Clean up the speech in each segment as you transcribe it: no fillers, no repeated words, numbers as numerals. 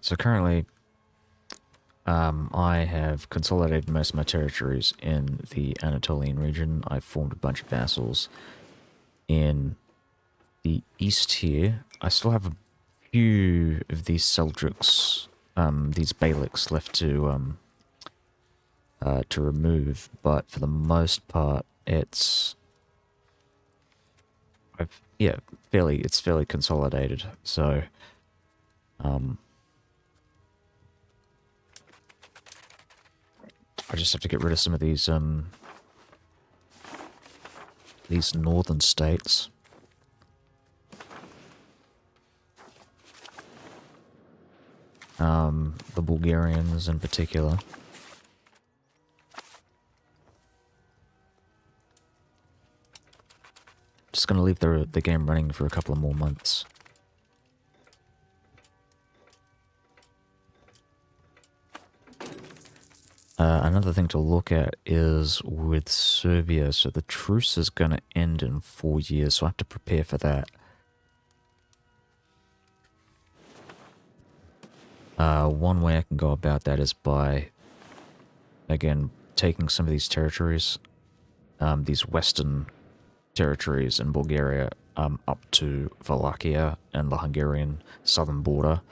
So currently, I have consolidated most of my territories in the Anatolian region. I've formed a bunch of vassals in the east here. I still have a few of these Seljuks, these Beyliks left to remove, but for the most part, yeah, it's fairly consolidated. So, um, I just have to get rid of some of these northern states. The Bulgarians in particular. Just gonna leave the game running for a couple of more months. Another thing to look at is with Serbia. So the truce is going to end in 4 years, so I have to prepare for that. One way I can go about that is by, again, taking some of these territories, these western territories in Bulgaria, up to Wallachia and the Hungarian southern border.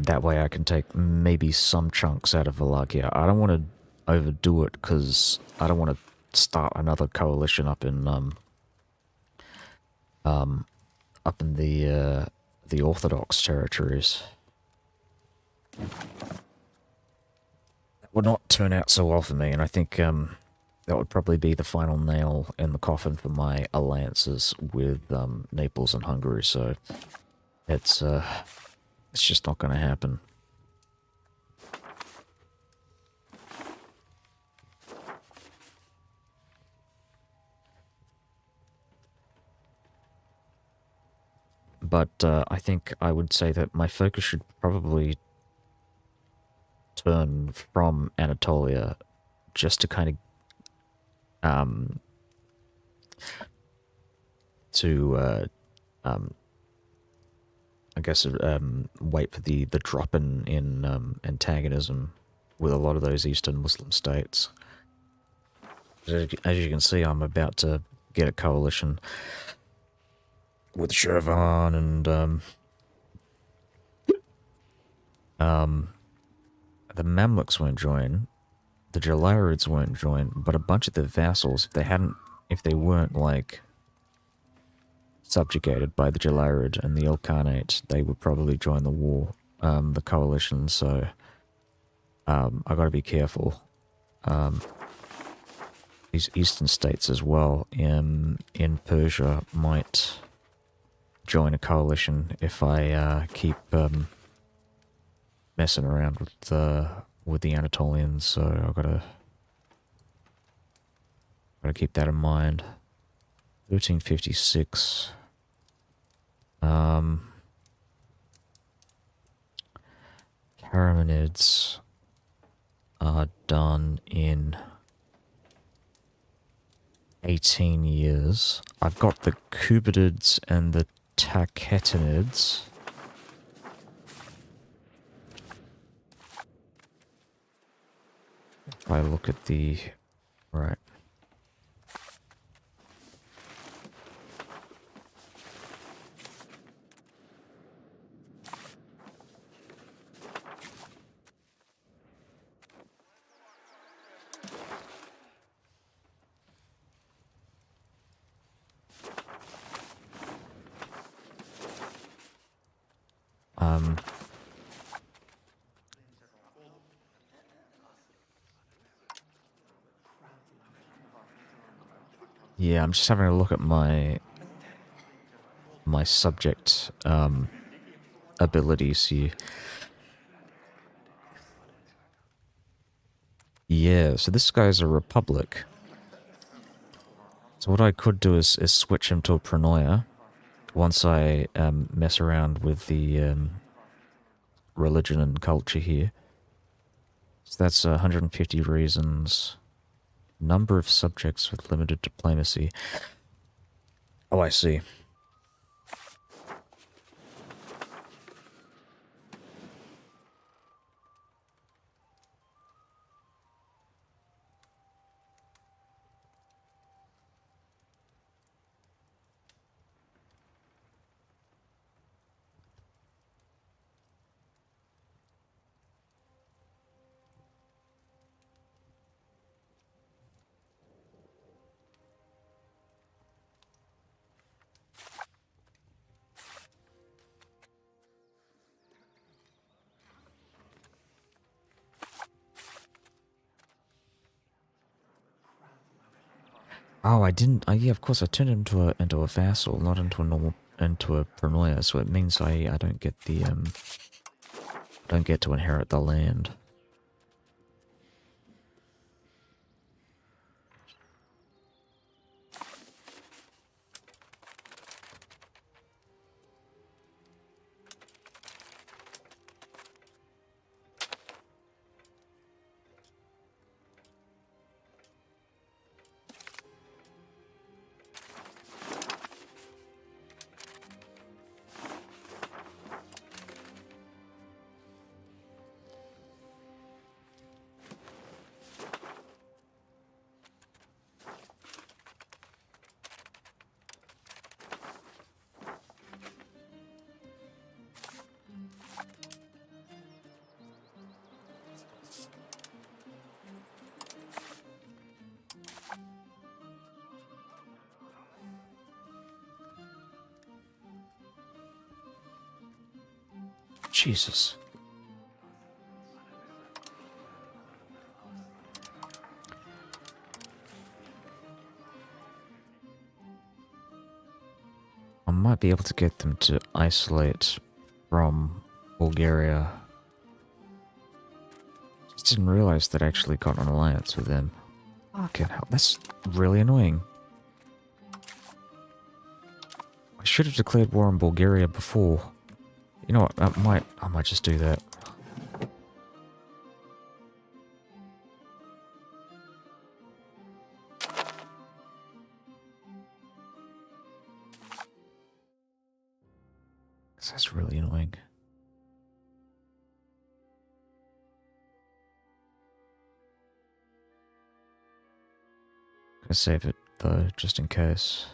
That way I can take maybe some chunks out of Wallachia. I don't want to overdo it because I don't want to start another coalition up in the Orthodox territories. That would not turn out so well for me, and I think that would probably be the final nail in the coffin for my alliances with Naples and Hungary. So it's just not going to happen. But I think I would say that my focus should probably turn from Anatolia just to kind of I guess wait for the drop in antagonism with a lot of those Eastern Muslim states. As you can see, I'm about to get a coalition with Shirvan and the Mamluks won't join, the Jalarids won't join, but a bunch of the vassals, if they weren't like subjugated by the Jalarid and the Ilkhanate, they would probably join the war, the coalition. So I got to be careful. These eastern states as well in Persia might join a coalition if I keep messing around with the Anatolians. So I've gotta keep that in mind. 1356. Karamanids are done in 18 years. I've got the Kubatids and the Taketanids. If I look at the... right. Yeah, I'm just having a look at my subject abilities here. Yeah, so this guy's a republic. So what I could do is switch him to a Pronoia once I mess around with the religion and culture here. So that's 150 reasons. Number of subjects with limited diplomacy. Oh, I see. Oh, I didn't. Yeah, of course, I turned him into a vassal, not into a pronoia. So it means I don't get the don't get to inherit the land. Jesus. I might be able to get them to isolate from Bulgaria. Just didn't realize that I actually got an alliance with them. Fucking hell, that's really annoying. I should have declared war on Bulgaria before. You know what, I might just do that. That's really annoying. Gonna save it though, just in case.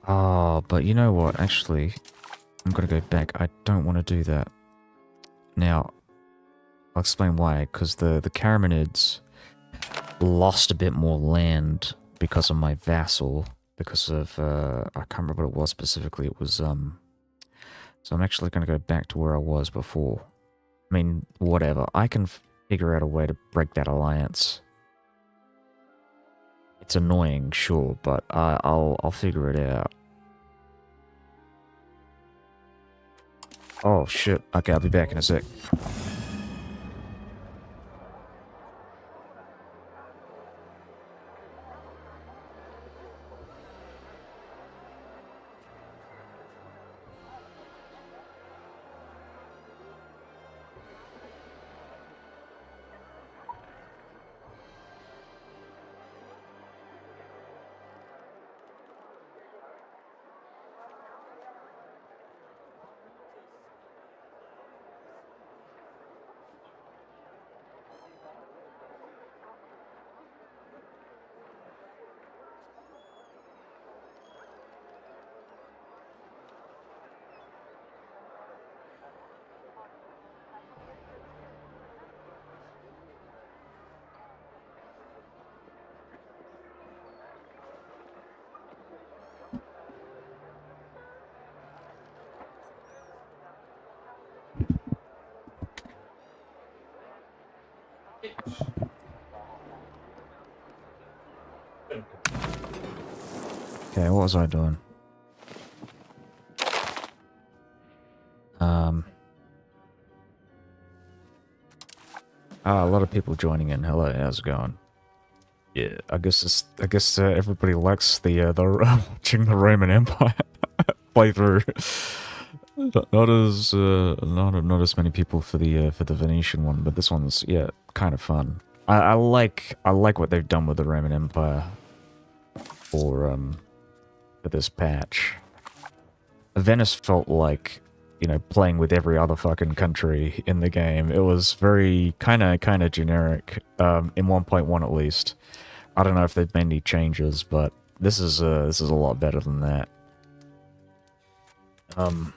Oh, but you know what? Actually, I'm gonna go back. I don't want to do that. Now, I'll explain why. Because the Karamanids lost a bit more land because of my vassal. Because of, I can't remember what it was specifically. It was, so I'm actually gonna go back to where I was before. I mean, whatever. I can figure out a way to break that alliance. It's annoying, sure, but I'll figure it out. Oh shit. Okay, I'll be back in a sec. Okay, what was I doing? A lot of people joining in. Hello, how's it going? Yeah, I guess everybody likes the watching the Roman Empire playthrough. Not as many people for the Venetian one, but this one's, yeah, kind of fun. I like what they've done with the Roman Empire for this patch. Venice felt like, you know, playing with every other fucking country in the game. It was very kind of generic, in 1.1 at least. I don't know if they've made any changes, but this is a lot better than that. Kind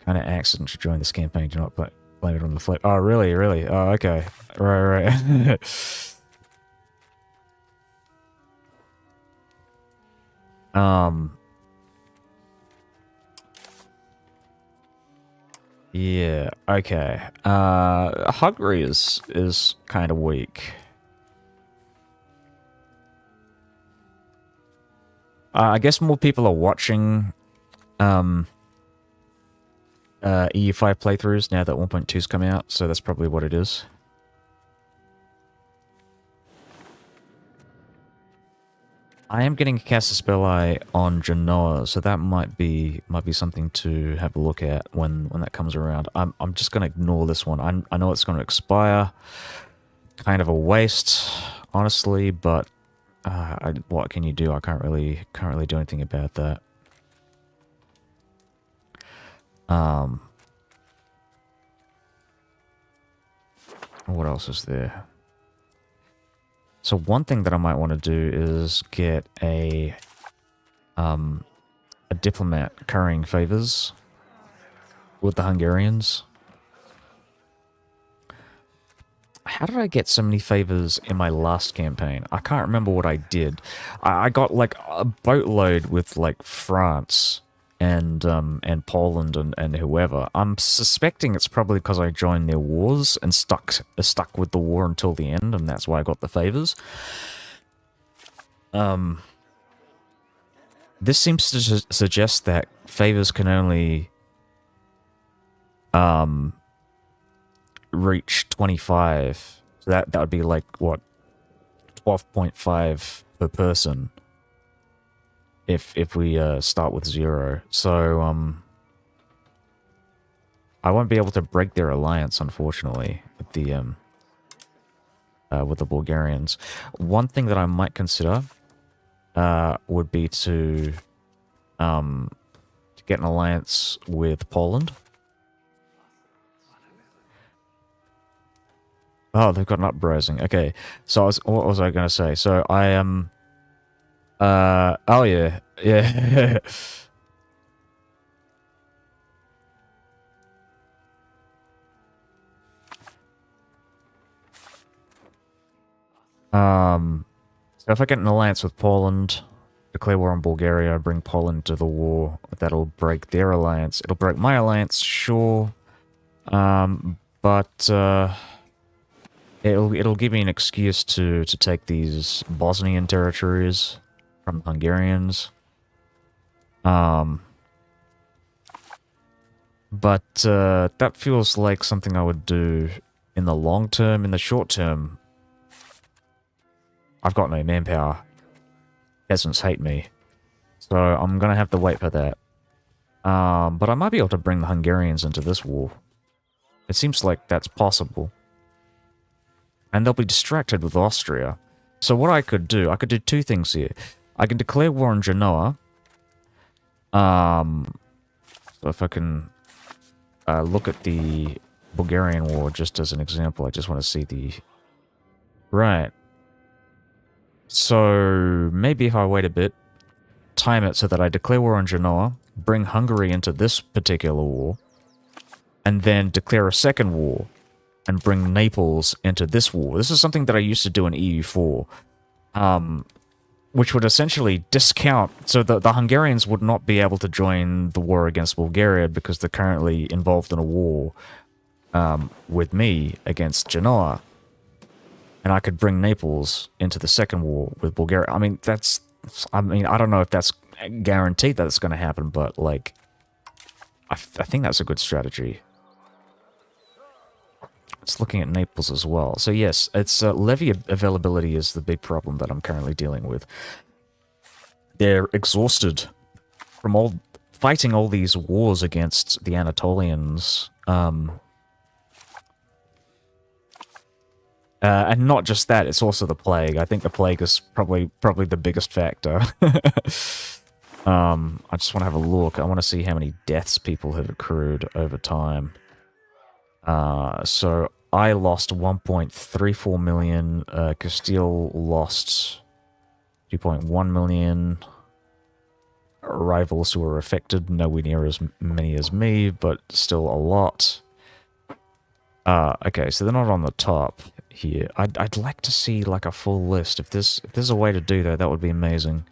of accident to join this campaign. Do not blame it on the flag. Oh, really? Really? Oh, okay. Right. Yeah, okay. Hungary is kind of weak. I guess more people are watching EU5 playthroughs now that 1.2's come out, so that's probably what it is. I am getting a Casus Belli on Genoa, so that might be something to have a look at when that comes around. I'm just gonna ignore this one. I know it's gonna expire. Kind of a waste, honestly, but what can you do? I can't really do anything about that. What else is there? So one thing that I might want to do is get a diplomat currying favors with the Hungarians. How did I get so many favors in my last campaign? I can't remember what I did. I got like a boatload with like France and Poland and whoever. I'm suspecting it's probably because I joined their wars and stuck with the war until the end, and that's why I got the favors. This seems to suggest that favors can only reach 25. So that would be like what, 12.5 per person if we start with 0. So I won't be able to break their alliance, unfortunately, with the Bulgarians. One thing that I might consider would be to get an alliance with Poland. Oh, they've got an uprising. Okay, so what was I going to say? So I am. Oh yeah, yeah. So if I get an alliance with Poland, declare war on Bulgaria, bring Poland to the war, that'll break their alliance. It'll break my alliance, sure. But it'll give me an excuse to take these Bosnian territories from the Hungarians. But that feels like something I would do in the long term. In the short term, I've got no manpower. Peasants hate me. So I'm gonna have to wait for that. But I might be able to bring the Hungarians into this war. It seems like that's possible. And they'll be distracted with Austria. So what I could do two things here. I can declare war on Genoa. So if I can look at the Bulgarian war just as an example, I just want to see the... Right. So maybe if I wait a bit, time it so that I declare war on Genoa, bring Hungary into this particular war, and then declare a second war, and bring Naples into this war. This is something that I used to do in EU4, which would essentially discount... So the Hungarians would not be able to join the war against Bulgaria because they're currently involved in a war with me against Genoa. And I could bring Naples into the second war with Bulgaria. I mean, that's... I mean, I don't know if that's guaranteed that it's going to happen, but, like... I think that's a good strategy. It's looking at Naples as well. So yes, it's levy availability is the big problem that I'm currently dealing with. They're exhausted from fighting all these wars against the Anatolians. And not just that, it's also the plague. I think the plague is probably the biggest factor. I just want to have a look. I want to see how many deaths people have accrued over time. So I lost 1.34 million. Castile lost 2.1 million. Rivals who were affected, nowhere near as many as me, but still a lot. Okay, so they're not on the top here. I'd like to see like a full list. If there's a way to do that, that would be amazing.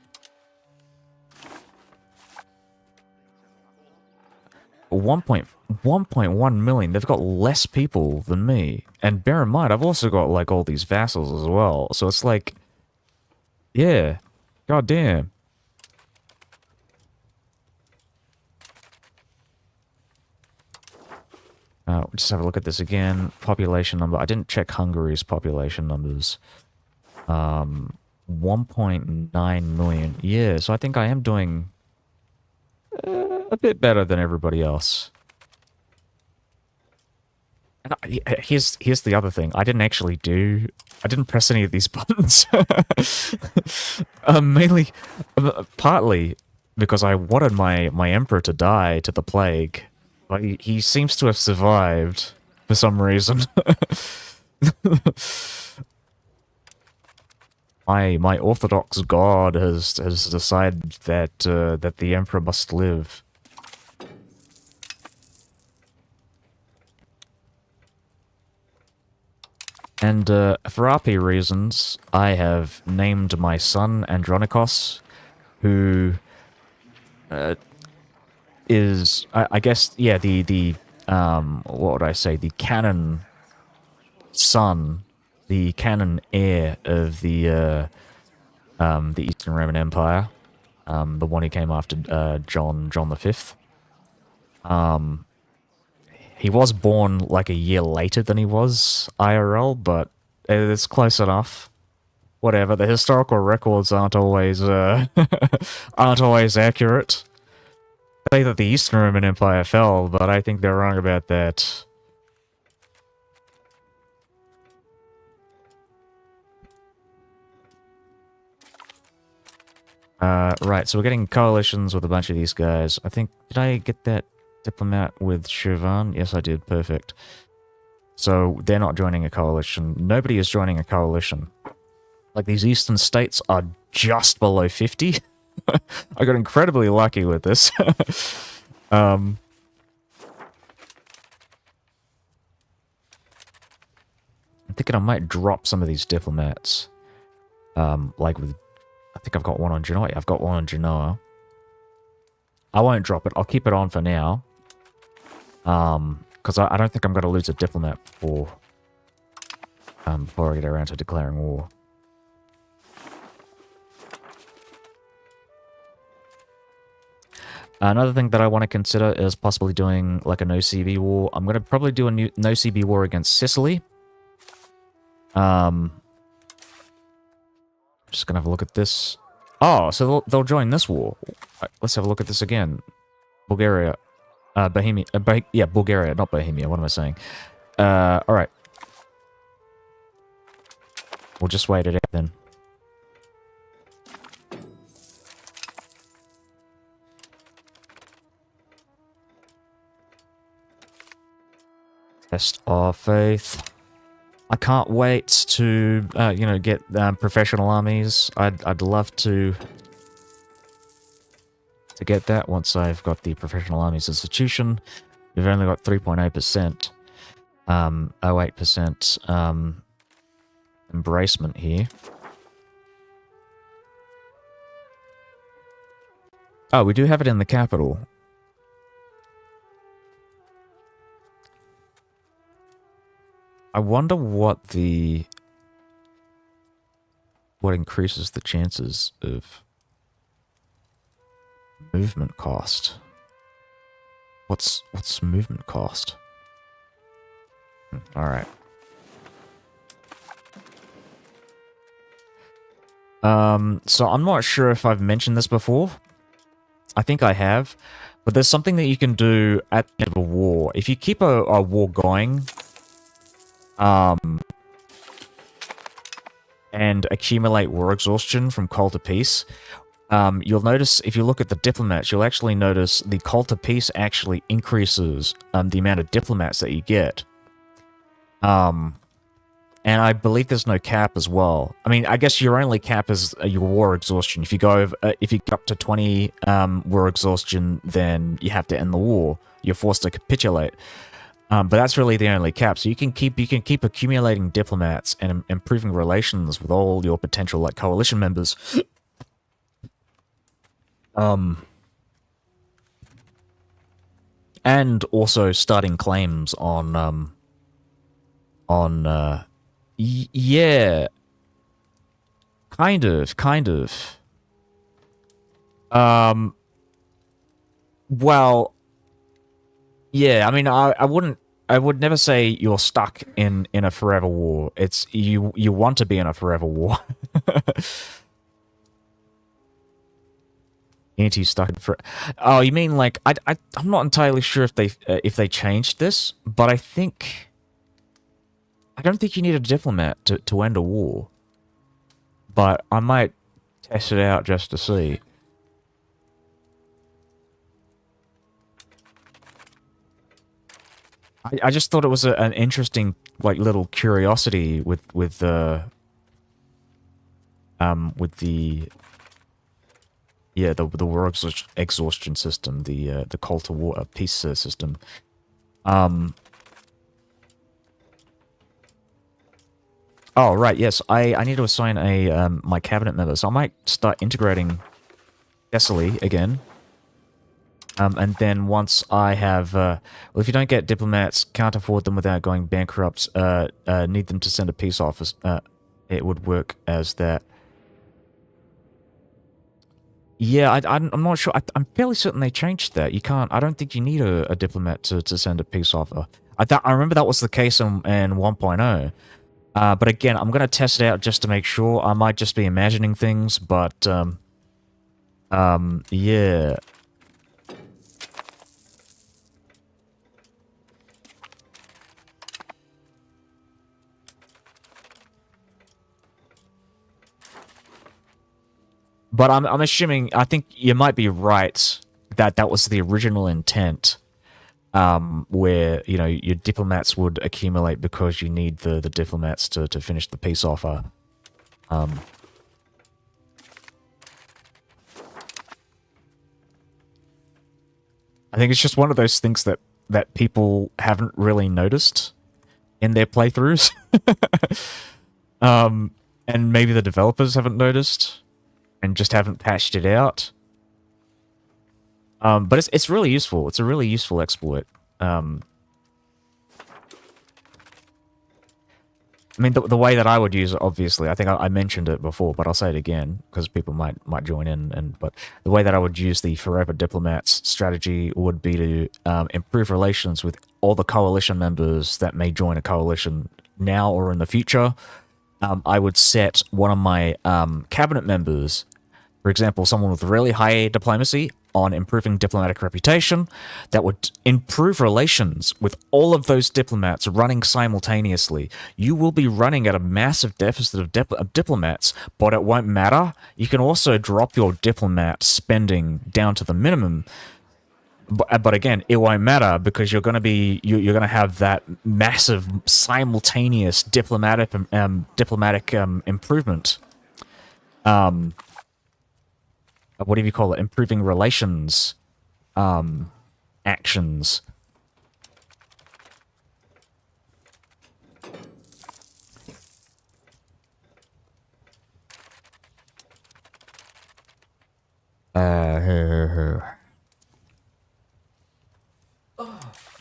1.1 million. They've got less people than me. And bear in mind, I've also got like all these vassals as well. So it's like, yeah, god damn. We'll just have a look at this again. Population number. I didn't check Hungary's population numbers. 1.9 million. Yeah, so I think I am doing a bit better than everybody else. And here's the other thing. I didn't press any of these buttons. Mainly, partly because I wanted my emperor to die to the plague. But he seems to have survived for some reason. My Orthodox God has decided that that the Emperor must live. And for RP reasons, I have named my son Andronikos, who is I guess, yeah, the what would I say, the canon son, the canon heir of the Eastern Roman Empire, the one who came after John V. He was born like a year later than he was IRL, but it's close enough. Whatever, the historical records aren't always aren't always accurate. They say that the Eastern Roman Empire fell, but I think they're wrong about that. Right, so we're getting coalitions with a bunch of these guys. I think, did I get that diplomat with Chauvin? Yes, I did. Perfect. So they're not joining a coalition. Nobody is joining a coalition. Like, these eastern states are just below 50. I got incredibly lucky with this. I'm thinking I might drop some of these diplomats. Like with... I think I've got one on Genoa. I've got one on Genoa. I won't drop it. I'll keep it on for now. because I don't think I'm going to lose a diplomat before I get around to declaring war. Another thing that I want to consider is possibly doing like a no-CB war. I'm going to probably do a no-CB war against Sicily. Just going to have a look at this. Oh, so they'll join this war. Let's have a look at this again. Bulgaria. Bohemia. Yeah, Bulgaria, not Bohemia. What am I saying? Alright. We'll just wait it out then. Test of faith. I can't wait to, you know, get professional armies. I'd love to get that once I've got the professional armies institution. We've only got 3.8%, 08% embracement here. Oh, we do have it in the capital. I wonder what increases the chances of movement cost. What's movement cost? All right. So I'm not sure if I've mentioned this before. I think I have, but there's something that you can do at the end of a war. If you keep a war going, and accumulate war exhaustion from call to peace, you'll notice, if you look at the diplomats, you'll actually notice the call to peace actually increases the amount of diplomats that you get. And I believe there's no cap as well. I mean, I guess your only cap is your war exhaustion. If you go over, if you get up to 20 war exhaustion, then you have to end the war. You're forced to capitulate. But that's really the only cap. So you can keep accumulating diplomats and improving relations with all your potential like coalition members. And also starting claims on yeah, kind of. Well, yeah, I mean, I would never say you're stuck in a forever war. It's you want to be in a forever war. Anti-stuck in for. Oh, you mean like I'm not entirely sure if they changed this, but I don't think you need a diplomat to end a war. But I might test it out just to see. I just thought it was an interesting, like, little curiosity with the war exhaustion system, the call to war peace system. Oh right, yes, I need to assign a my cabinet member, so I might start integrating Thessaly again. And then once I have, well, if you don't get diplomats, can't afford them without going bankrupt, need them to send a peace office, it would work as that. Yeah, I'm not sure. I'm fairly certain they changed that. You can't, I don't think you need a diplomat to send a peace offer. I remember that was the case in 1.0. But again, I'm going to test it out just to make sure. I might just be imagining things, but, yeah. But I'm assuming, I think you might be right that was the original intent, where, you know, your diplomats would accumulate because you need the diplomats to finish the peace offer. I think it's just one of those things that people haven't really noticed in their playthroughs. And maybe the developers haven't noticed and just haven't patched it out. But it's really useful. It's a really useful exploit. I mean, the way that I would use it, obviously, I think I mentioned it before, but I'll say it again because people might join in. But the way that I would use the forever diplomats strategy would be to improve relations with all the coalition members that may join a coalition now or in the future. I would set one of my cabinet members, for example, someone with really high diplomacy, on improving diplomatic reputation. That would improve relations with all of those diplomats running simultaneously. You will be running at a massive deficit of diplomats, but it won't matter. You can also drop your diplomat spending down to the minimum. But again, it won't matter because you're going to be you're going to have that massive simultaneous diplomatic improvement. What do you call it? Improving relations actions.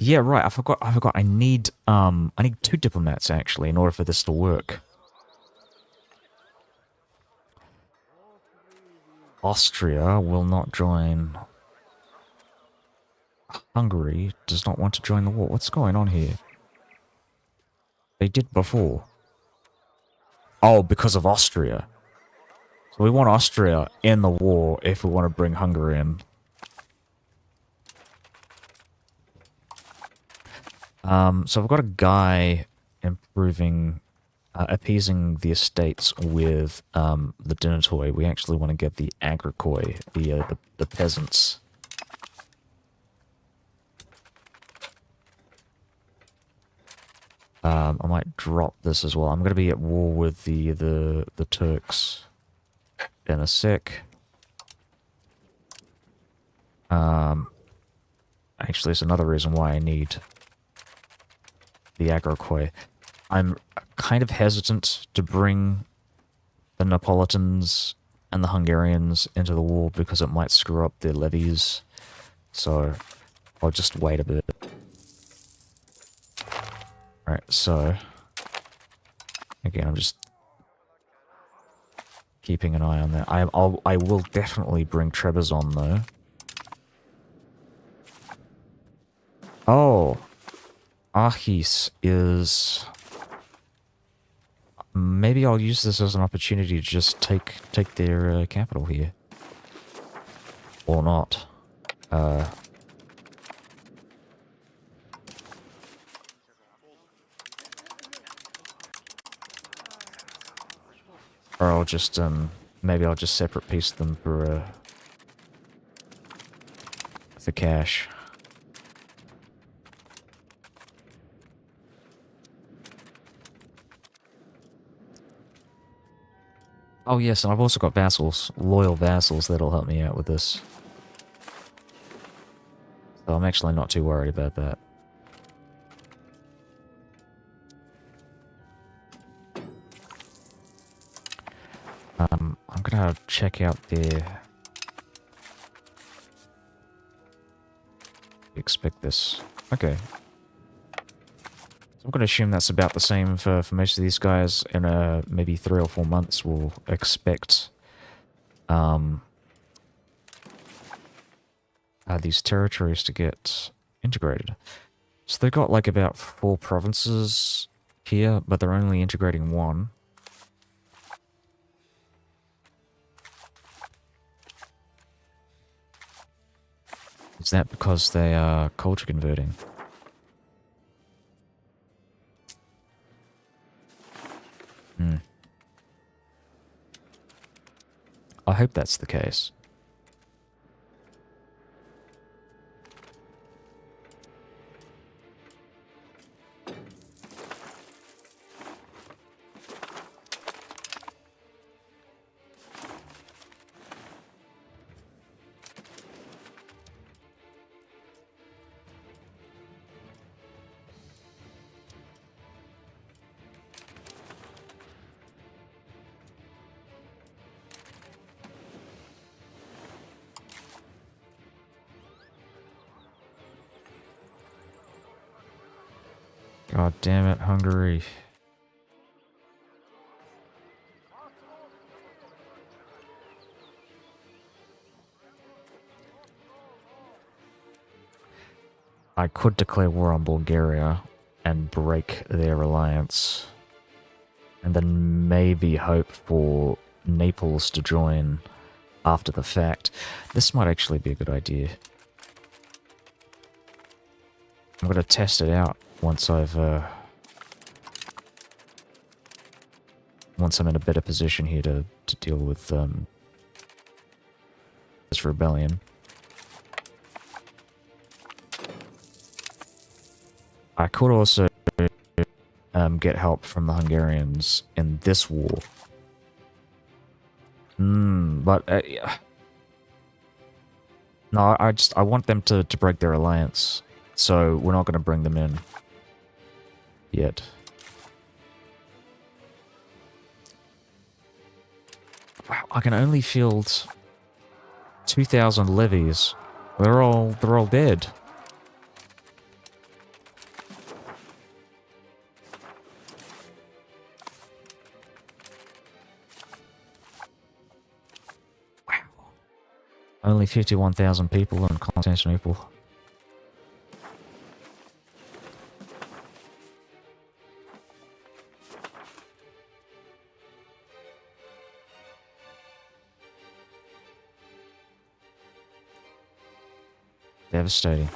Yeah, right. I forgot. I need 2 diplomats actually in order for this to work. Austria will not join. Hungary does not want to join the war. What's going on here? They did before. Oh, because of Austria. So we want Austria in the war if we want to bring Hungary in. So I've got a guy improving, appeasing the estates with the Dinatoi. We actually want to get the Agrikoi, the peasants. I might drop this as well. I'm going to be at war with the Turks in a sec. Actually, it's another reason why I need the Agrikoi. I'm kind of hesitant to bring the Neapolitans and the Hungarians into the war because it might screw up their levies. So I'll just wait a bit. Right, so again, I'm just keeping an eye on that. I will definitely bring Trebizond though. Oh, Archis is. Maybe I'll use this as an opportunity to just take their capital here, or not. Or I'll just maybe I'll just separate piece them for cash. Oh yes, and I've also got vassals, loyal vassals that'll help me out with this. So I'm actually not too worried about that. I'm gonna check out their... Expect this. Okay. I'm going to assume that's about the same for most of these guys. In maybe 3 or 4 months, we'll expect these territories to get integrated. So they've got like about 4 provinces here, but they're only integrating 1. Is that because they are culture converting? I hope that's the case. God damn it, Hungary. I could declare war on Bulgaria and break their alliance, and then maybe hope for Naples to join after the fact. This might actually be a good idea. I'm gonna test it out once once I'm in a better position here to deal with this rebellion. I could also get help from the Hungarians in this war. But no, I want them to break their alliance, so we're not going to bring them in yet. Wow, I can only field 2,000 levies. They're all dead. Wow. Only 51,000 people in Constantinople. Devastating.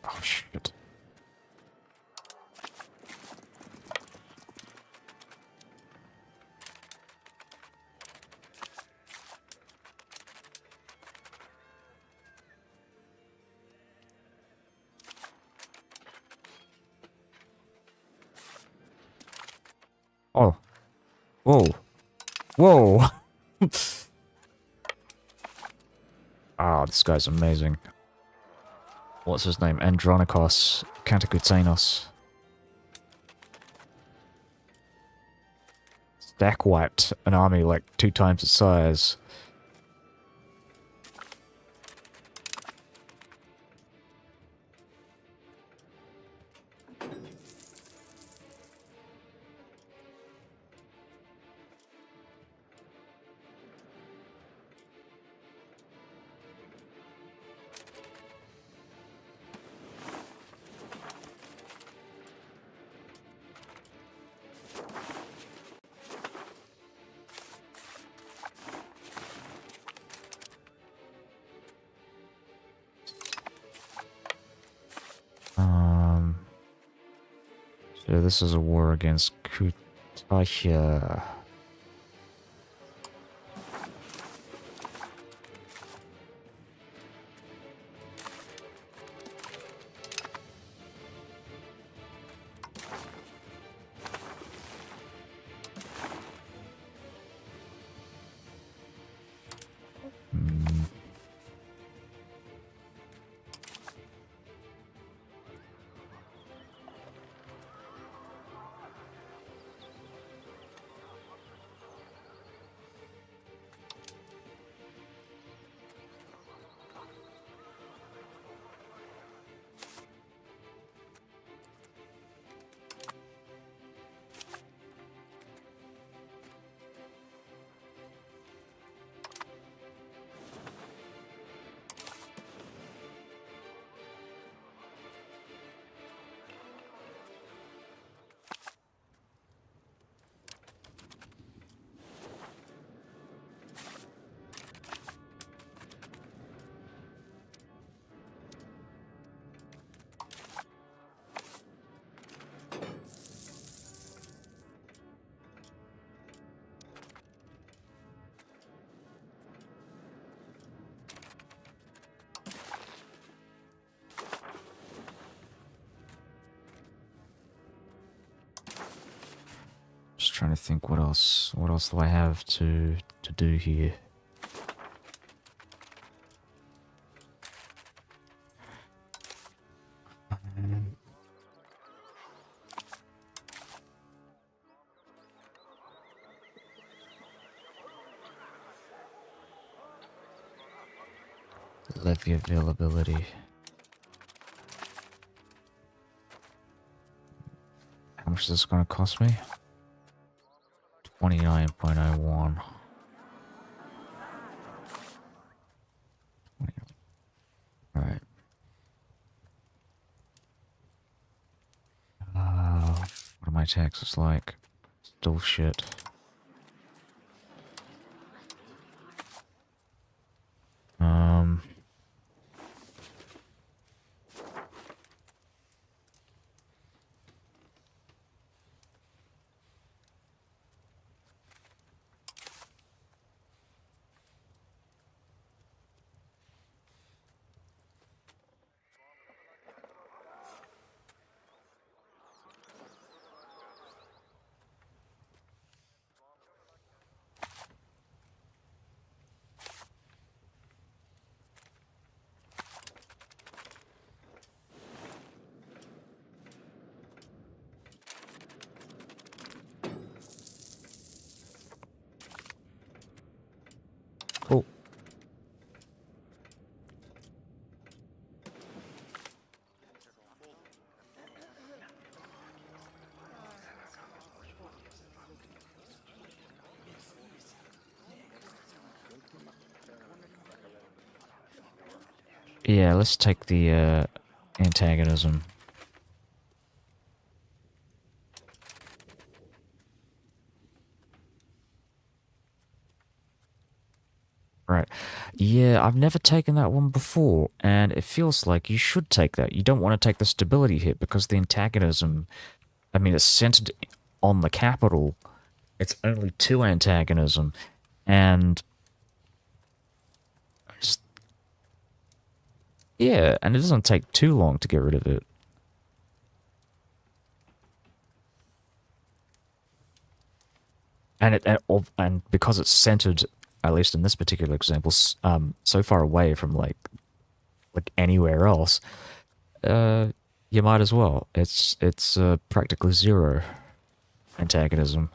Oh, shit. Oh. Whoa. Whoa. Ah, this guy's amazing. What's his name? Andronikos Kantakoutenos. Stack wiped an army like 2 times its size. So this is a war against Kutachia. trying to think what else do I have to do here. Levy availability. How much is this going to cost me? 29.01. Alright. What are my taxes like? Still shit. Cool. Yeah, let's take the antagonism. Right. Yeah, I've never taken that one before, and it feels like you should take that. You don't want to take the stability hit because the antagonism, I mean, it's centered on the capital. It's only 2 antagonism, and just, yeah, and it doesn't take too long to get rid of it. And because it's centered, at least in this particular example, so far away from like anywhere else, you might as well. It's practically 0 antagonism.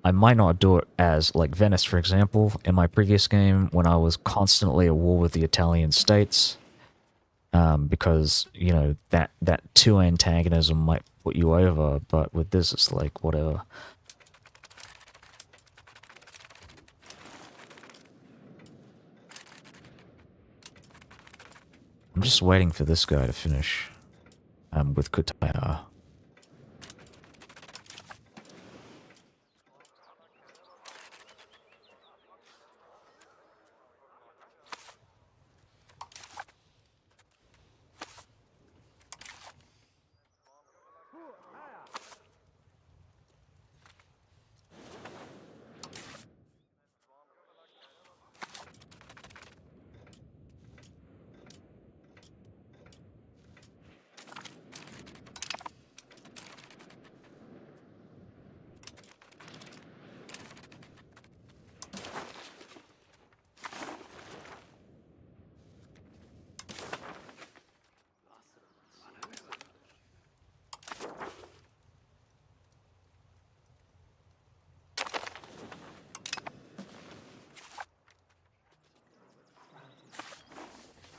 I might not do it as like Venice, for example, in my previous game when I was constantly at war with the Italian states, because you know that 2 antagonism might put you over, but with this it's like whatever. I'm just waiting for this guy to finish with Kutaya.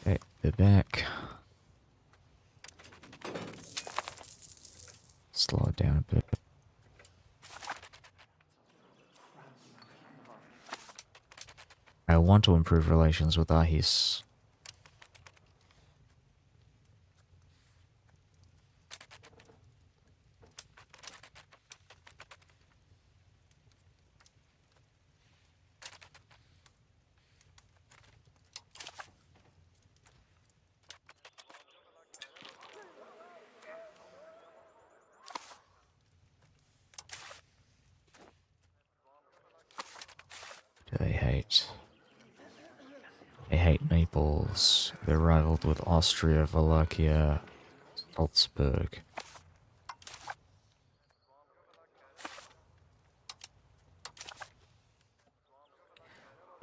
Okay, they're back. Slow it down a bit. I want to improve relations with Ahis. Do they hate? They hate Naples. They're rivaled with Austria, Wallachia, Salzburg.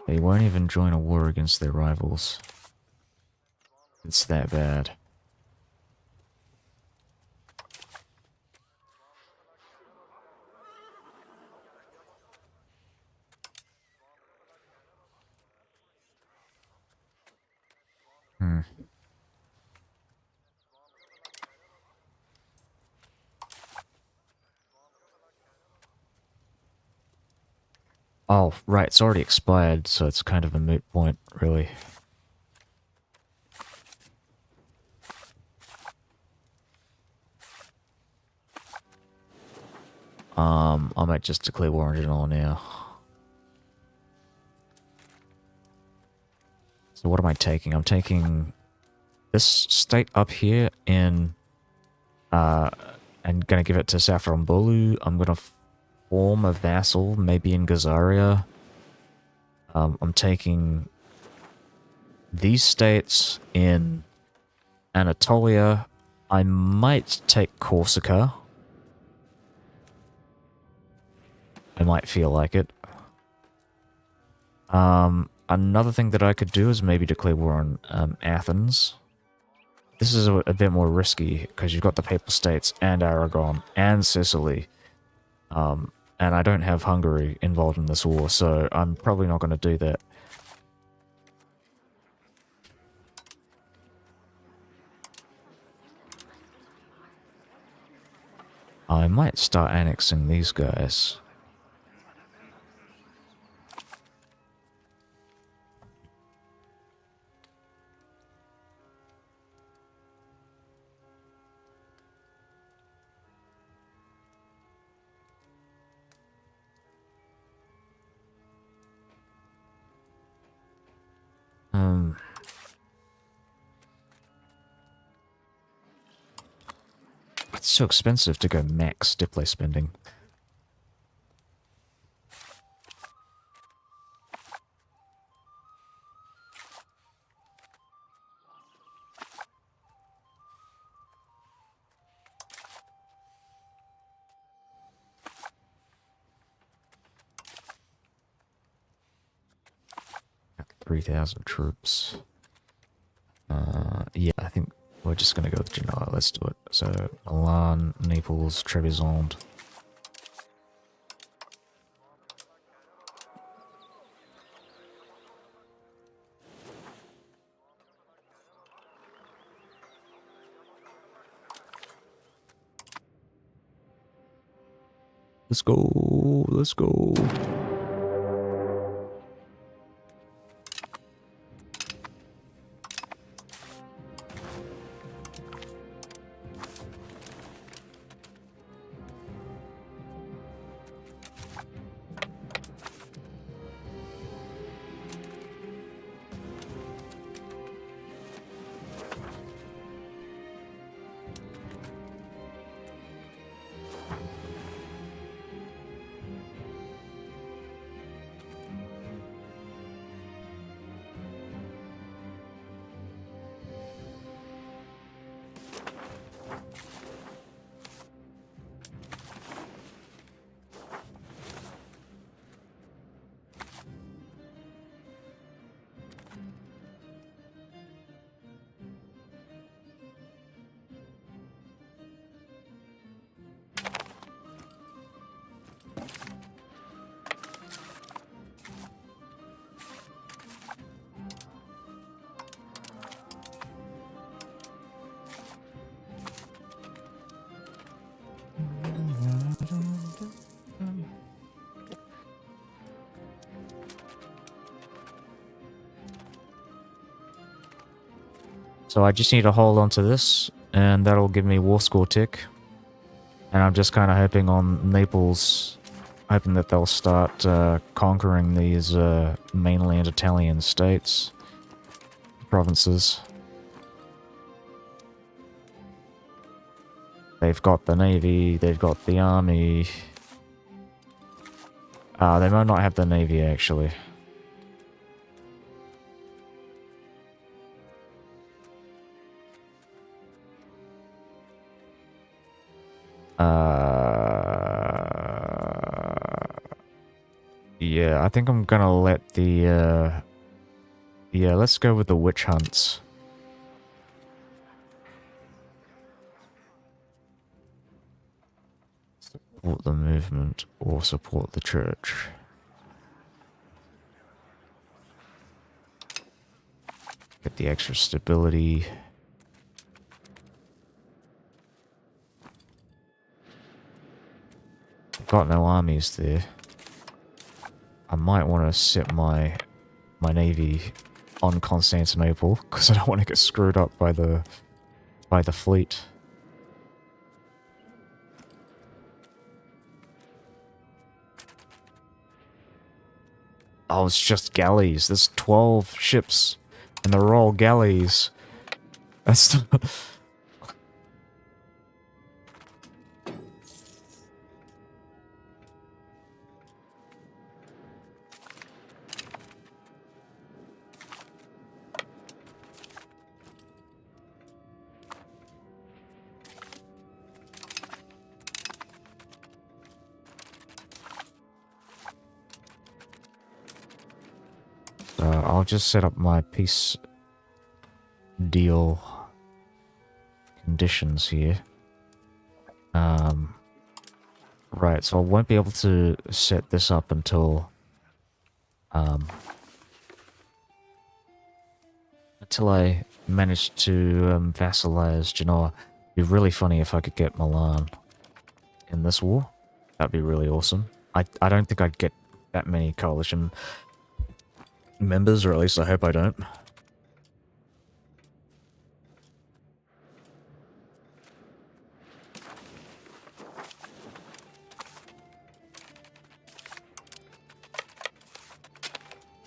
They won't even join a war against their rivals. It's that bad. Hmm. Oh, right, it's already expired, so it's kind of a moot point, really. I might just declare war on Genoa now. So what am I taking? I'm taking this state up here in, and gonna give it to Safranbolu. I'm gonna form a vassal, maybe in Gazaria. I'm taking these states in Anatolia. I might take Corsica. I might feel like it. Another thing that I could do is maybe declare war on Athens. This is a bit more risky because you've got the Papal States and Aragon and Sicily. And I don't have Hungary involved in this war, so I'm probably not going to do that. I might start annexing these guys. It's so expensive to go max display spending. Got 3,000 troops. Yeah, I think we're just gonna go with Genoa. Let's do it. So, Milan, Naples, Trebizond. Let's go, let's go. So I just need to hold on to this, and that'll give me war score tick. And I'm just kind of hoping on Naples, hoping that they'll start conquering these mainland Italian states, provinces. They've got the navy, they've got the army. They might not have the navy, actually. Yeah, I think I'm gonna let the, yeah, let's go with the witch hunts. Support the movement or support the church. Get the extra stability. Got no armies there. I might want to set my navy on Constantinople because I don't want to get screwed up by the fleet. Oh, it's just galleys. There's 12 ships, and they're all galleys. That's I'll just set up my peace deal conditions here. Right, so I won't be able to set this up until I manage to vassalize Genoa. It'd be really funny if I could get Milan in this war. That'd be really awesome. I don't think I'd get that many coalition members, or at least I hope I don't.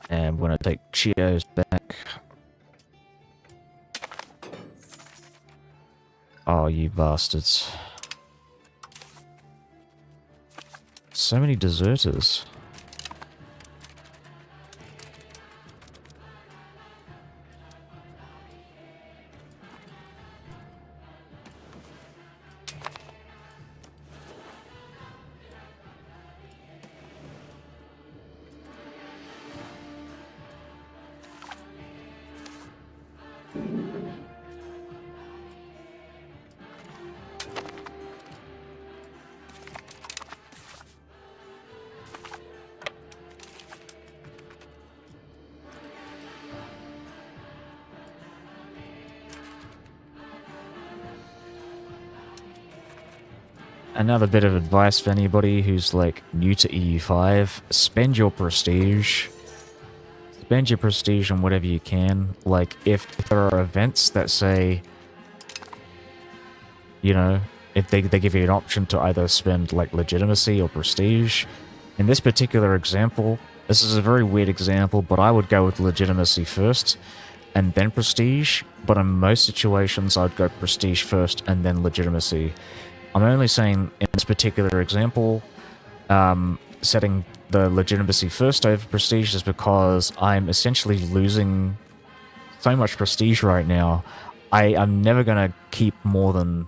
And when I take Chios back... Oh, you bastards. So many deserters. Another bit of advice for anybody who's like new to EU5, spend your prestige. Spend your prestige on whatever you can. Like if there are events that say, you know, if they give you an option to either spend like legitimacy or prestige. In this particular example, this is a very weird example, but I would go with legitimacy first and then prestige. But in most situations, I'd go prestige first and then legitimacy. I'm only saying in this particular example, setting the legitimacy first over prestige is because I'm essentially losing so much prestige right now. I'm never going to keep more than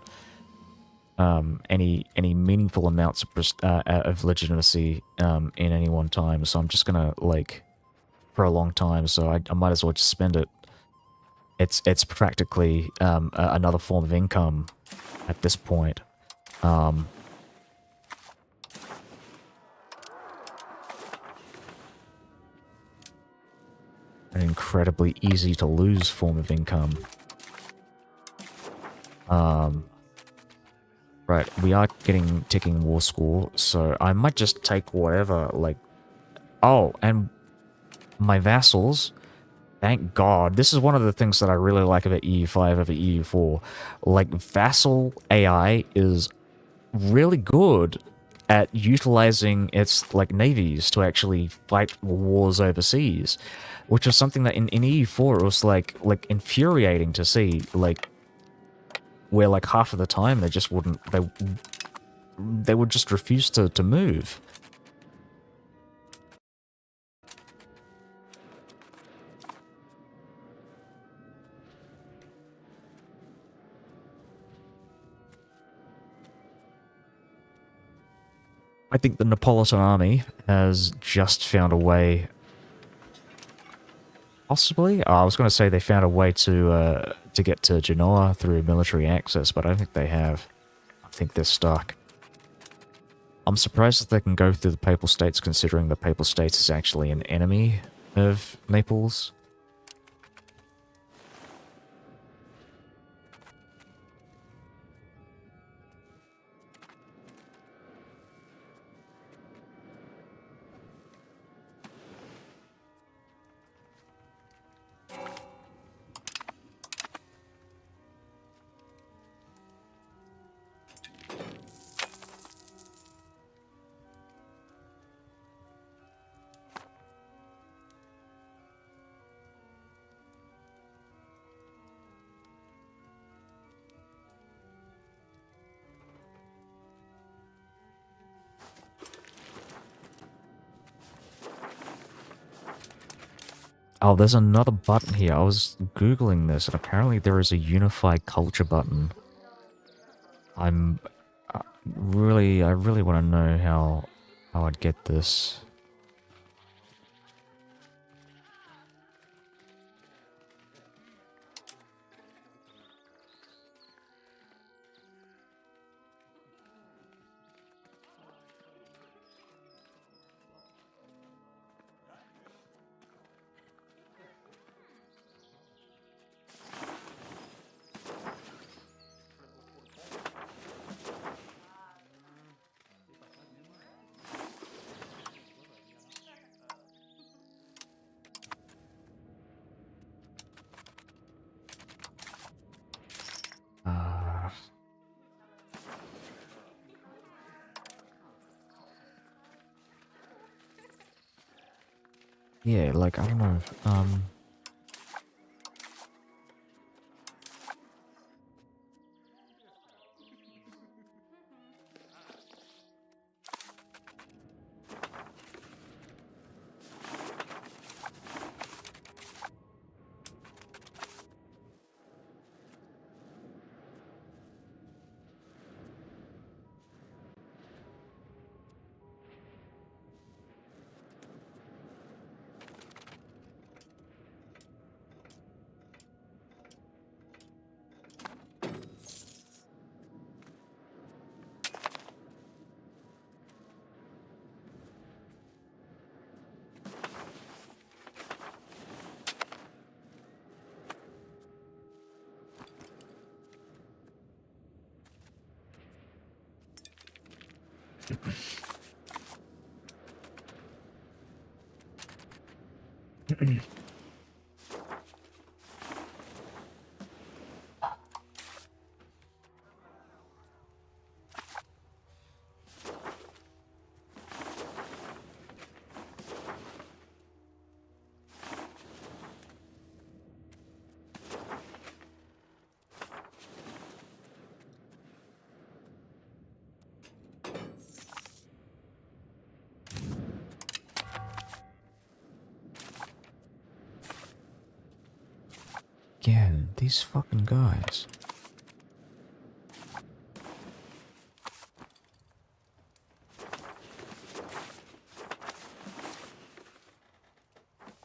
any meaningful amounts of legitimacy in any one time. So I'm just going to, like, for a long time, so I might as well just spend it. It's practically another form of income at this point. An incredibly easy to lose form of income. Right, we are getting ticking war score, so I might just take whatever, like... Oh, and my vassals, thank God. This is one of the things that I really like about EU5 over EU4. Like, vassal AI is really good at utilizing its, like, navies to actually fight wars overseas, which is something that in EU4 it was, like infuriating to see, like, where, like, half of the time they just wouldn't, they would just refuse to move. I think the Neapolitan army has just found a way. Possibly, I was going to say they found a way to get to Genoa through military access, but I don't think they have. I think they're stuck. I'm surprised that they can go through the Papal States, considering the Papal States is actually an enemy of Naples. Oh, there's another button here. I was Googling this, and apparently there is a unified culture button. I'm I really want to know how I'd get this. Yeah, like, I don't know. Again, these fucking guys.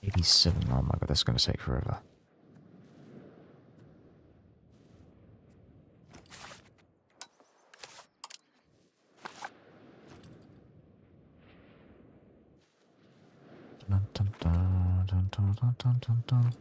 '87. Oh my god, that's gonna take forever. Dun, dun, dun, dun, dun, dun, dun, dun, dun.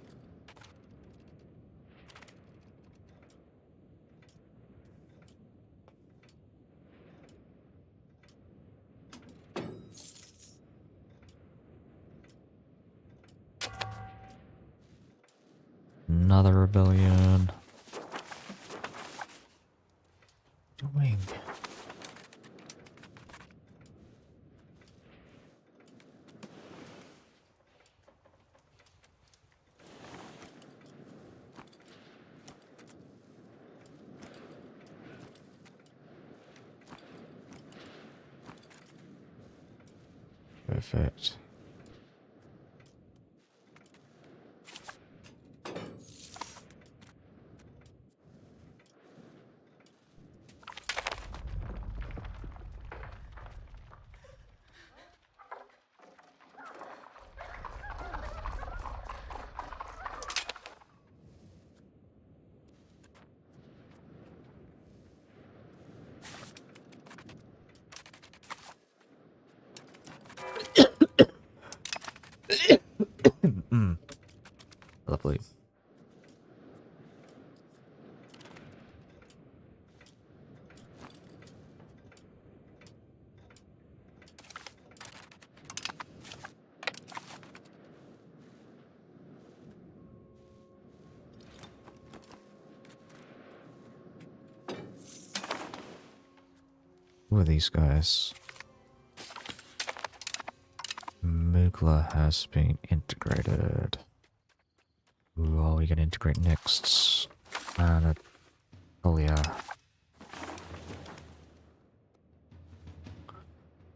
Another rebellion. Doing. Perfect. Who are these guys? Moogla has been integrated. Who are we going to integrate next? Anatolia.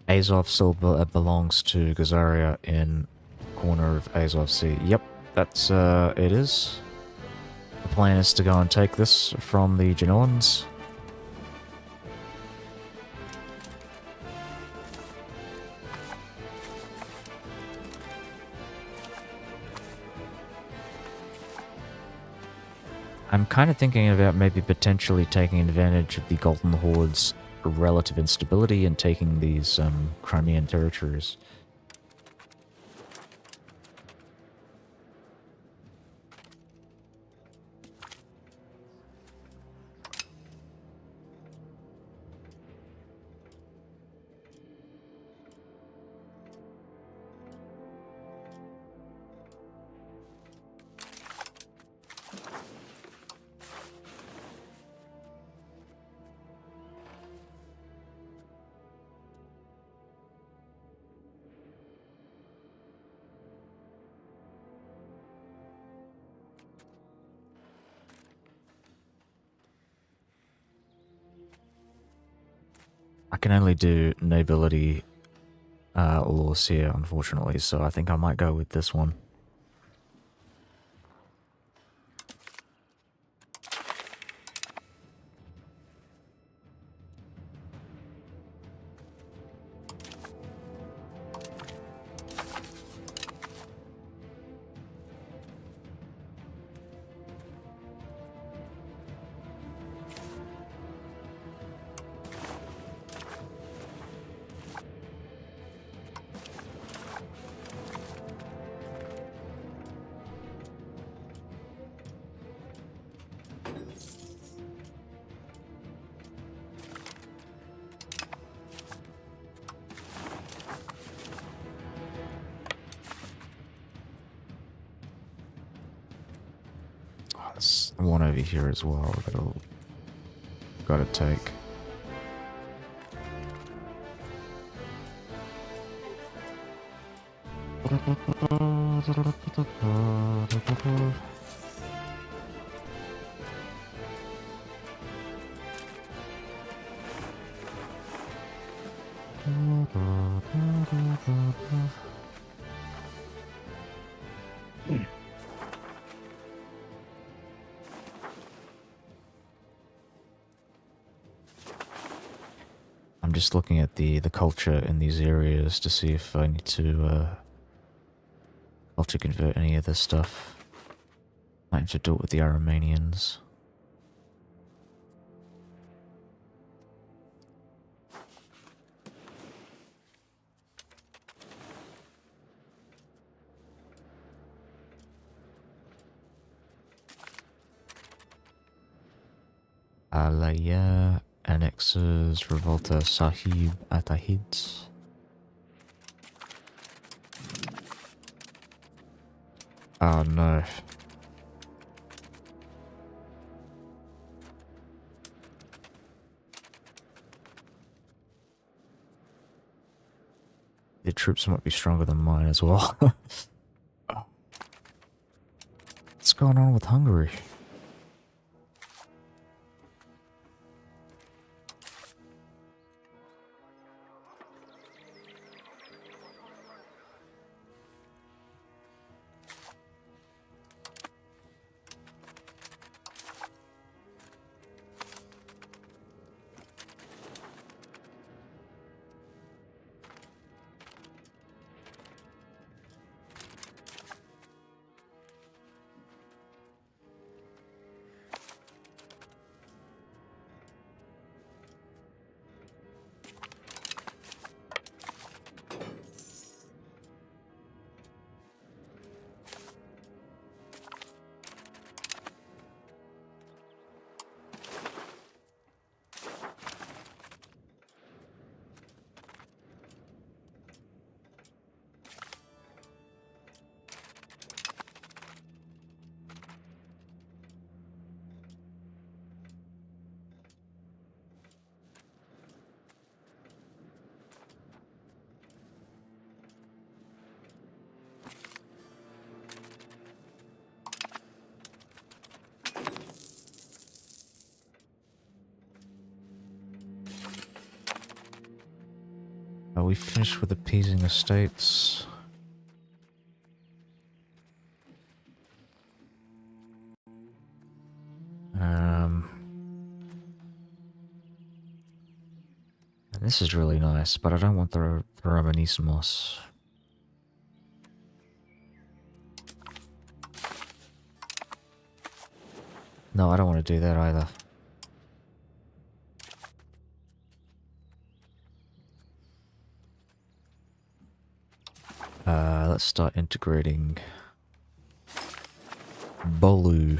Azov still belongs to Gazaria in corner of Azov Sea. Yep, that's it is. The plan is to go and take this from the Genoans. I'm kind of thinking about maybe potentially taking advantage of the Golden Horde's relative instability and taking these Crimean territories. I can only do nobility laws here, unfortunately, so I think I might go with this one. There's one over here as well that I've got to take. I'm just looking at the culture in these areas to see if I need to culture convert any of this stuff. Might have to do it with the Aromanians. Alaya annexes Revolta Sahib Atahids. Oh no. The troops might be stronger than mine as well. What's going on with Hungary? Are we finished with appeasing estates? And this is really nice, but I don't want the Romanismos. No, I don't want to do that either. Let's start integrating Bolu.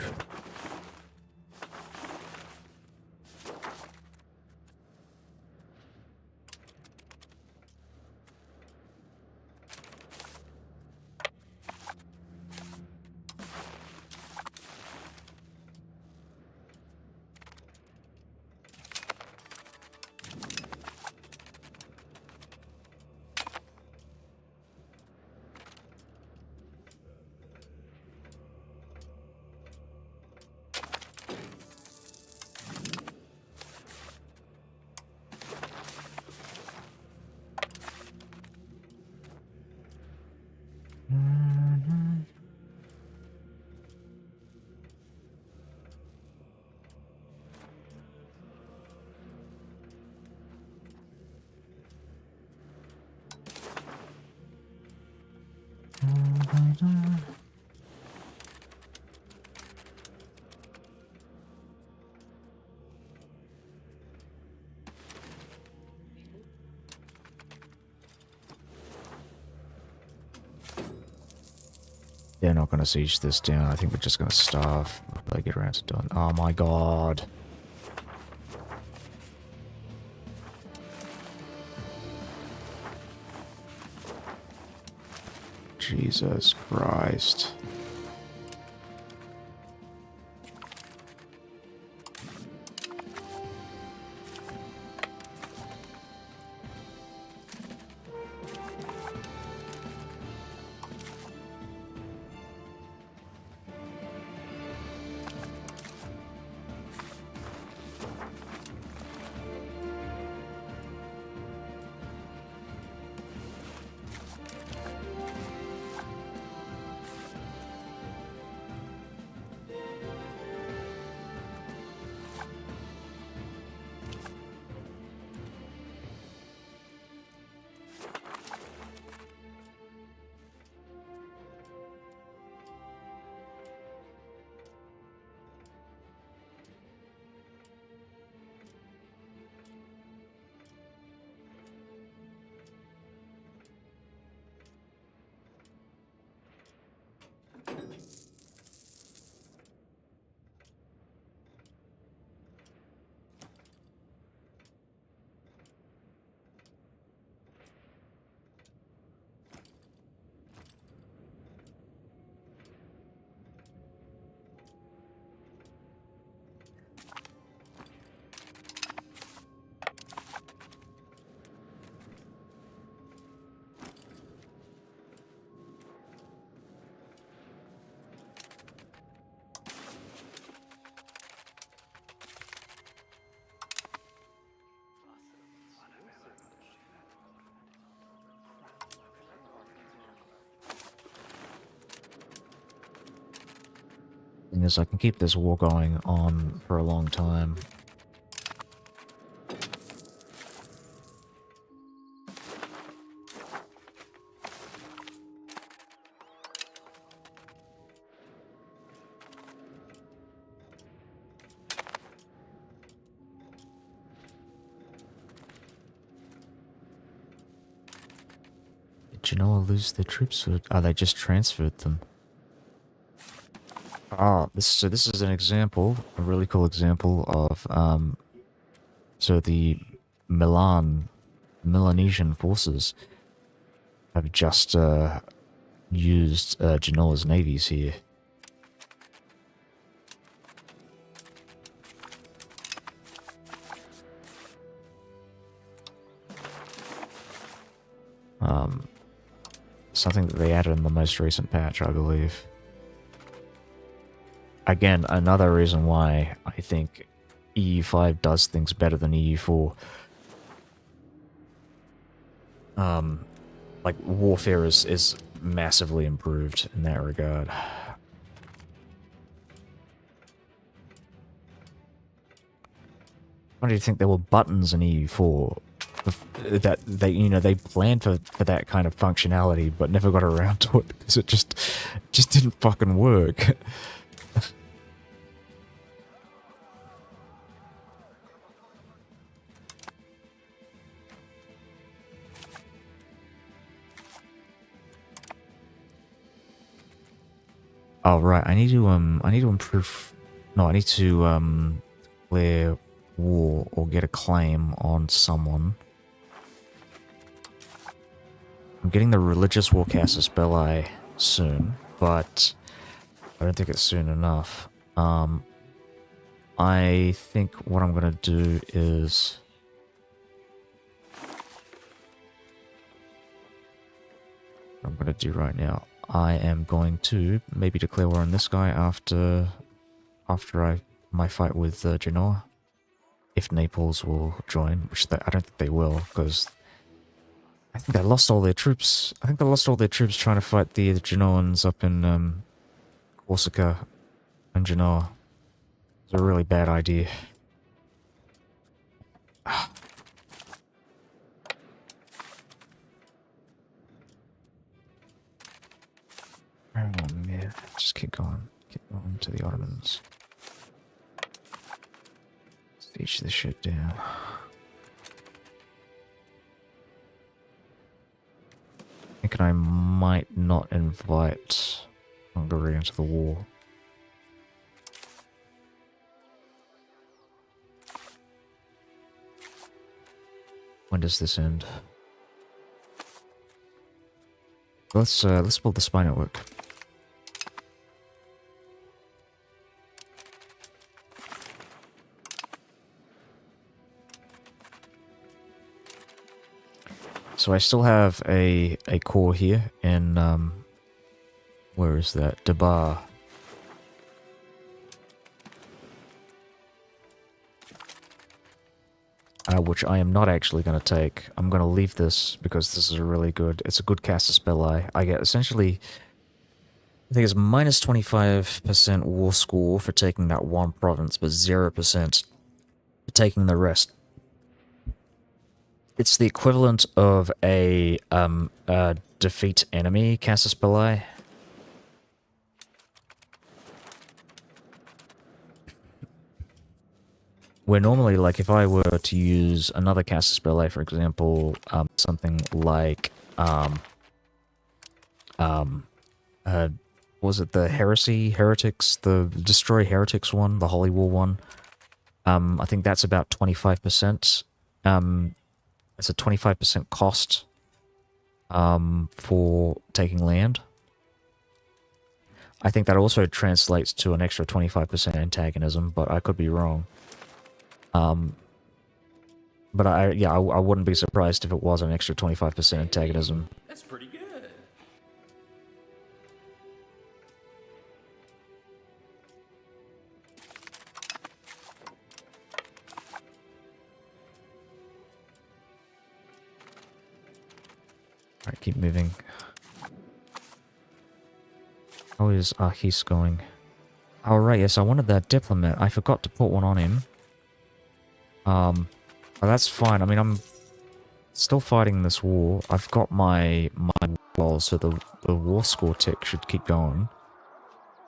They're not going to siege this down. I think we're just going to starve before they get around to doing. Oh my god. Jesus Christ. Thing is, I can keep this war going on for a long time. Did Genoa lose their troops, or they just transferred them? Ah, so this is an example, a really cool example of, so the Melanesian forces have just, used, Genoa's navies here. Something that they added in the most recent patch, I believe. Again, another reason why I think EU5 does things better than EU4. like, warfare is massively improved in that regard. Why do you think there were buttons in EU4 that they planned for that kind of functionality, but never got around to it because it just didn't fucking work. Oh right, I need to improve. No, I need to declare war or get a claim on someone. I'm getting the religious war casus belli soon, but I don't think it's soon enough. I think what I'm gonna do is what I'm gonna do right now. I am going to maybe declare war on this guy after my fight with Genoa. If Naples will join, which I don't think they will, because I think they lost all their troops. I think they lost all their troops trying to fight the Genoans up in Corsica and Genoa. It's a really bad idea. Oh man, just keep going to the Ottomans. Siege this shit down. I think I might not invite Hungary into the war. When does this end? Let's build the spy network. So I still have a core here in where is that? Debar. Which I am not actually going to take. I'm going to leave this because this is it's a good casus belli. I get essentially, I think it's minus 25% war score for taking that one province, but 0% for taking the rest. It's the equivalent of a defeat enemy casus belli. Where normally, like, if I were to use another casus belli, for example, something like, was it the heretics, the destroy heretics one, the holy war one? I think that's about 25%. It's a 25% cost, for taking land. I think that also translates to an extra 25% antagonism, but I could be wrong. But I wouldn't be surprised if it was an extra 25% antagonism. That's pretty good. Alright, keep moving. How is Archis going? Oh right, yes, I wanted that diplomat. I forgot to put one on him. But that's fine. I mean, I'm still fighting this war. I've got my walls, so the war score tick should keep going.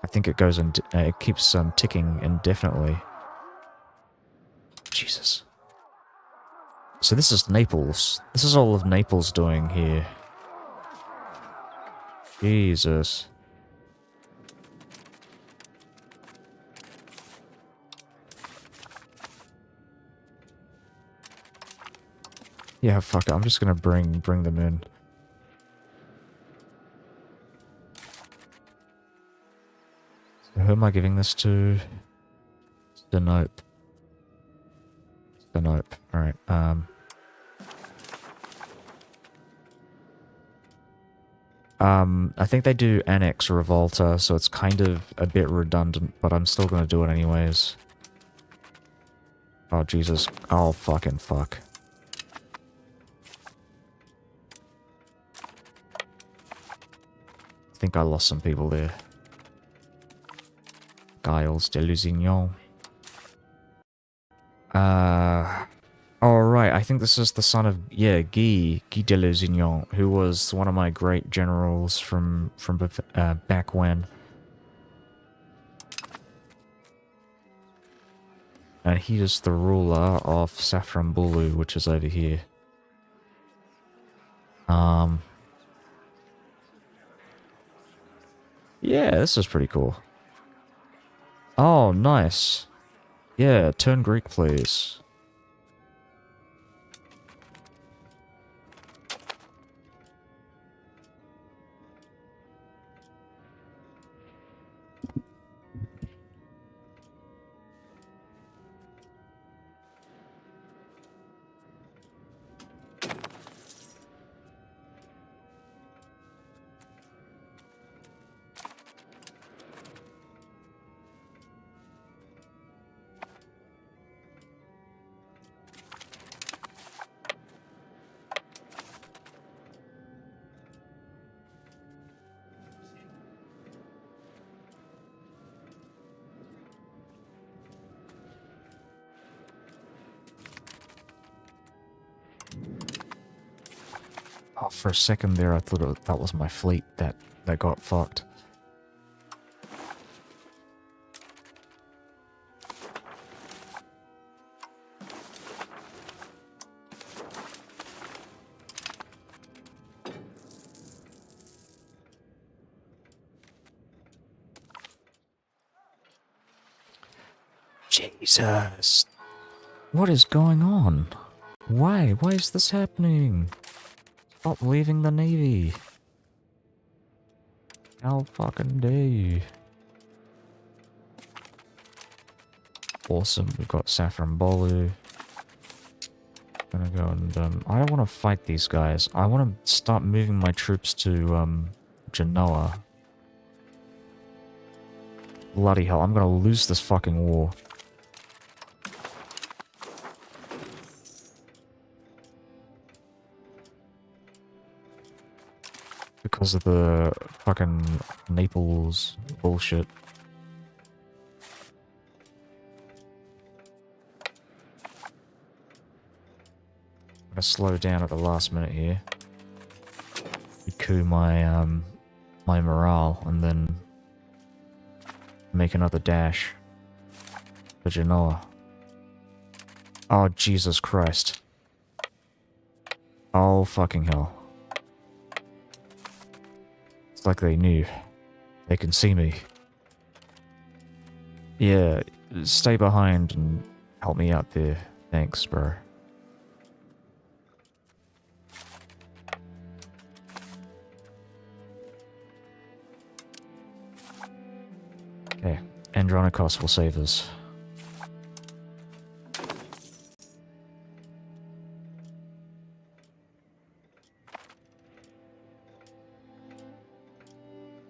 I think it goes and it keeps ticking indefinitely. Jesus. So this is Naples. This is all of Naples doing here. Jesus. Yeah, fuck it. I'm just gonna bring them in. So who am I giving this to? Sinope. Sinope. Alright, I think they do annex Revolta, so it's kind of a bit redundant, but I'm still gonna do it anyways. Oh, Jesus. Oh, fucking fuck. think I lost some people there. Giles de Lusignan. Oh, right, I think this is the son of, yeah, Guy de Lusignan, who was one of my great generals from back when. And he is the ruler of Safranbulu, which is over here. Yeah, this is pretty cool. Oh, nice. Yeah, turn Greek, please. Oh, for a second there, I thought that was my fleet that got fucked. Jesus. What is going on? Why? Why is this happening? Stop leaving the Navy. How fucking dare you? Awesome, we've got Saffron Bolu. Gonna go and, I don't want to fight these guys. I want to start moving my troops to, Genoa. Bloody hell, I'm gonna lose this fucking war. Because of the fucking Naples bullshit. I'm gonna slow down at the last minute here. Coup my, my morale, and then make another dash for Genoa. Oh, Jesus Christ. Oh, fucking hell. It's like they knew. They can see me. Yeah, stay behind and help me out there. Thanks, bro. Okay, Andronikos will save us.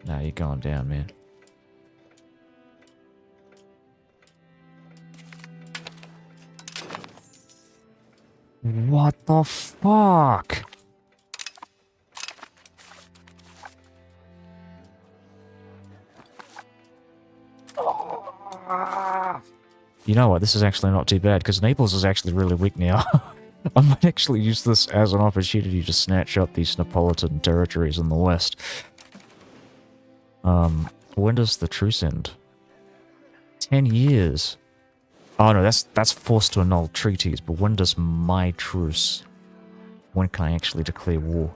Nah, you're going down, man. What the fuck? You know what, this is actually not too bad, because Naples is actually really weak now. I might actually use this as an opportunity to snatch up these Neapolitan territories in the west. When does the truce end? 10 years. Oh no, that's forced to annul treaties, but when does my truce? When can I actually declare war?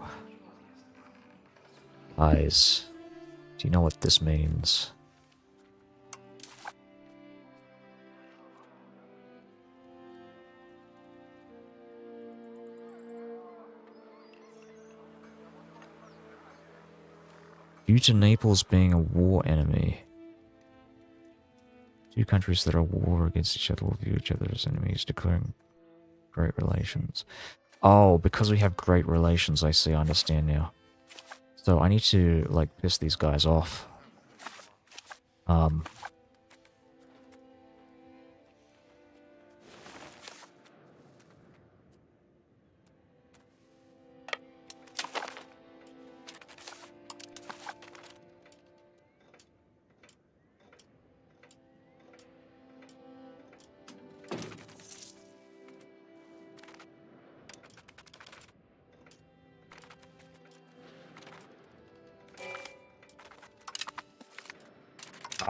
Guys, do you know what this means? Due to Naples being a war enemy, two countries that are at war against each other will view each other as enemies, declaring great relations. Oh, because we have great relations, I see, I understand now. So I need to, like, piss these guys off.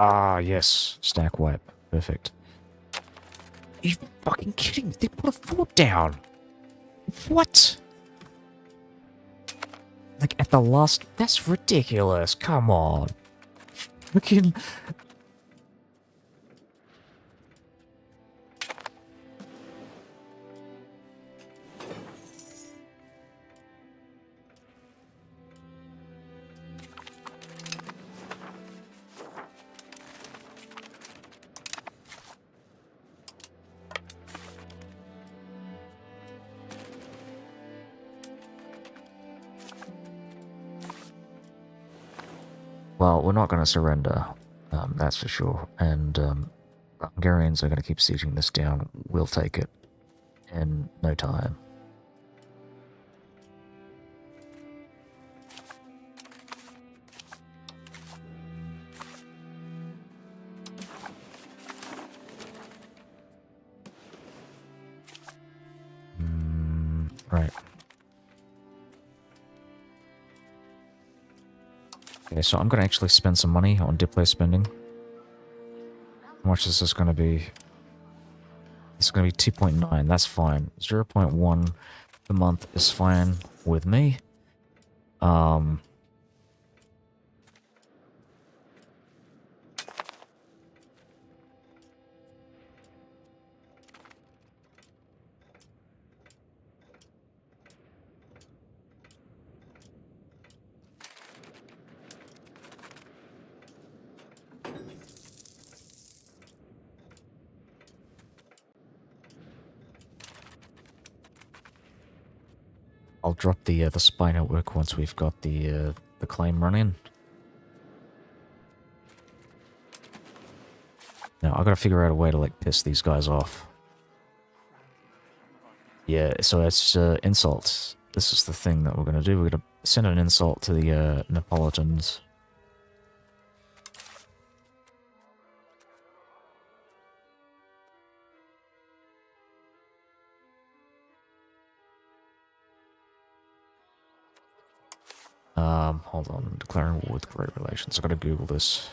Ah, yes. Stack wipe. Perfect. Are you fucking kidding me? They put a fort down. What? Like, at the last... That's ridiculous. Come on. Fucking... Well, we're not going to surrender, that's for sure. And the Hungarians are going to keep sieging this down. We'll take it in no time. Right. Okay, so I'm going to actually spend some money on diplo spending. How much is this going to be? It's going to be 2.9. That's fine. 0.1 per month is fine with me. I'll drop the spy network once we've got the claim running. Now I gotta figure out a way to like piss these guys off. Yeah, so it's insults. This is the thing that we're gonna do. We're gonna send an insult to the Neapolitans. Hold on. Declaring war with great relations. I gotta Google this.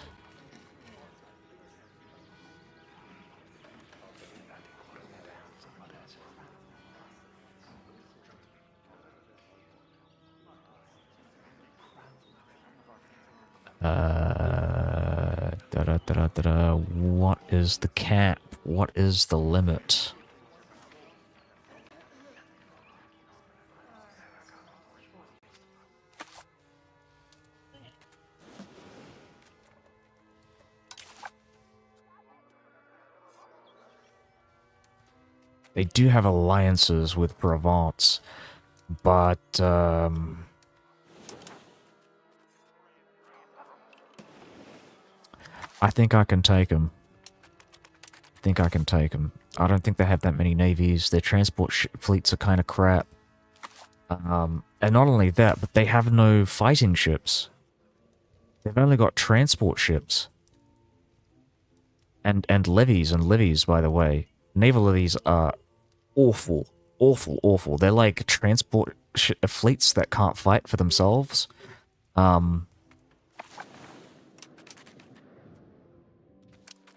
What is the cap? What is the limit? They do have alliances with Provence, but, I think I can take them. I don't think they have that many navies. Their transport fleets are kind of crap. And not only that, but they have no fighting ships. They've only got transport ships. And levies, by the way. Naval levies are awful. Awful. They're like transport fleets that can't fight for themselves.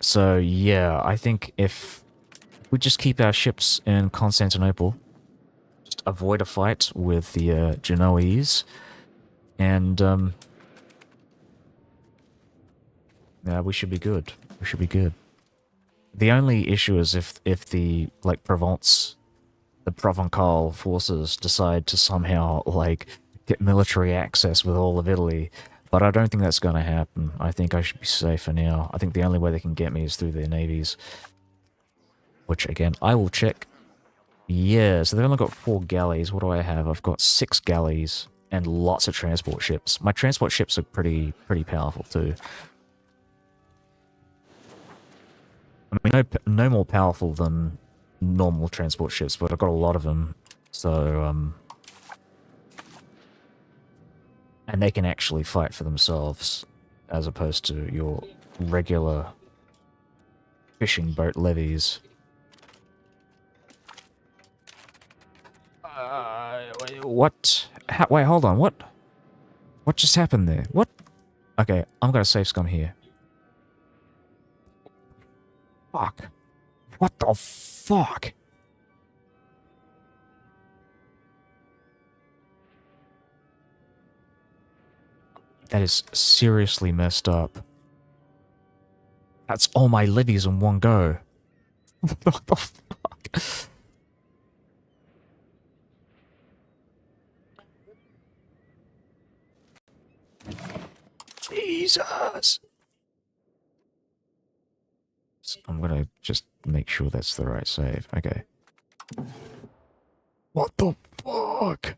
So, yeah, I think if we just keep our ships in Constantinople, just avoid a fight with the Genoese, and yeah, we should be good. The only issue is if the like the Provençal forces decide to somehow like get military access with all of Italy. But I don't think that's going to happen. I think I should be safe for now. I think the only way they can get me is through their navies. Which, again, I will check. Yeah, so they've only got 4 galleys. What do I have? I've got 6 galleys and lots of transport ships. My transport ships are pretty powerful, too. I mean, no more powerful than normal transport ships, but I've got a lot of them. So, and they can actually fight for themselves, as opposed to your regular fishing boat levies. What? Wait, hold on, what? What just happened there? What? Okay, I'm gonna save scum here. fuck? What the fuck? That is seriously messed up. That's all my levies in one go. What the fuck? Jesus! I'm gonna just make sure that's the right save. Okay. What the fuck?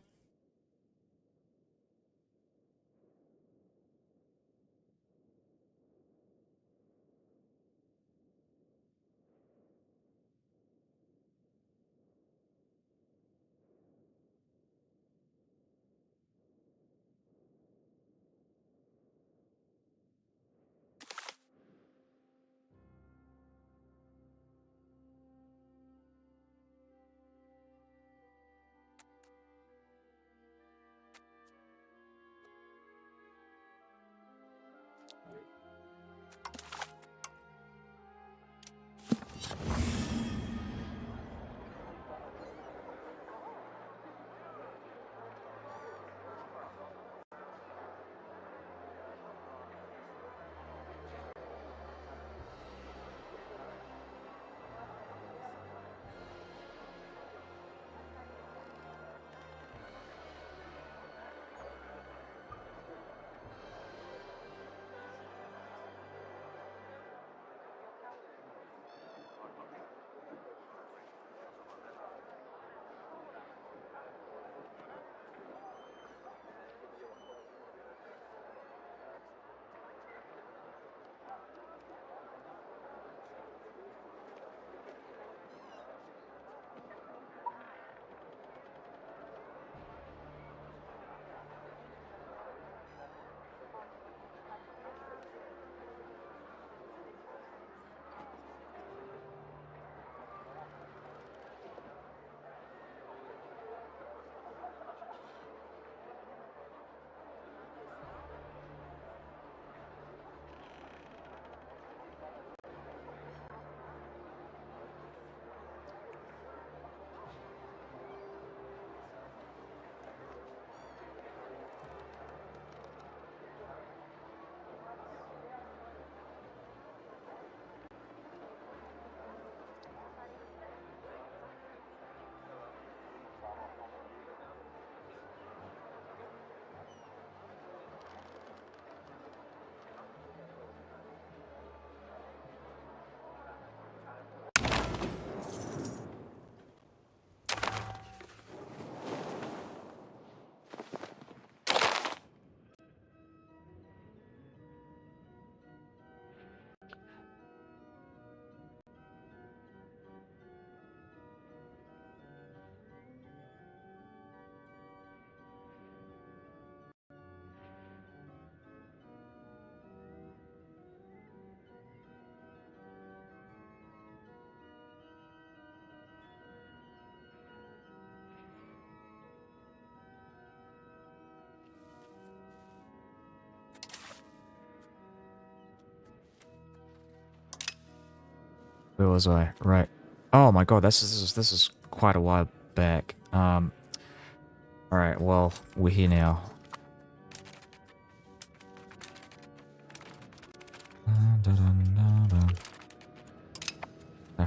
Where was I? Right. Oh my god, this is quite a while back. Alright, well, we're here now.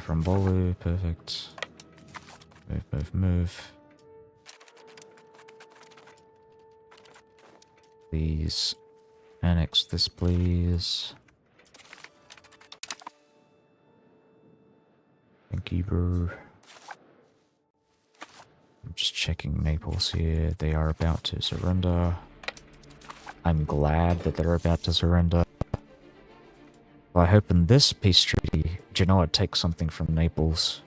From Bolu, perfect. Move, move, move. Please annex this, please. Thank you, bro. I'm just checking Naples here. They are about to surrender. I'm glad that they're about to surrender. I hope in this peace treaty, Genoa takes something from Naples,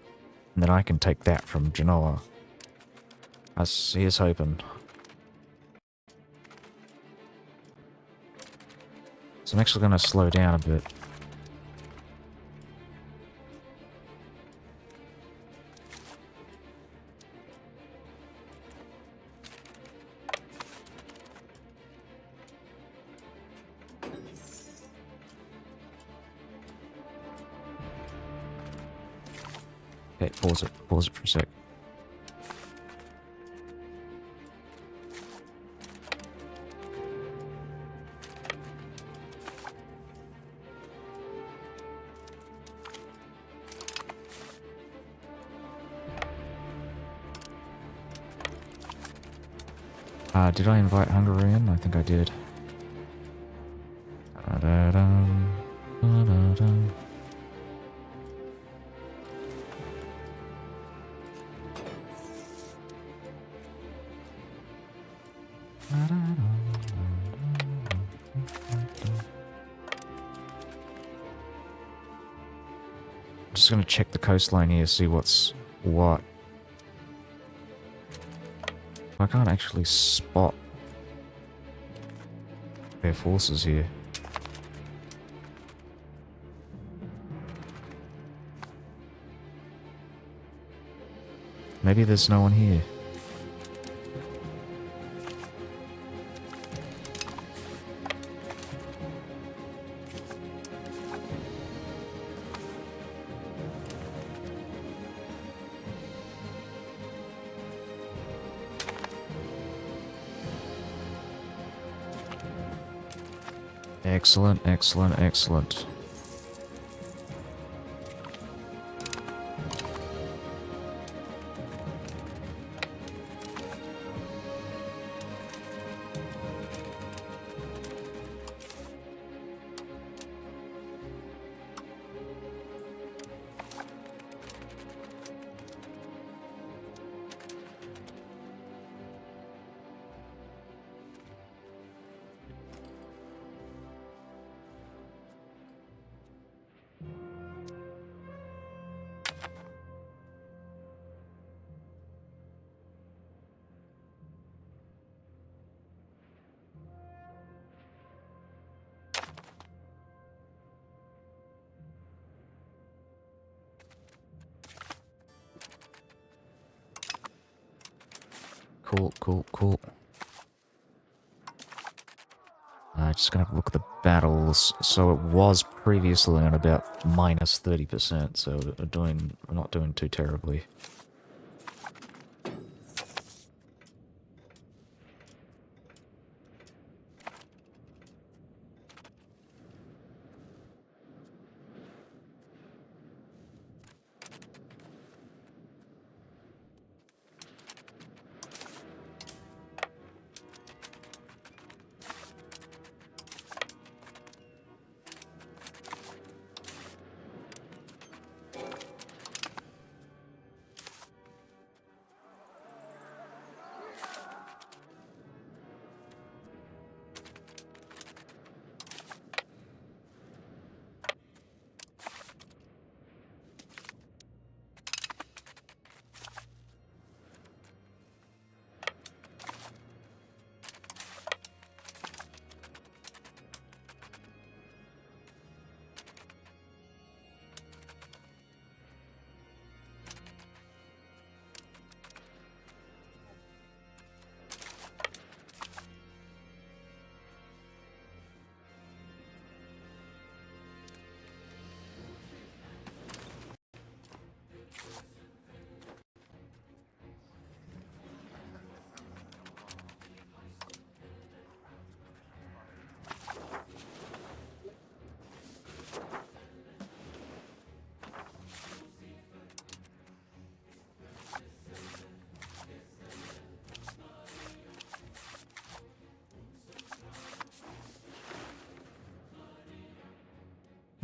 and then I can take that from Genoa. Here's hoping. So I'm actually going to slow down a bit. Okay, pause it. Pause it for a sec. Did I invite Hungarian? I think I did. Da-da-dum, da-da-dum. I'm just gonna check the coastline here, see what's what. I can't actually spot their forces here. Maybe there's no one here. Excellent, excellent, excellent. Cool, cool, cool. Just gonna have a look at the battles. So it was previously on about minus 30%, so we're not doing too terribly.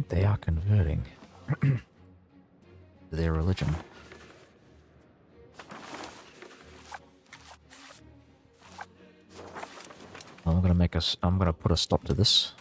They are converting to their religion. I'm gonna put a stop to this.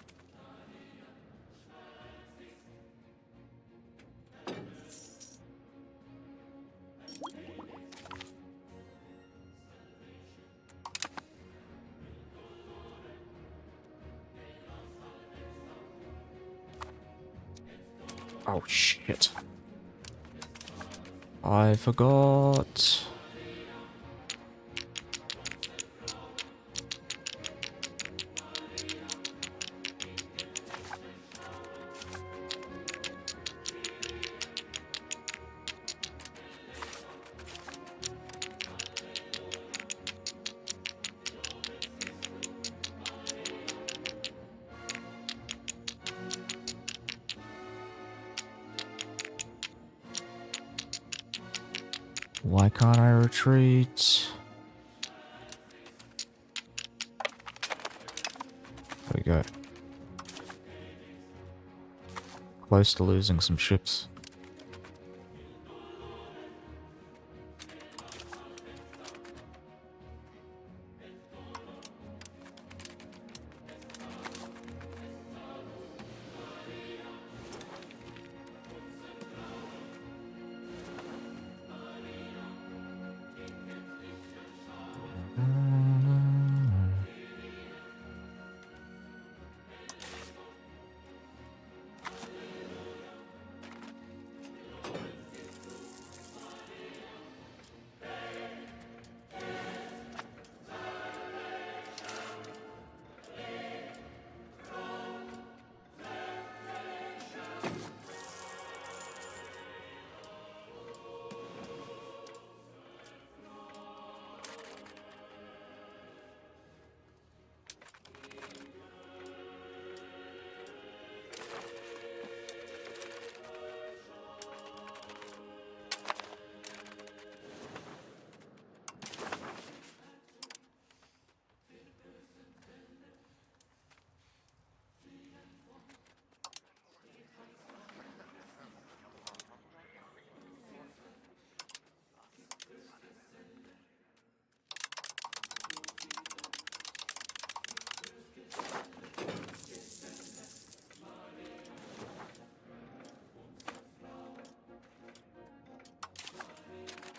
Oh shit. I forgot. Why can't I retreat? There we go. Close to losing some ships.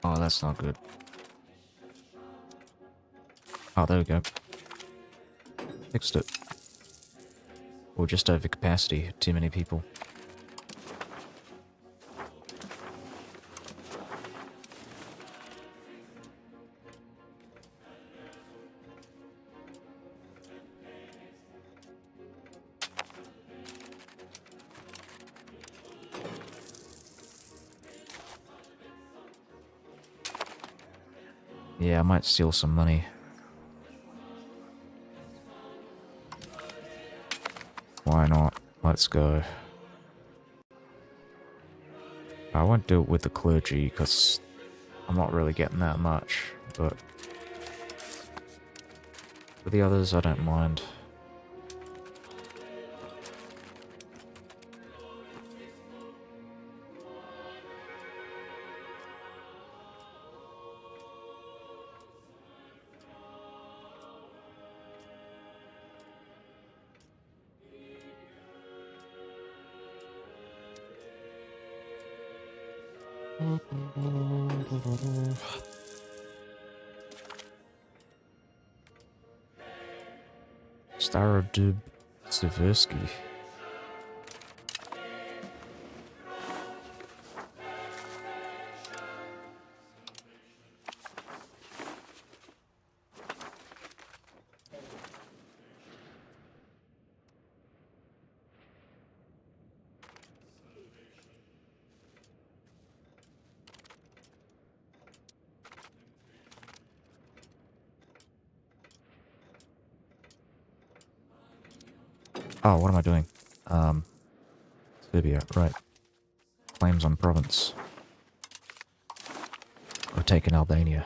Oh, that's not good. Oh, there we go. Fixed it. Or just over capacity. Too many people. Yeah, I might steal some money. Why not? Let's go. I won't do it with the clergy, because I'm not really getting that much, but for the others, I don't mind. Starodub Seversky. Oh, what am I doing? Serbia, right. Claims on province. Or taken Albania.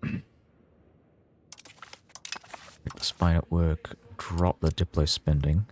Make the spine at work. Drop the Diplo spending.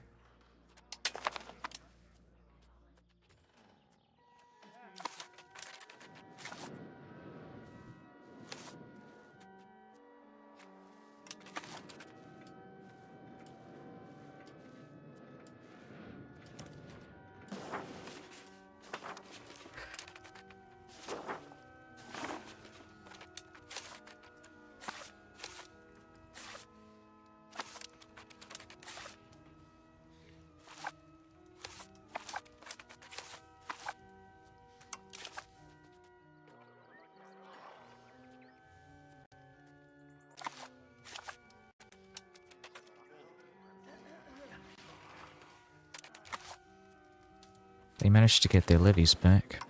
They managed to get their levies back.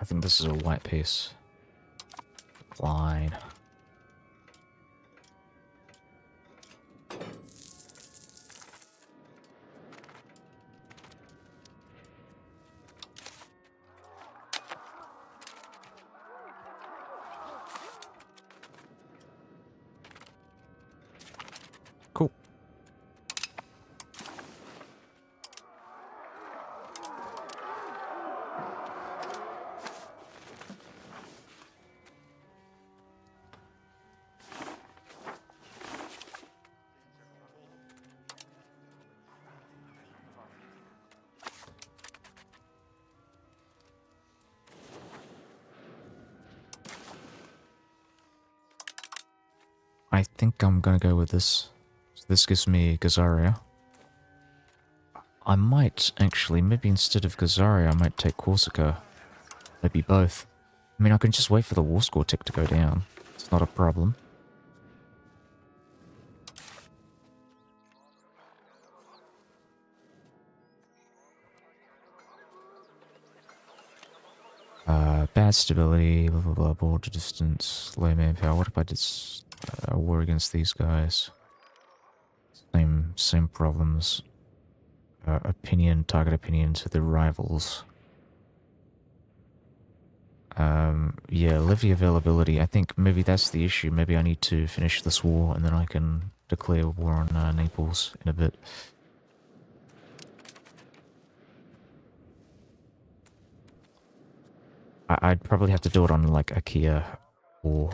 I think this is a white piece. Decline. Cool. I think I'm gonna go with this. So this gives me Gazaria. I might actually, maybe instead of Gazaria, I might take Corsica. Maybe both. I mean, I can just wait for the war score tick to go down. It's not a problem. Bad stability, blah blah blah, border distance, low manpower. What if I did a war against these guys? Same problems. Target opinion to the rivals. Yeah, levy availability. I think maybe that's the issue. Maybe I need to finish this war and then I can declare war on Naples in a bit. I'd probably have to do it on like IKEA or...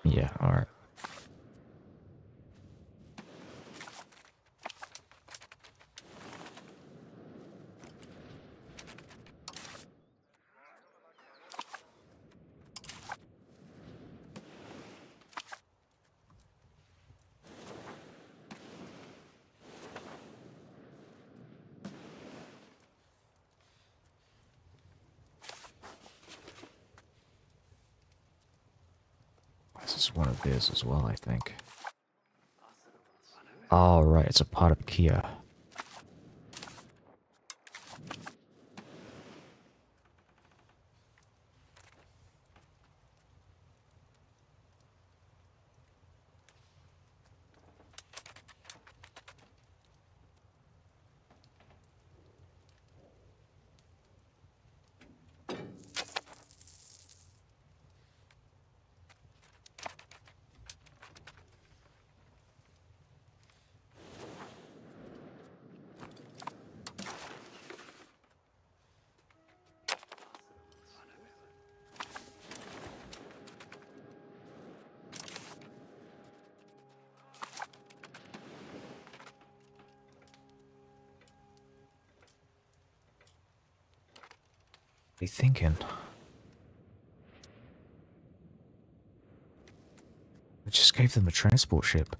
Yeah, alright. This is one of theirs as well, I think. Oh, right, it's a part of Kia. What are you thinking? I just gave them a transport ship.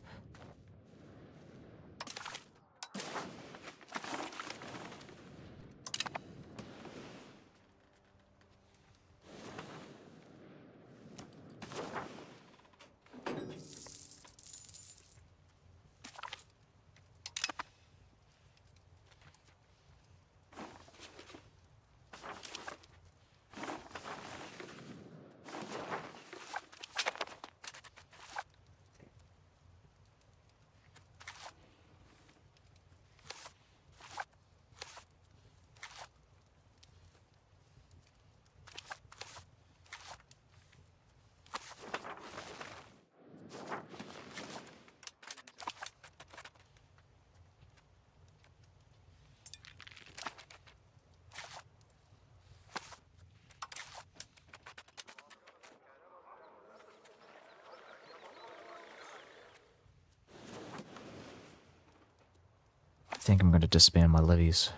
I think I'm going to disband my levies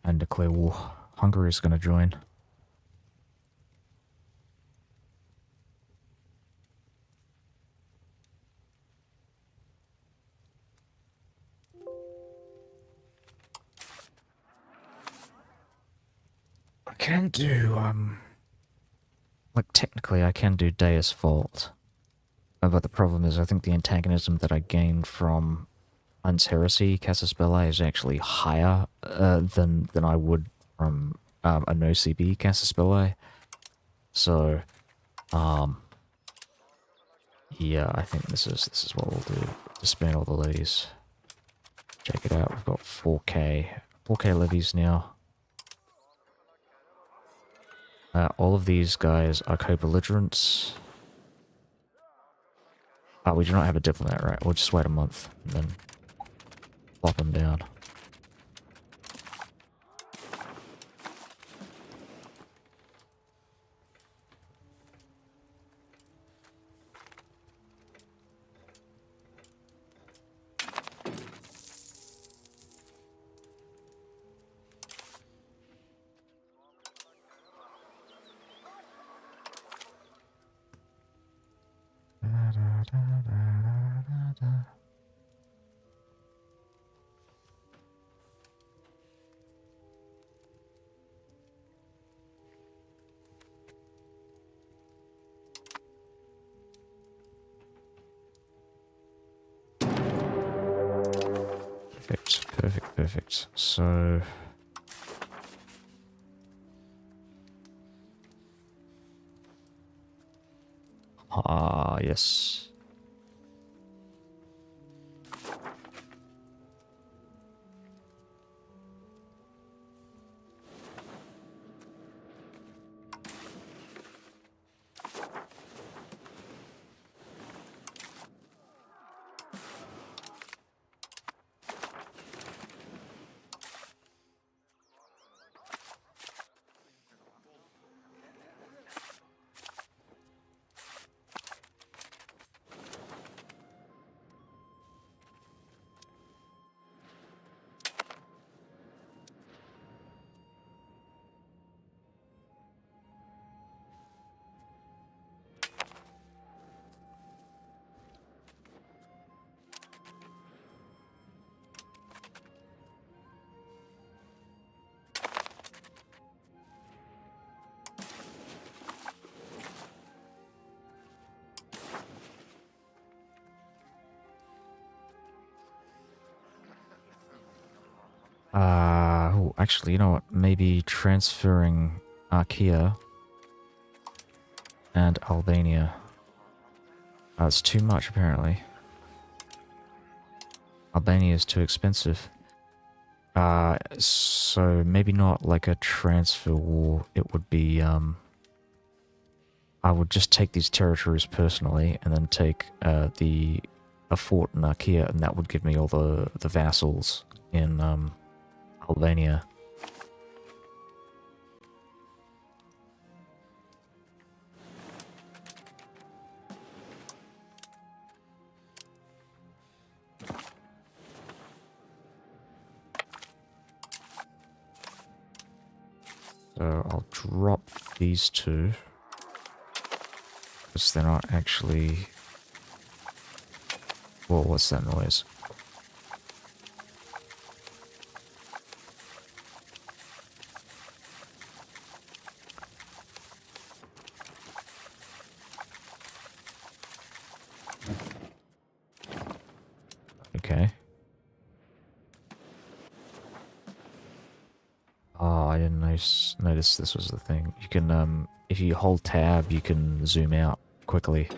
and declare war. Hungary's going to join. I can do, like, technically I can do Deus Vault. But the problem is I think the antagonism that I gained from Hunt's Heresy Casus Belli is actually higher than I would from a no CB Casus Belli. So, um, yeah, I think this is what we'll do. Disband all the levies. Check it out. We've got 4K levies now. All of these guys are co-belligerents. We do not have a diplomat, right? We'll just wait a month and then plop them down. Perfect. So... yes. Actually, you know what? Maybe transferring Archaea and Albania. It's too much, apparently. Albania is too expensive. So maybe not like a transfer war. It would be, I would just take these territories personally and then take a fort in Archaea, and that would give me all the vassals in Albania. So I'll drop these two, because they're not actually... Whoa, what's that noise? Okay. Oh, I didn't notice this was the thing. You can, if you hold tab, you can zoom out quickly.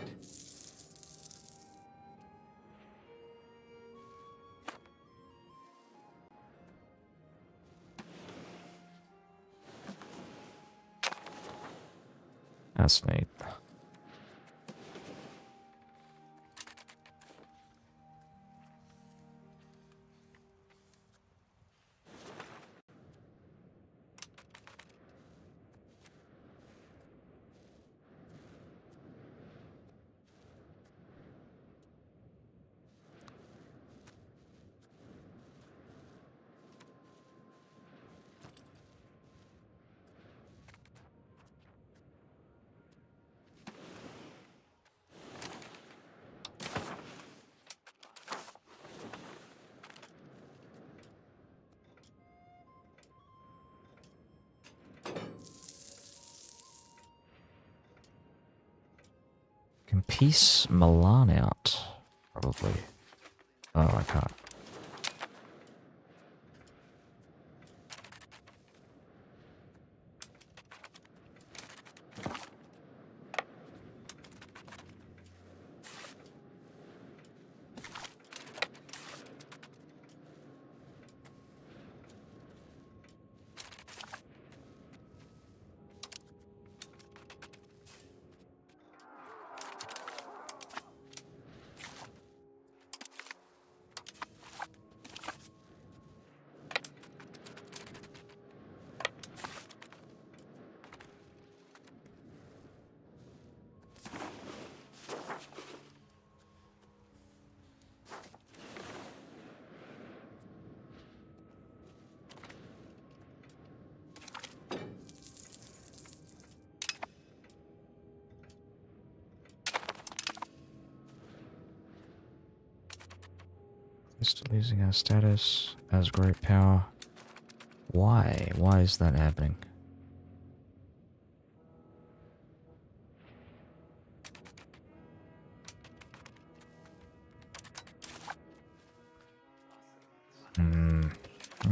That's neat. Can piece Milan out, probably. Oh, I can't. Just losing our status as great power. Why? Why is that happening?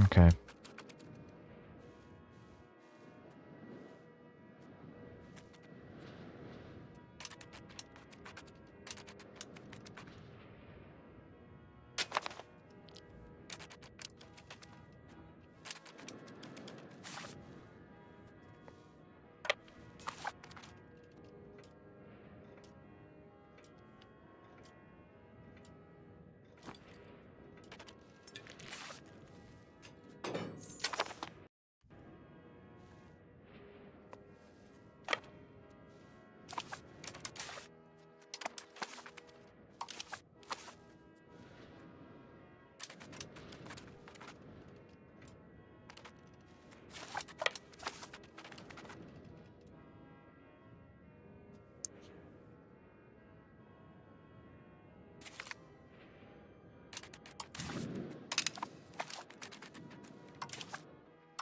Okay.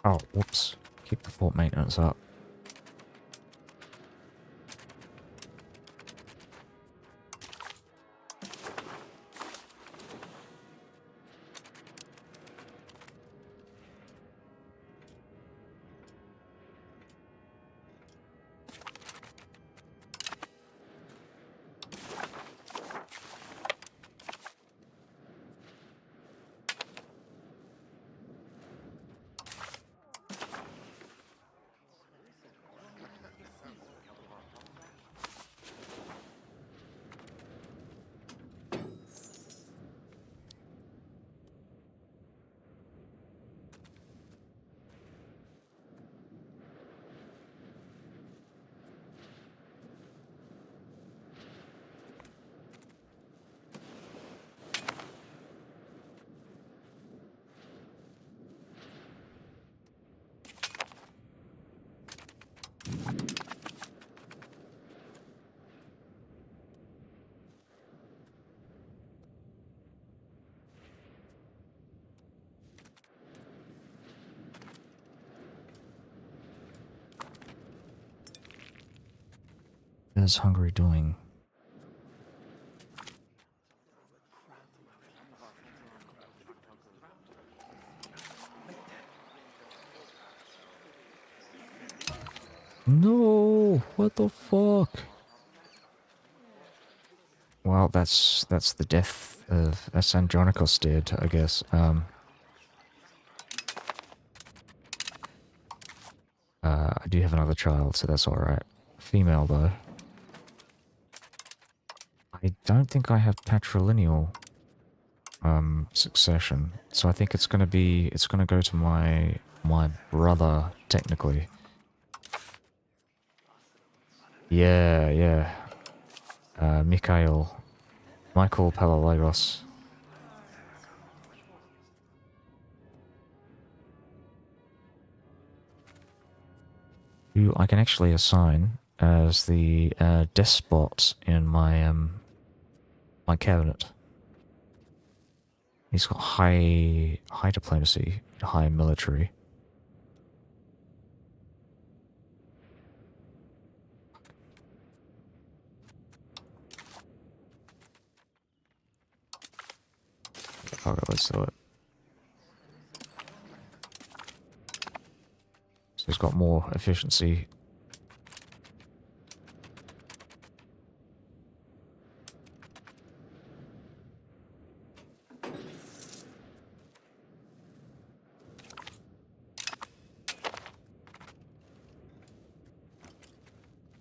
Oh, whoops. Keep the fort maintenance up. What is Hungary doing? No! What the fuck? Well, that's the death of Andronikos did, I guess. I do have another child, so that's alright. Female, though. I don't think I have patrilineal succession, so I think it's gonna go to my brother, technically. Yeah, yeah. Michael Palalaigos. Who I can actually assign as the despot in my cabinet. He's got high diplomacy, high military. Okay, let's do it. So he's got more efficiency.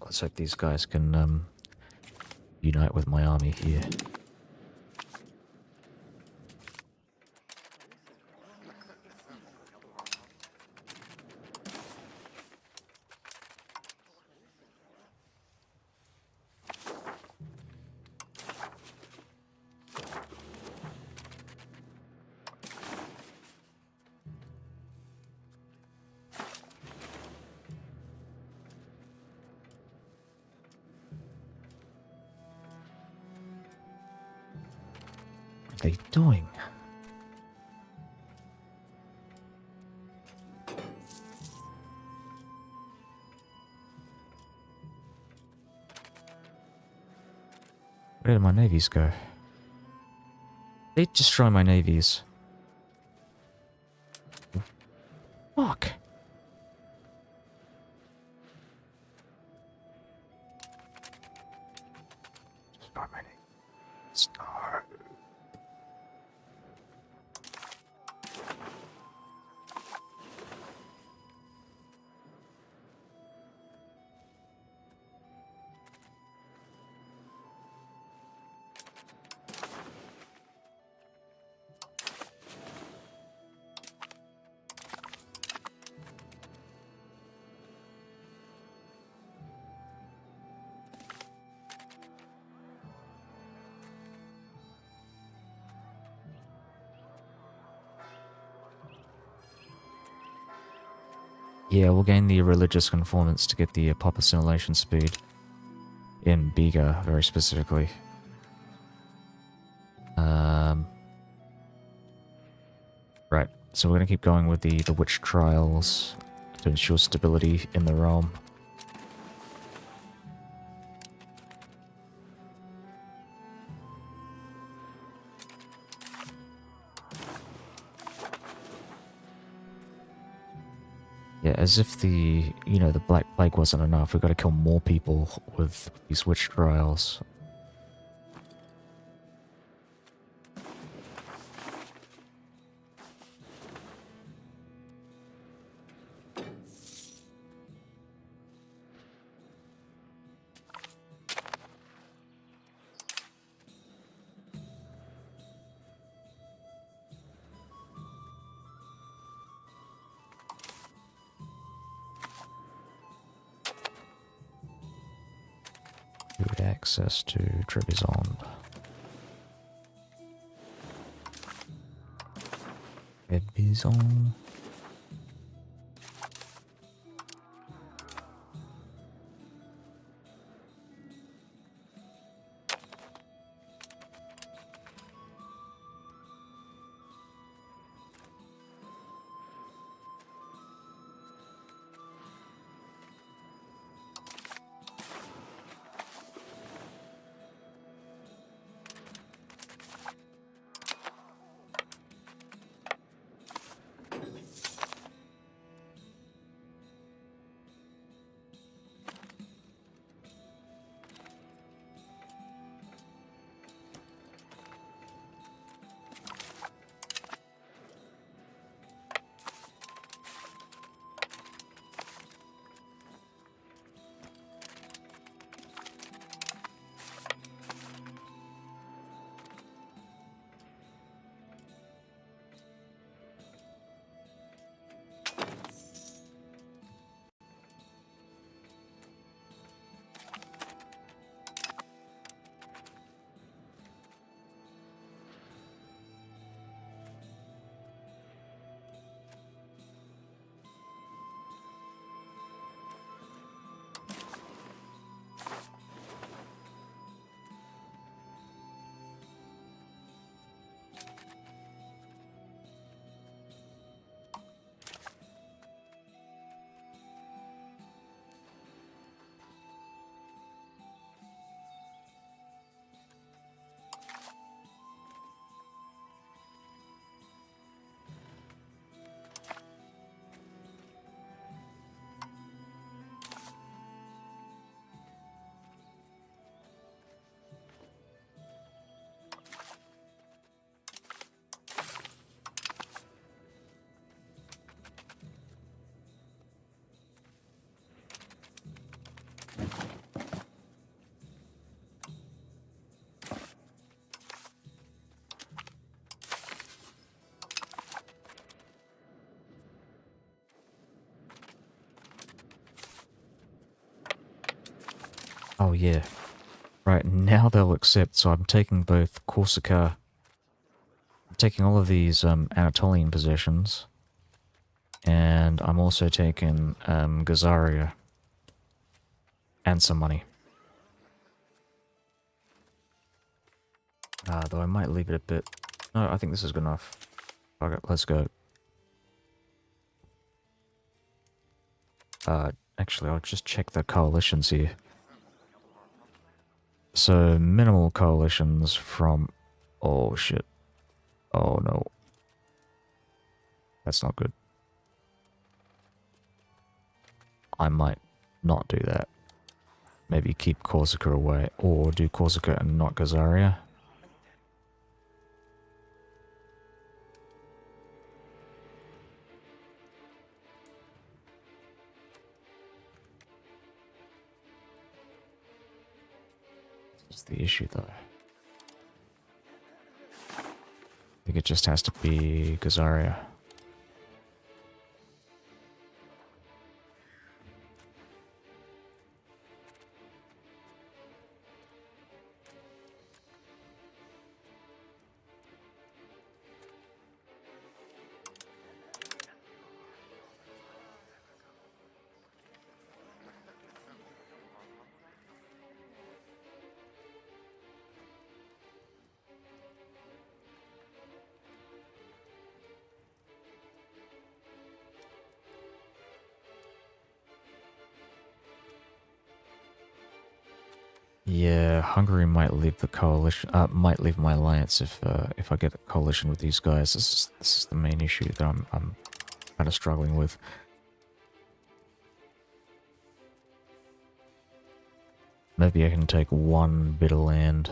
Let's hope these guys can unite with my army here. What are they doing? Where did my navies go? They destroy my navies. Fuck. Destroy my navies. No. Yeah, we'll gain the religious conformance to get the pop assimilation speed in Bega, very specifically. Right, so we're gonna keep going with the witch trials to ensure stability in the realm. Yeah, as if the Black Plague wasn't enough, we've got to kill more people with these witch trials. Good access to Trebizond. Trebizond. Oh yeah. Right, now they'll accept, so I'm taking both Corsica, I'm taking all of these Anatolian possessions, and I'm also taking Gazaria, and some money. Though I might leave it a bit... No, I think this is good enough. Okay, let's go. Actually, I'll just check the coalitions here. So minimal coalitions from... Oh shit. Oh no. That's not good. I might not do that. Maybe keep Corsica away, or do Corsica and not Gazaria. That's the issue though. I think it just has to be Gazaria. Yeah, Hungary might leave the coalition. Might leave my alliance if I get a coalition with these guys. This is the main issue that I'm kind of struggling with. Maybe I can take one bit of land,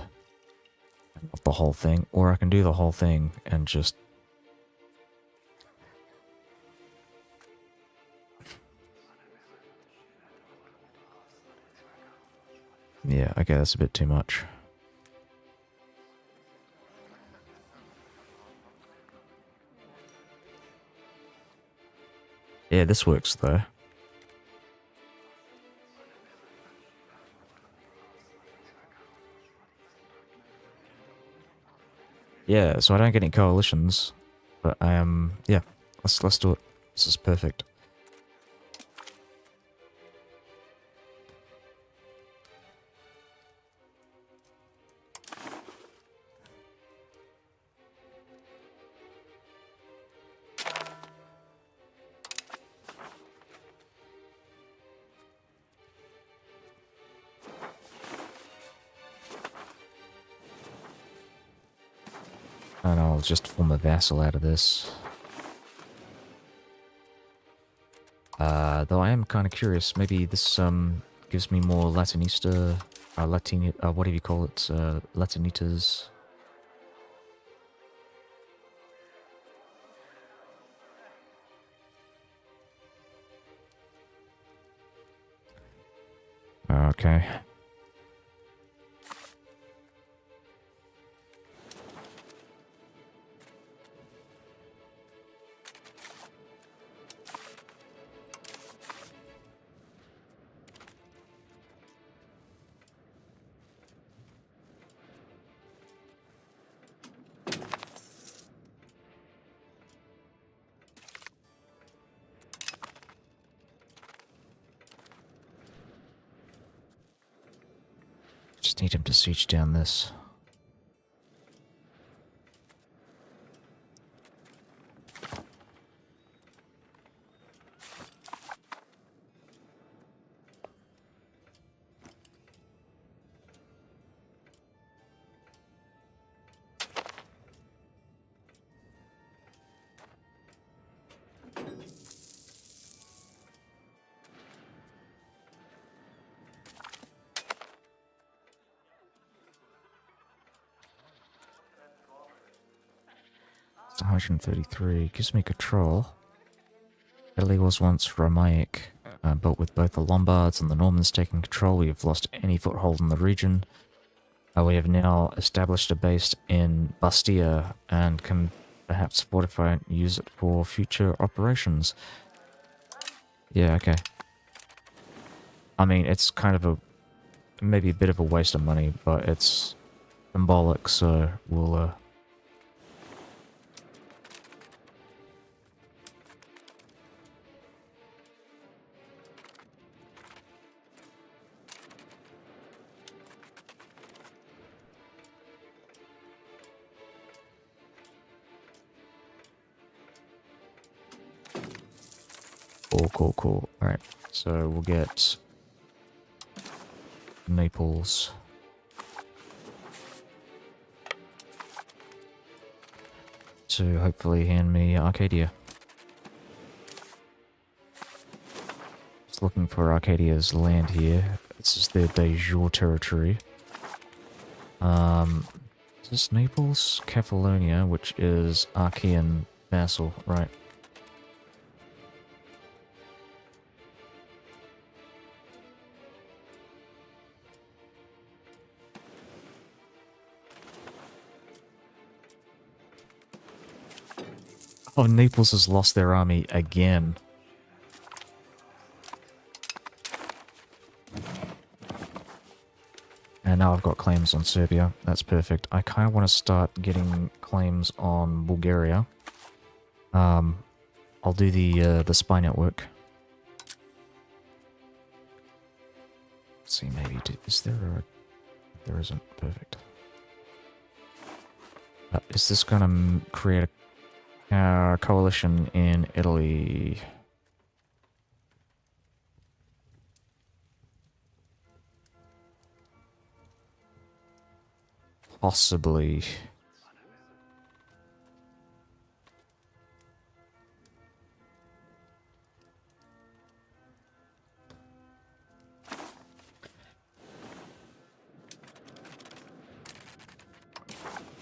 and not the whole thing, or I can do the whole thing and just. Yeah, okay, that's a bit too much. Yeah, this works though. Yeah, so I don't get any coalitions, but I am. Yeah, let's do it. This is perfect. And I'll just form a vassal out of this. Though I am kind of curious, maybe this gives me more Latinista, what do you call it? Latinitas. Okay. Just need him to siege down this. It's 133. Gives me control. Italy was once Romaic, but with both the Lombards and the Normans taking control, we have lost any foothold in the region. We have now established a base in Bastia and can perhaps fortify and use it for future operations. Yeah, okay. I mean, it's kind of maybe a bit of a waste of money, but it's symbolic, so we'll, Cool. Alright, so we'll get Naples. to hopefully hand me Arcadia. Just looking for Arcadia's land here. This is their de jure territory. Is this Naples? Cephalonia, which is Archean vassal, right? Oh, Naples has lost their army again. And now I've got claims on Serbia. That's perfect. I kind of want to start getting claims on Bulgaria. I'll do the spy network. Let's see, maybe is there a... There isn't. Perfect. Is this gonna create a coalition in Italy? Possibly.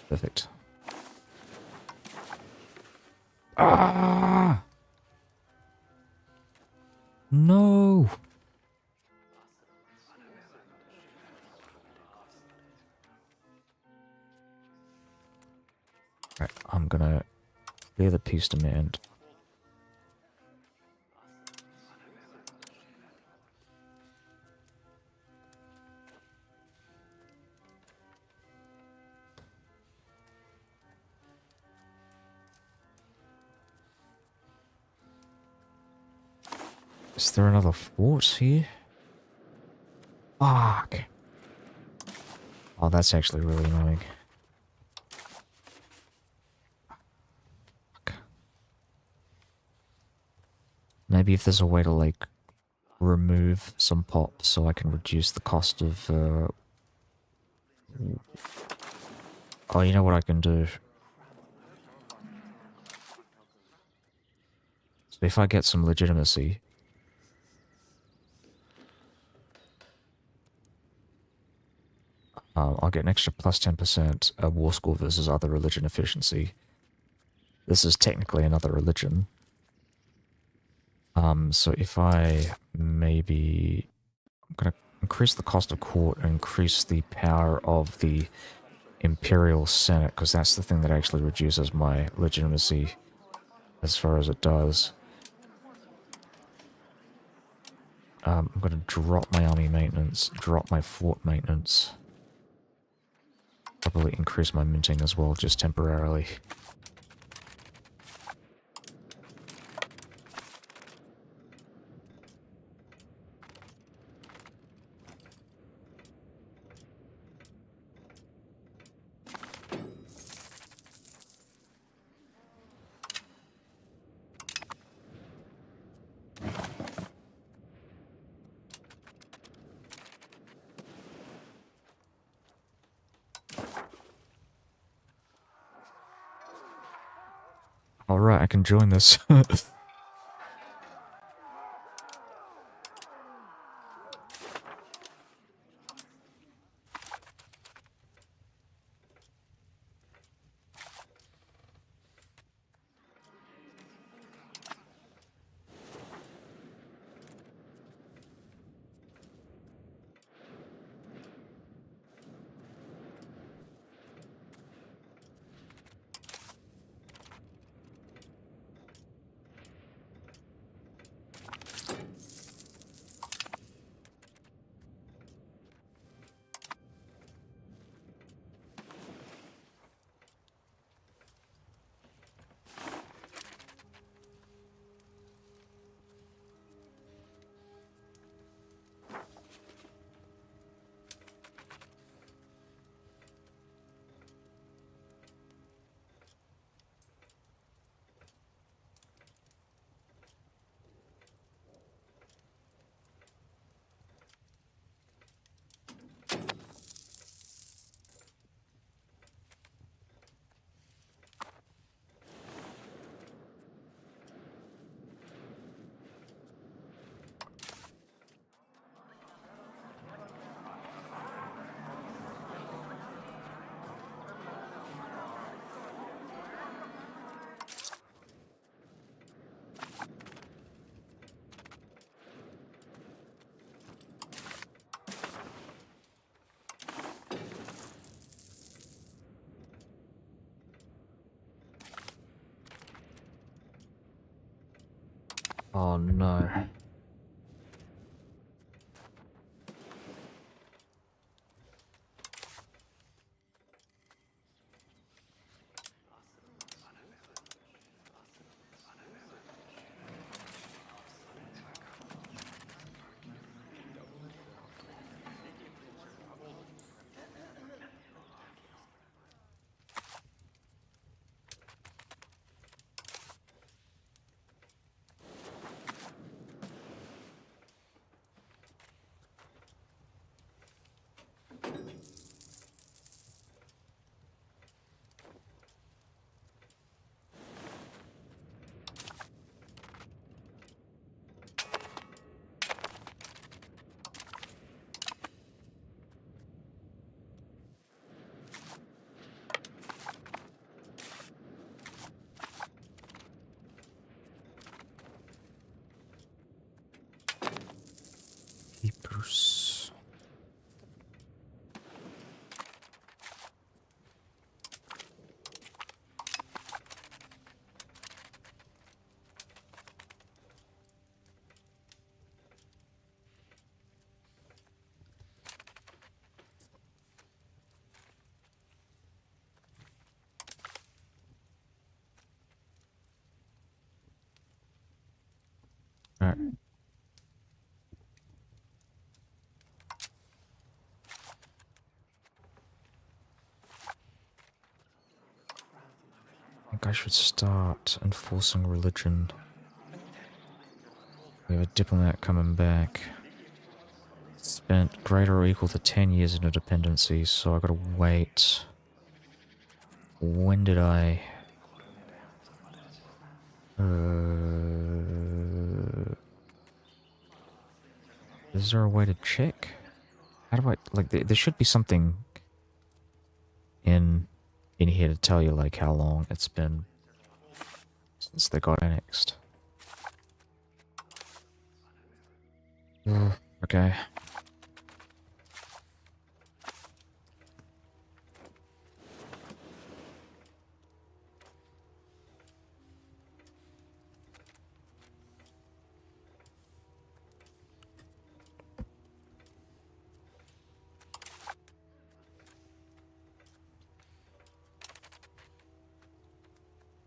Perfect. Ah! No! Right, I'm gonna clear the peace demand. Is there another force here? Fuck. Oh, that's actually really annoying. Fuck. Maybe if there's a way to, like, remove some pops so I can reduce the cost of, Oh, you know what I can do? So if I get some legitimacy... I'll get an extra plus 10% war score versus other religion efficiency. This is technically another religion. So if I maybe... I'm gonna increase the cost of court and increase the power of the Imperial Senate, because that's the thing that actually reduces my legitimacy as far as it does. I'm gonna drop my army maintenance, drop my fort maintenance. Probably increase my minting as well, just temporarily. Alright, I can join this. Oh no. Hebrews. Alright. I think I should start enforcing religion. We have a diplomat coming back. Spent greater or equal to 10 years in a dependency, so I gotta wait. When did I... Is there a way to check? How do I... Like, there should be something in here to tell you, like, how long it's been since they got annexed. Okay.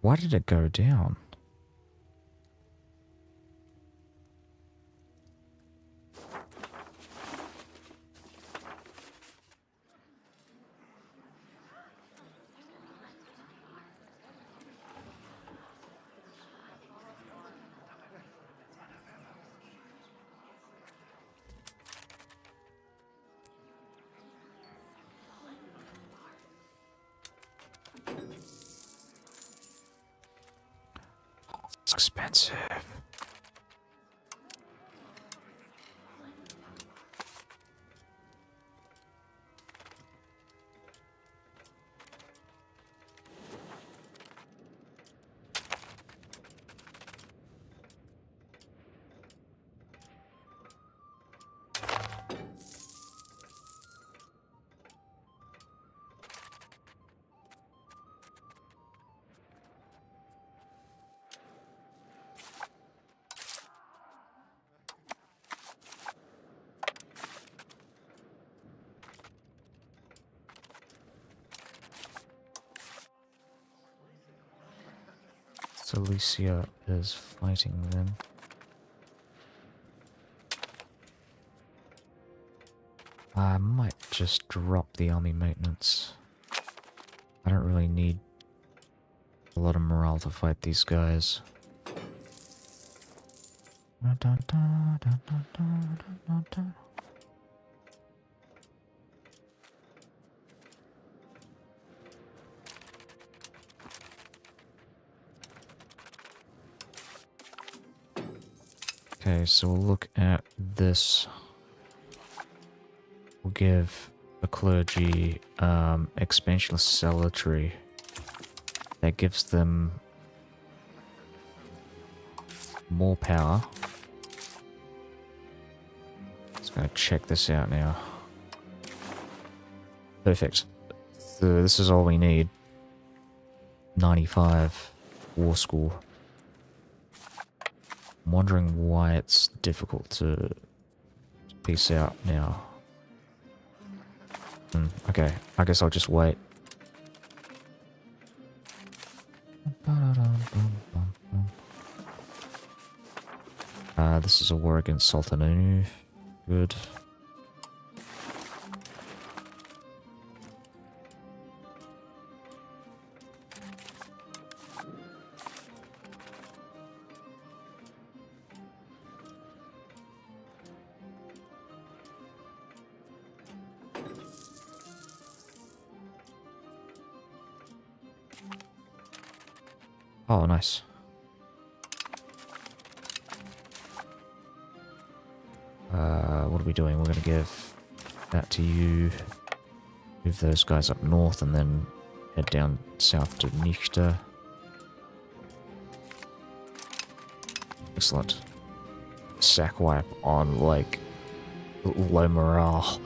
Why did it go down? It's expensive. Cilicia is fighting them. I might just drop the army maintenance. I don't really need a lot of morale to fight these guys. Okay, so we'll look at this. We'll give the clergy expansionless zealotry. That gives them more power. Just gonna check this out now. Perfect. So this is all we need. 95 war school. I'm wondering why it's difficult to piece out now. Okay, I guess I'll just wait. This is a war against Sultanunu. Good. Oh, nice. What are we doing? We're going to give that to you. Move those guys up north and then head down south to Nichter. Excellent. Sack wipe on, like, low morale.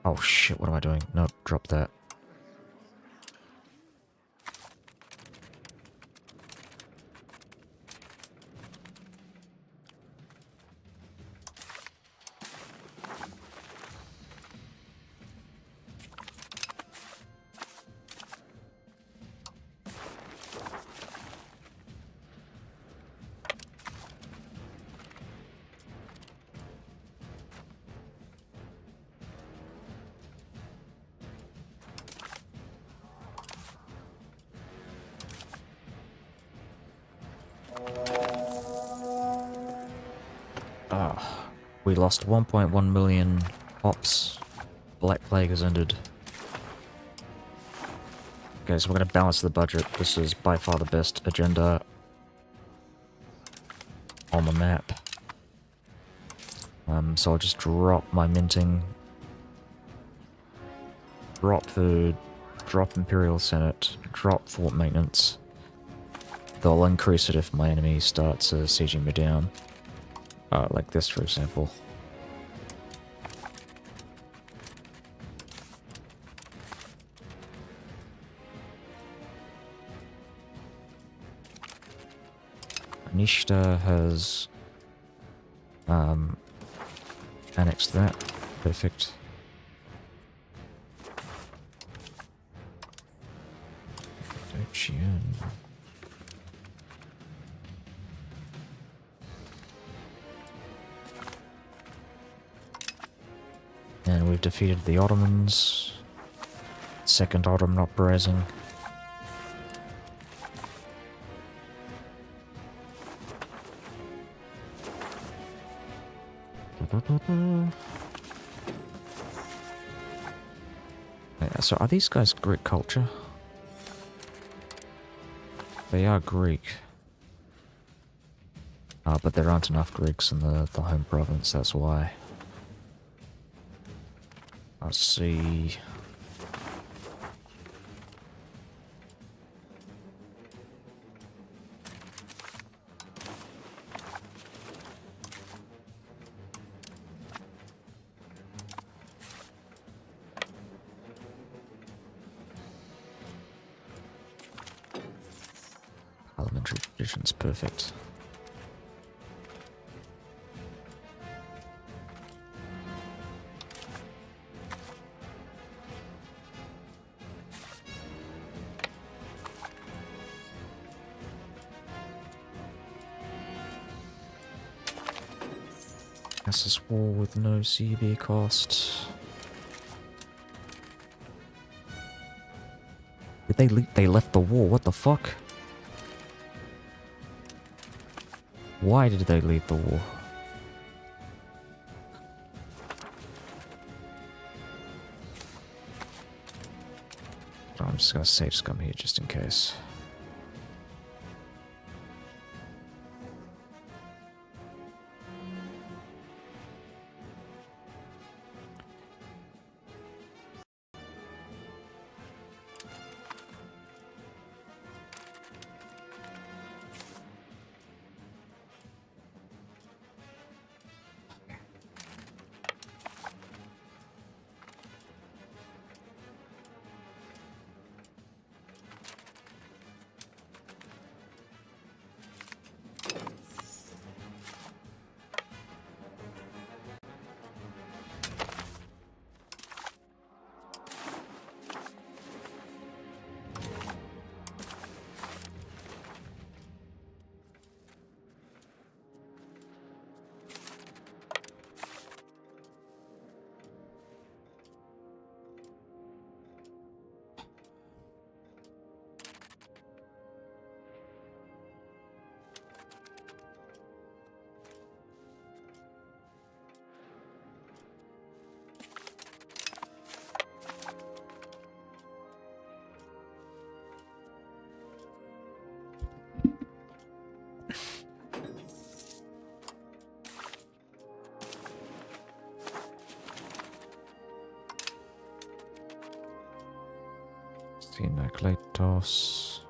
Oh shit, what am I doing? No, drop that. We lost 1.1 million hops. Black Plague has ended. Okay, so we're going to balance the budget. This is by far the best agenda on the map. So I'll just drop my minting. Drop food. Drop Imperial Senate. Drop fort maintenance. They'll increase it if my enemy starts sieging me down. Like this, for example. Nichter has annexed that. Perfect. Tune. And we've defeated the Ottomans. Second Ottoman uprising. Yeah, so are these guys Greek culture? They are Greek. But there aren't enough Greeks in the home province, that's why. Let's see. Parliamentary traditions, perfect. That's this war with no CB cost. Did they leave? They left the war. What the fuck? Why did they leave the war? I'm just gonna save scum here just in case. Sinakletos.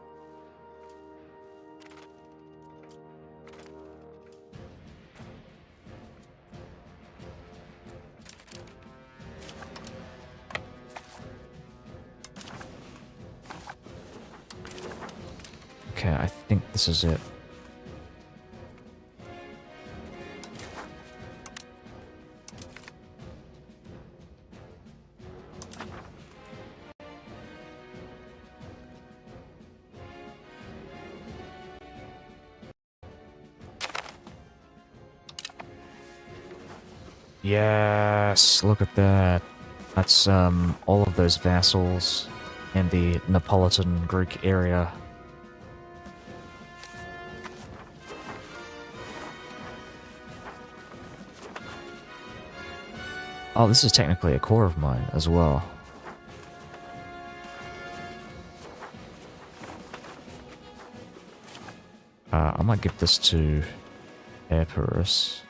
Okay, I think this is it. Yes, look at that. That's all of those vassals in the Neapolitan Greek area. Oh, this is technically a core of mine as well. I might give this to Epirus.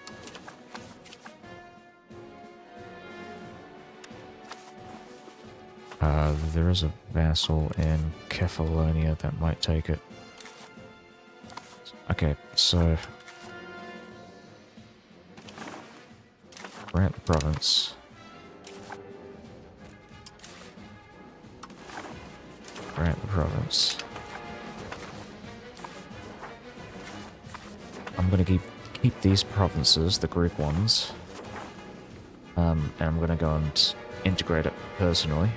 There is a vassal in Kefalonia that might take it. Okay, so grant the province. Grant the province. I'm gonna keep these provinces, the Greek ones, and I'm gonna go and integrate it personally.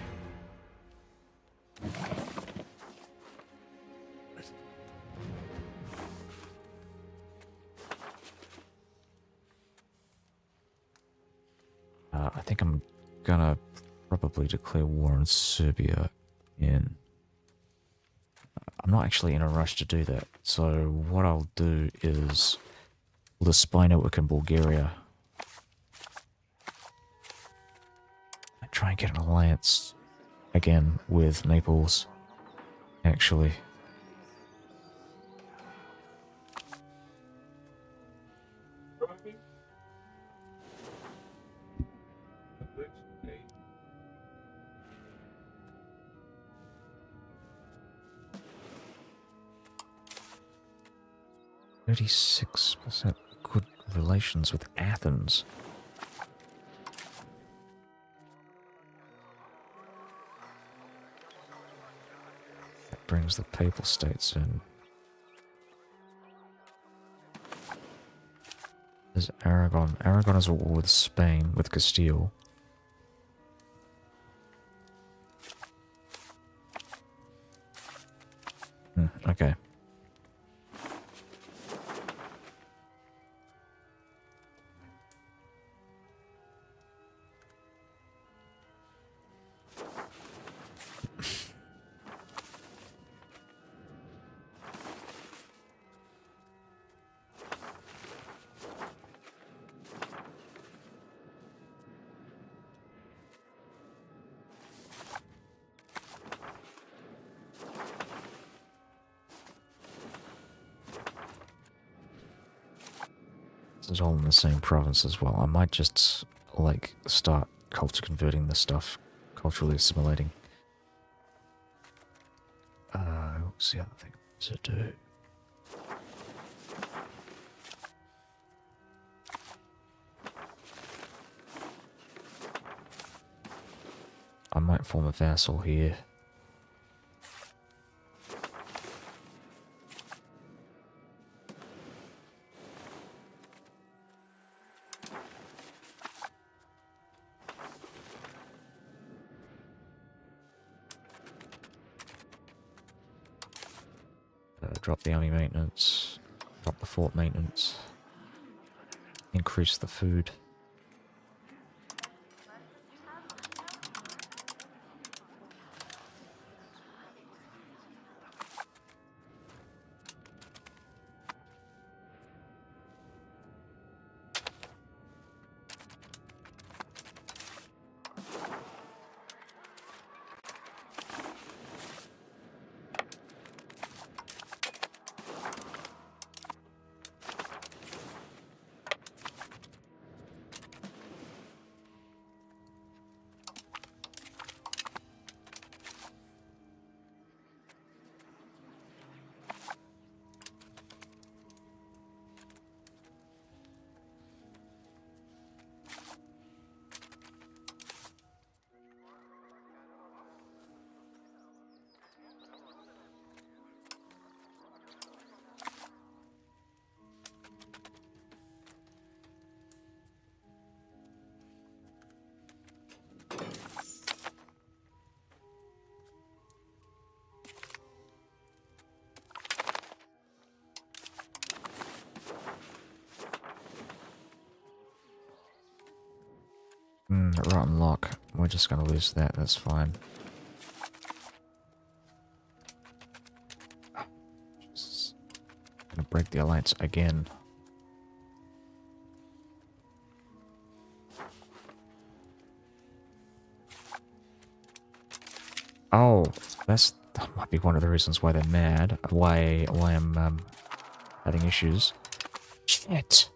I think I'm gonna probably declare war on Serbia in... I'm not actually in a rush to do that, so what I'll do is the spy network in Bulgaria. I try and get an alliance again with Naples, actually. "36% good relations with Athens." That brings the Papal States in. There's Aragon. Aragon is at war with Spain, with Castile. Okay. This is all in the same province as well. I might just, like, start culture converting this stuff, culturally assimilating. What's the other thing to do? I might form a vassal here. Drop the army maintenance, drop the fort maintenance, increase the food. Rotten lock. We're just gonna lose that, that's fine. Jesus. Gonna break the alliance again. Oh, that might be one of the reasons why they're mad. Why I'm having issues. Shit.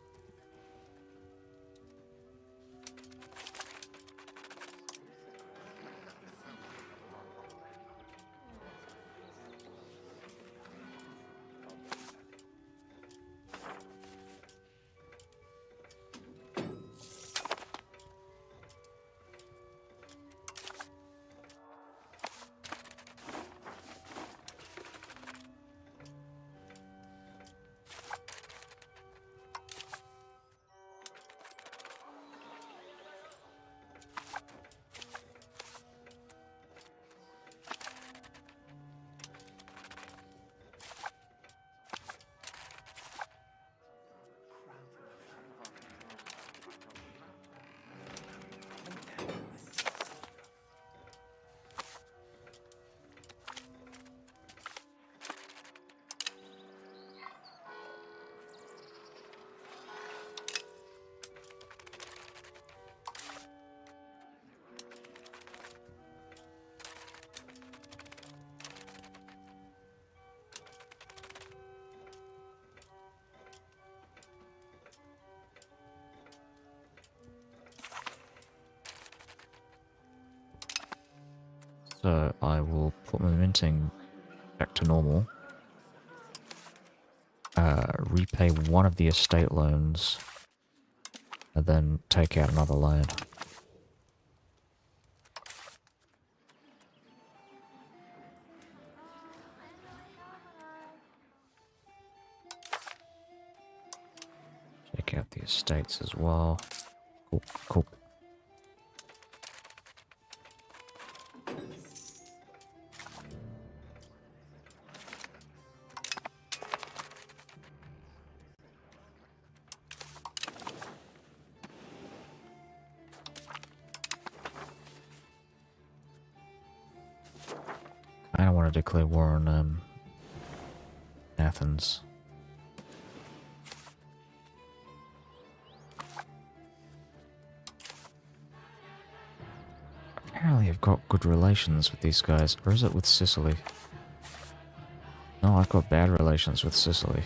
So I will put my minting back to normal. Repay one of the estate loans, and then take out another loan. Check out the estates as well. Cool, cool. I don't want to declare war on Athens. Apparently I've got good relations with these guys, or is it with Sicily? No, I've got bad relations with Sicily.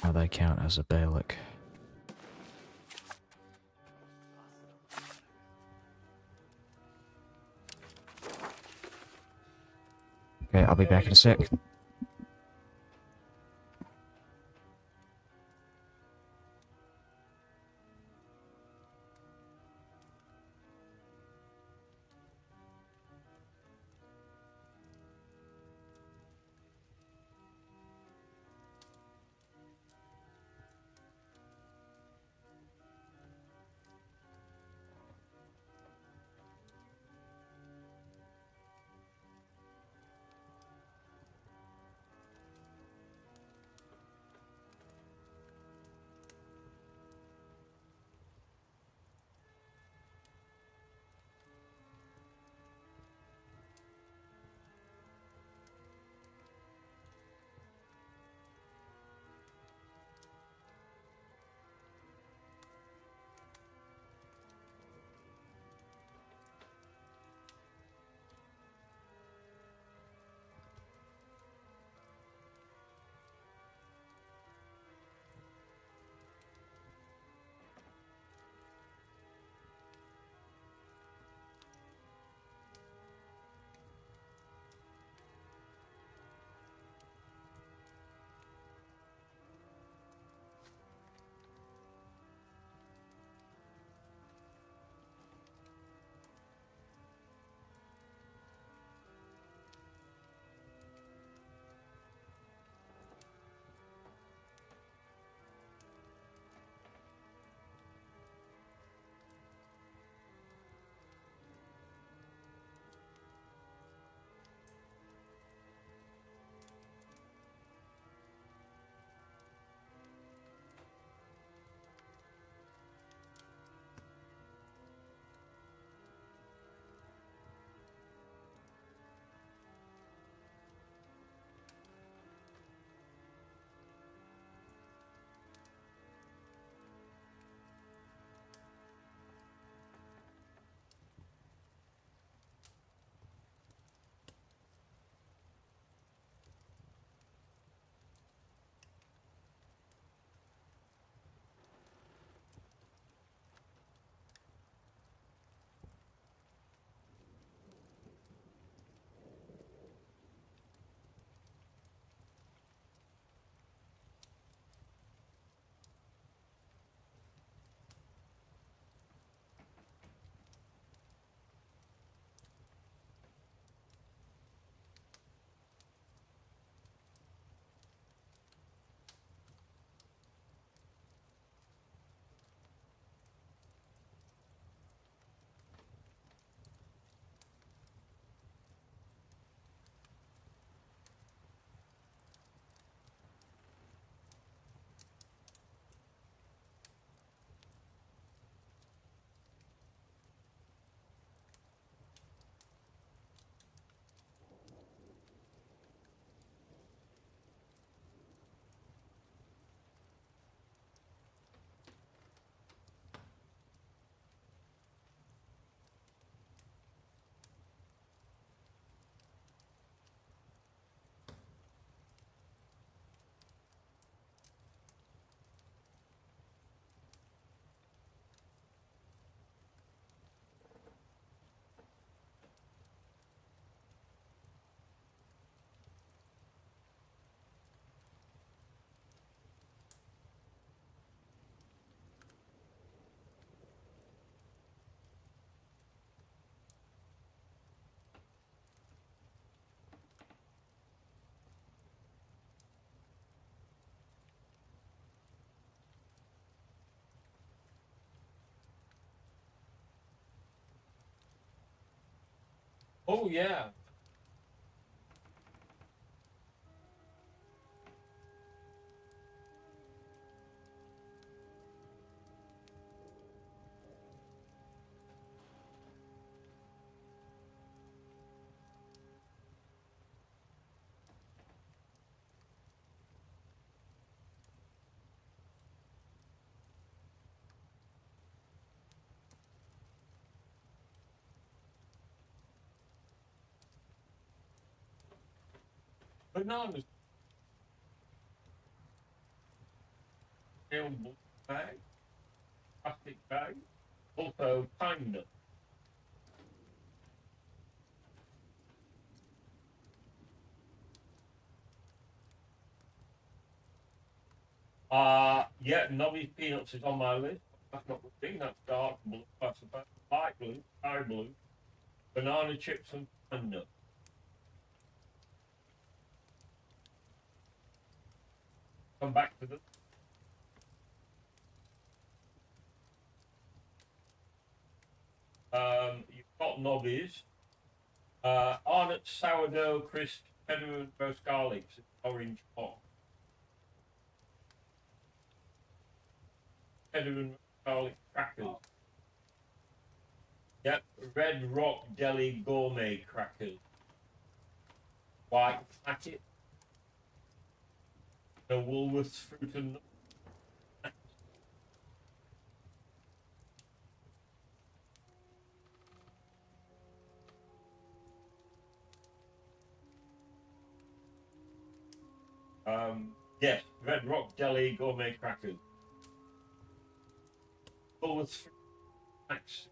how they count as a Beylik. Okay, I'll be back in a sec. Oh yeah. But no, steel bulk bag, plastic bag, also pine nut. Yeah, Nobby's peanuts is on my list. That's not the thing, that's dark blue, that's about light blue, sky blue, banana chips and pine nut. Come back to them. You've got Nobby's. Arnott sourdough crisp, cheddar and roast garlics, orange hot. Cheddar and roast garlic crackers. Yep, Red Rock Deli gourmet crackers. White packet. The Woolworths fruit and nut. Yes, Red Rock Deli gourmet crackers. Woolworths fruit snacks.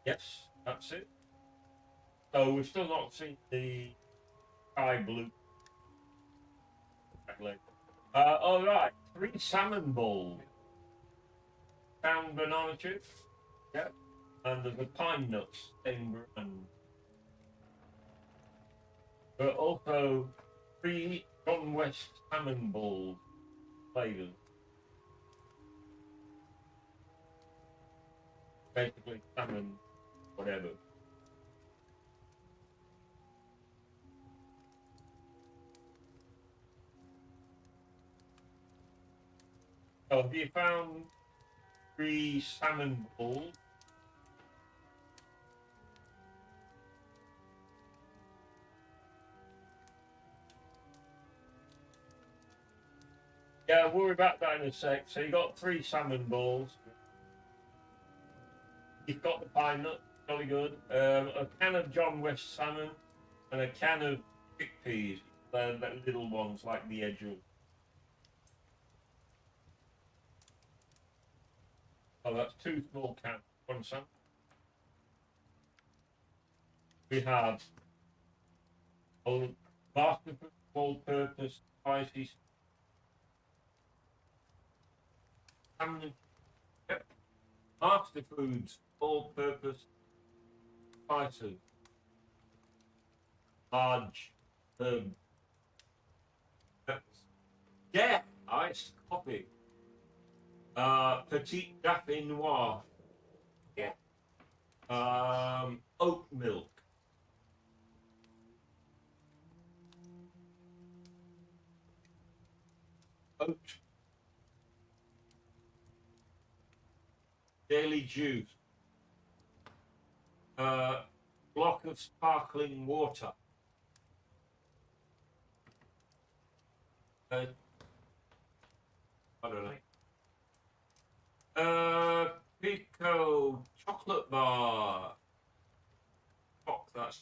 Yes, that's it. So we've still not seen the sky blue. All right, 3 salmon bowls. Pound banana chips. Yep. And there's the pine nuts, same brand. But also 3 John West salmon balls flavors. Basically salmon, whatever. So have you found 3 salmon balls? Yeah, we'll worry about that in a sec. So you got 3 salmon balls. You've got the pine nut, jolly good. A can of John West salmon and a can of chickpeas. The little ones like the edge. Oh, that's 2 small cans. One salmon. We have a Masterful all-purpose spicy salmon. Yep. Master Foods all-purpose spices. Large herb. Yeah, iced coffee. Petite Café Noir. Yeah. Oat milk. Oat. Daily juice. Block of sparkling water. I don't know. Pico chocolate bar. That's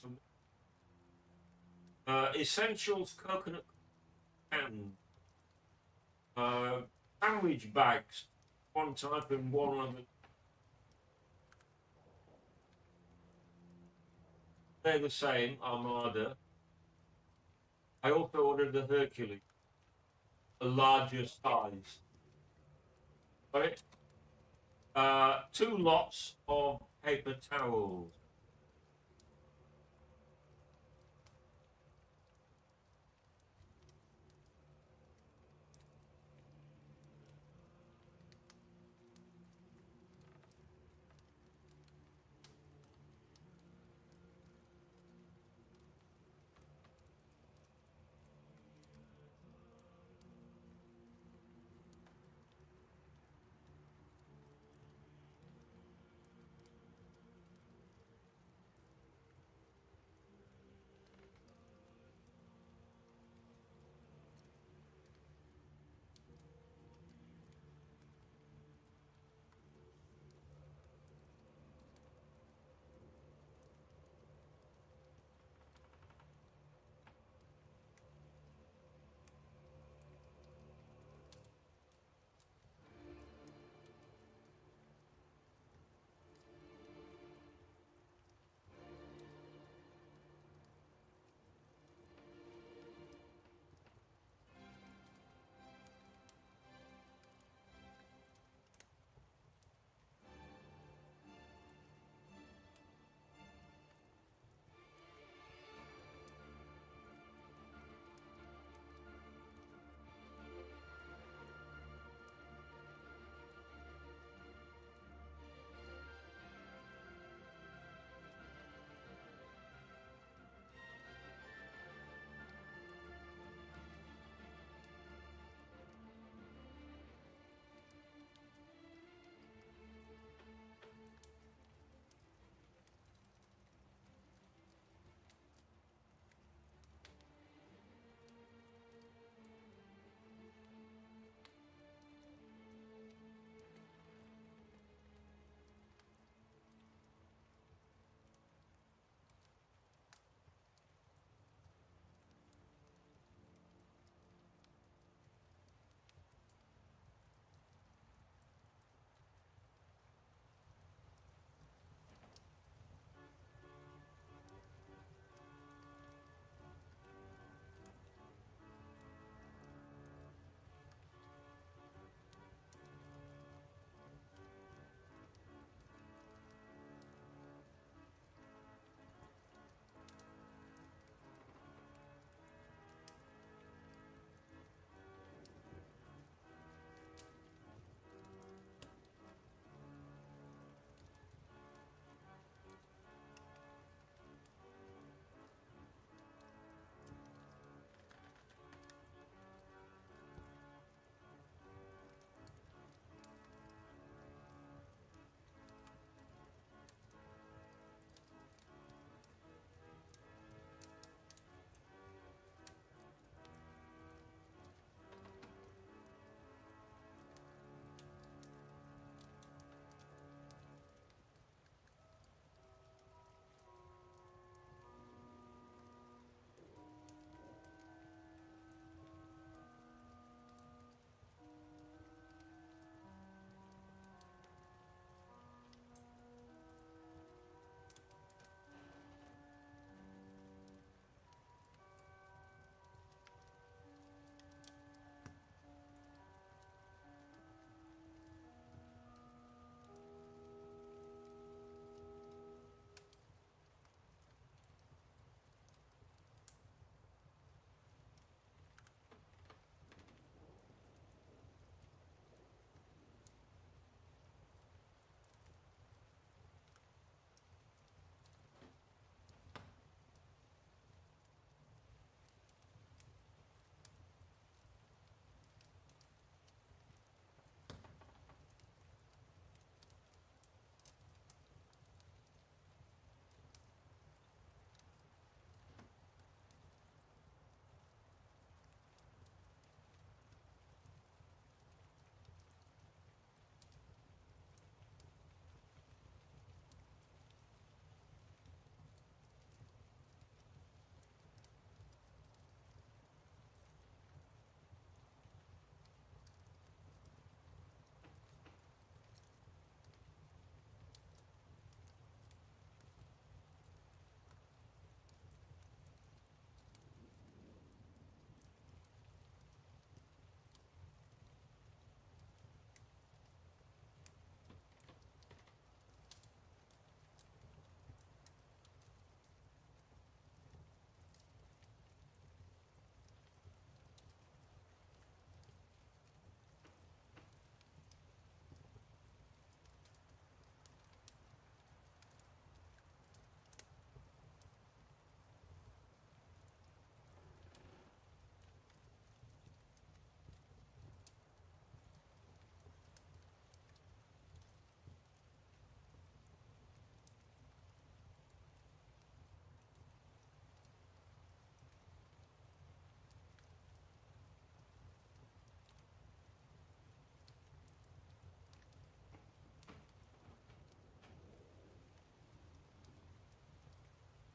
the Essentials coconut can. Sandwich bags. One type and one other. They're the same, Armada. I also ordered the Hercules, a larger size. Got it? 2 lots of paper towels.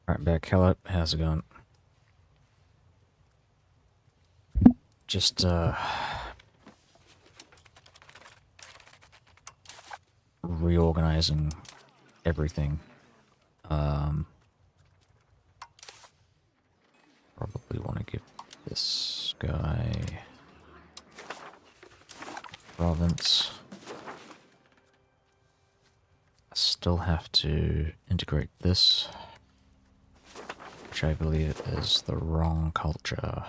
Right back, hello. How's it going? Just reorganizing everything. Probably want to give this guy province. I still have to integrate this, which I believe is the wrong culture.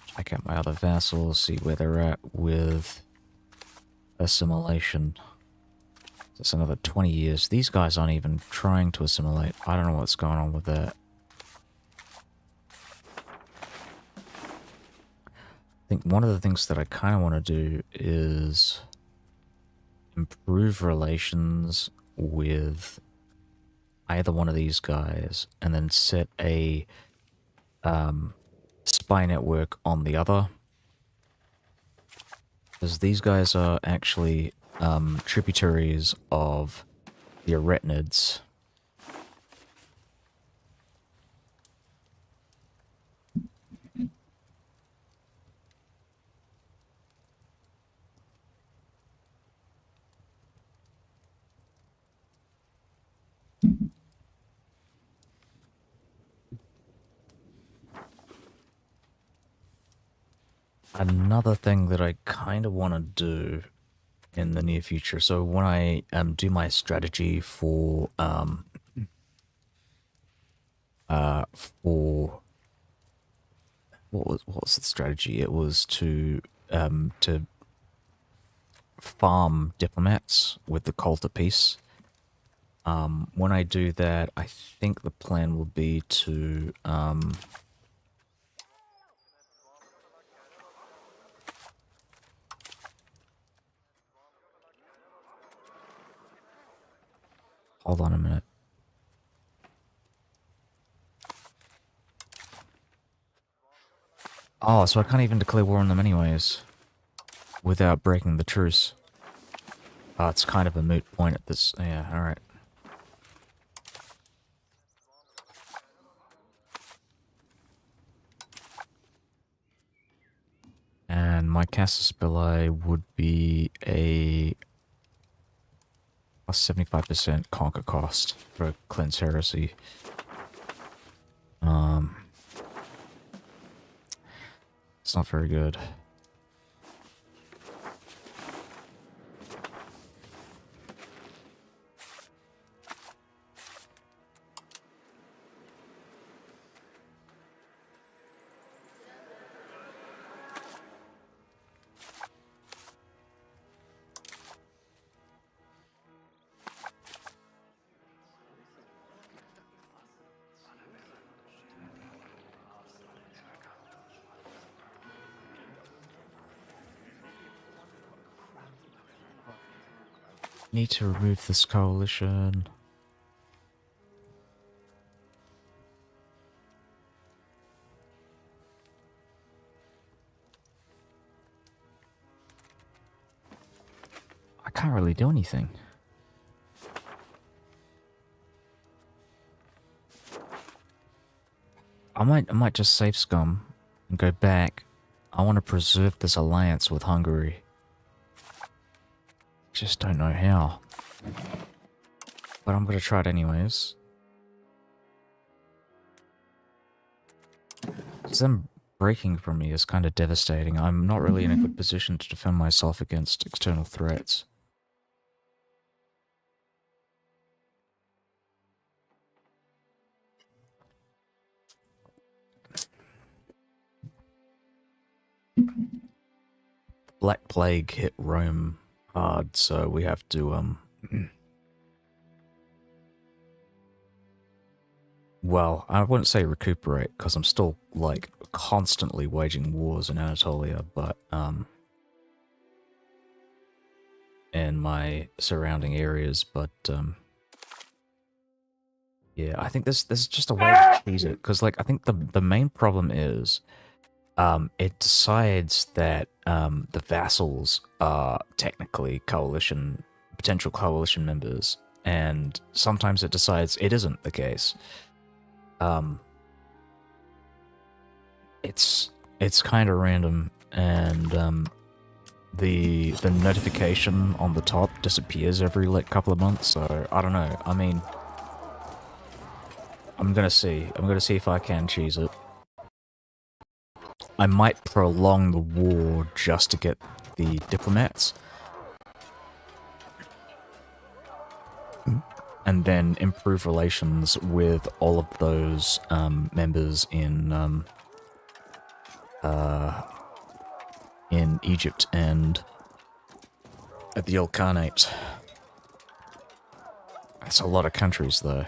Check out my other vassals, see where they're at with assimilation. That's another 20 years. These guys aren't even trying to assimilate. I don't know what's going on with that. I think one of the things that I kind of want to do is improve relations with either one of these guys and then set a spy network on the other. Because these guys are actually tributaries of the Aretinids. Another thing that I kind of want to do in the near future. So when I do my strategy for what was the strategy? It was to farm diplomats with the cult of peace. When I do that, I think the plan will be to hold on a minute. Oh, so I can't even declare war on them anyways without breaking the truce. Oh, it's kind of a moot point at this. Yeah, alright. And my Casus Belli would be a plus 75% conquer cost for Cleanse Heresy. It's not very good. Need to remove this coalition. I can't really do anything. I might just save scum and go back. I want to preserve this alliance with Hungary. Just don't know how. But I'm gonna try it anyways. Them breaking from me is kind of devastating. I'm not really in a good position to defend myself against external threats. Black Plague hit Rome hard, so we have to, well, I wouldn't say recuperate, because I'm still, like, constantly waging wars in Anatolia, but, in my surrounding areas, but, yeah, I think this is just a way to cheese it, because, like, I think the main problem is, it decides that the vassals are technically potential coalition members, and sometimes it decides it isn't the case. It's kind of random, and the notification on the top disappears every like couple of months. So I don't know. I mean, I'm gonna see. I'm gonna see if I can cheese it. I might prolong the war just to get the diplomats. And then improve relations with all of those members in Egypt and at the Ilkhanate. That's a lot of countries, though.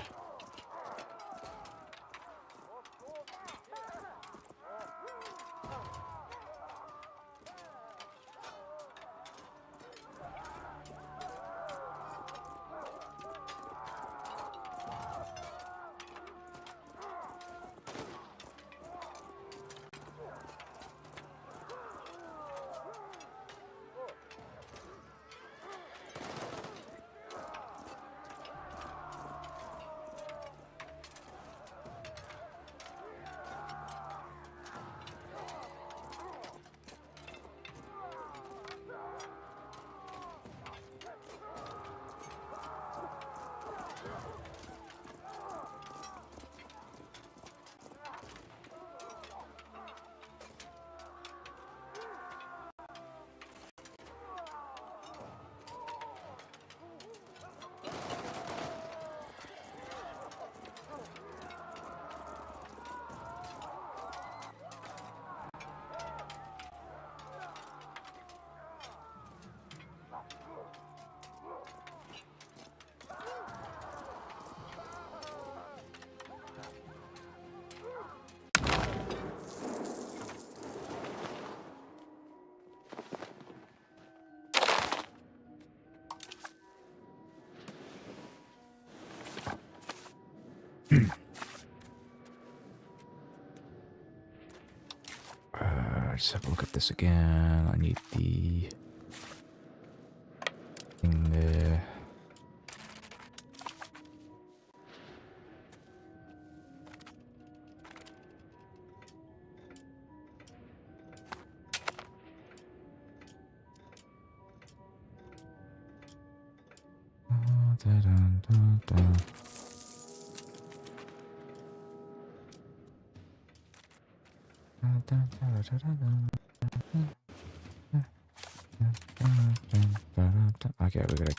Let's have a look at this again. I need the thing there. Okay, we gotta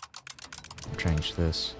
change this.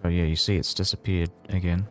So yeah, you see it's disappeared again.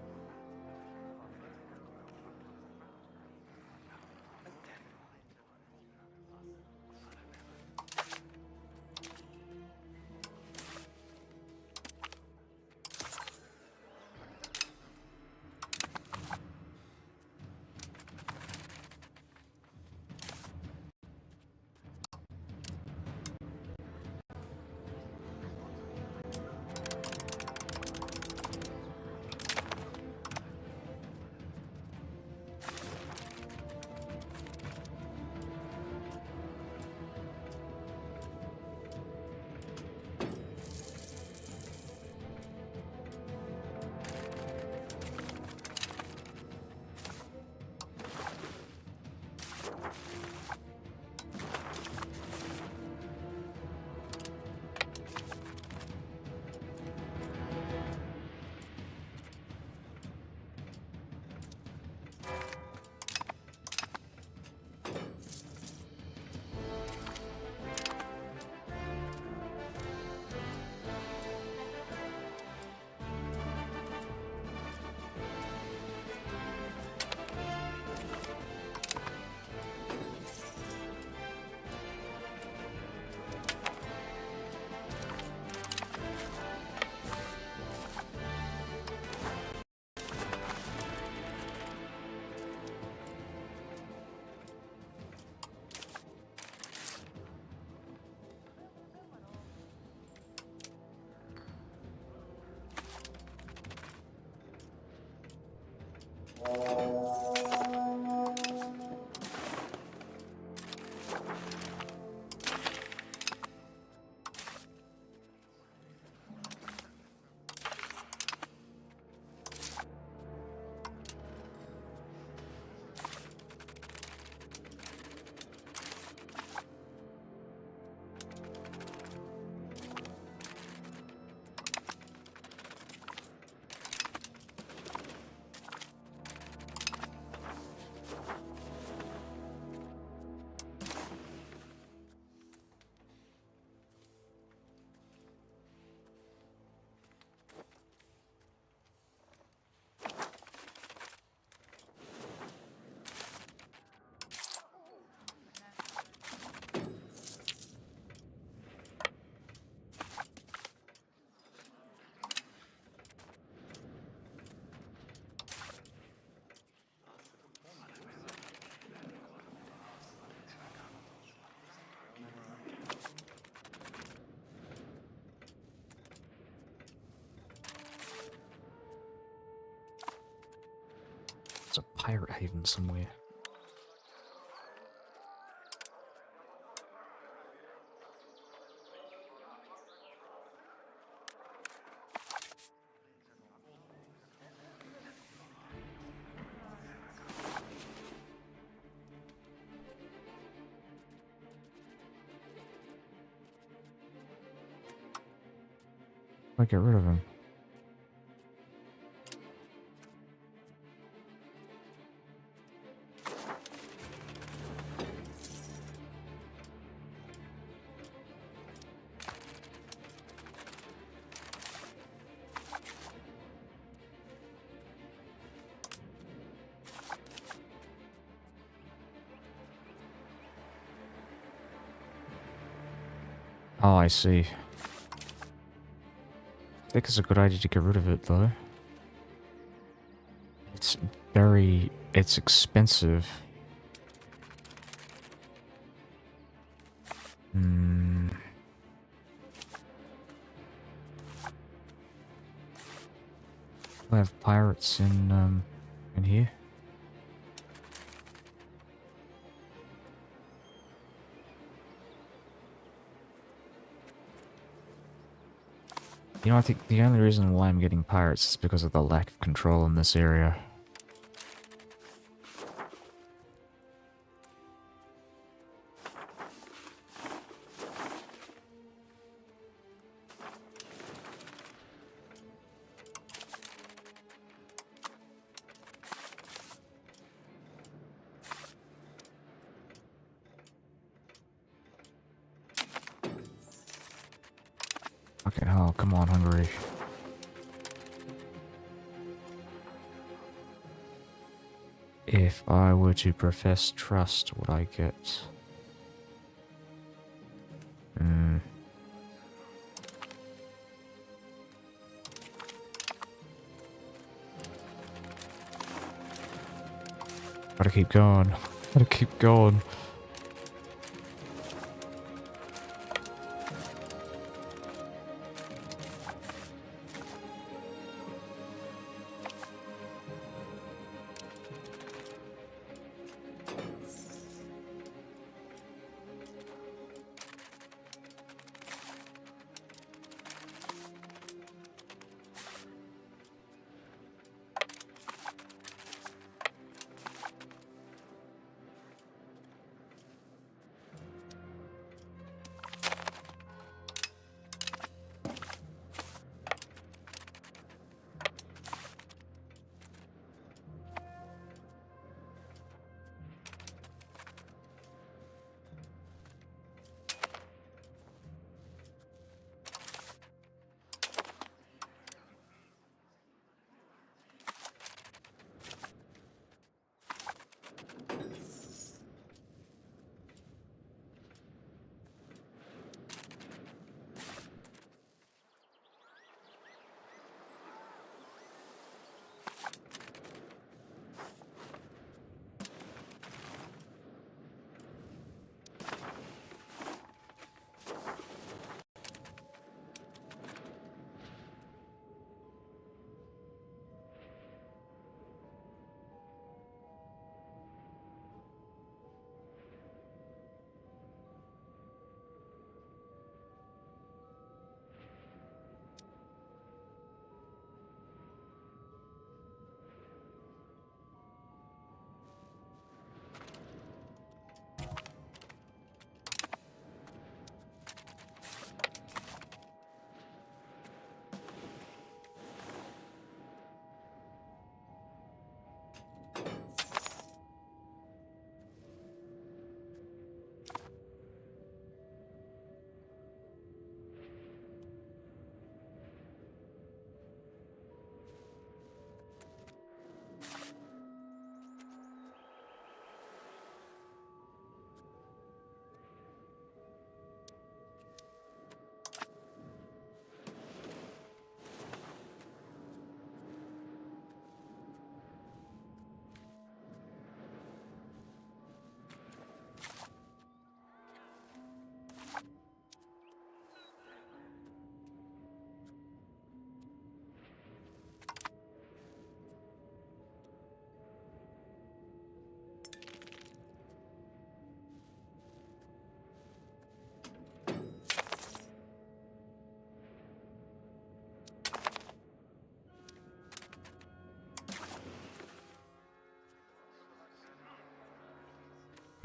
pirate haven somewhere. I get rid of him. Oh, I see. I think it's a good idea to get rid of it, though. It's expensive. Hmm. I have pirates in here. You know, I think the only reason why I'm getting pirates is because of the lack of control in this area. Okay, oh, come on, Hungary. If I were to profess trust, would I get... Hmm. Gotta keep going. Gotta keep going.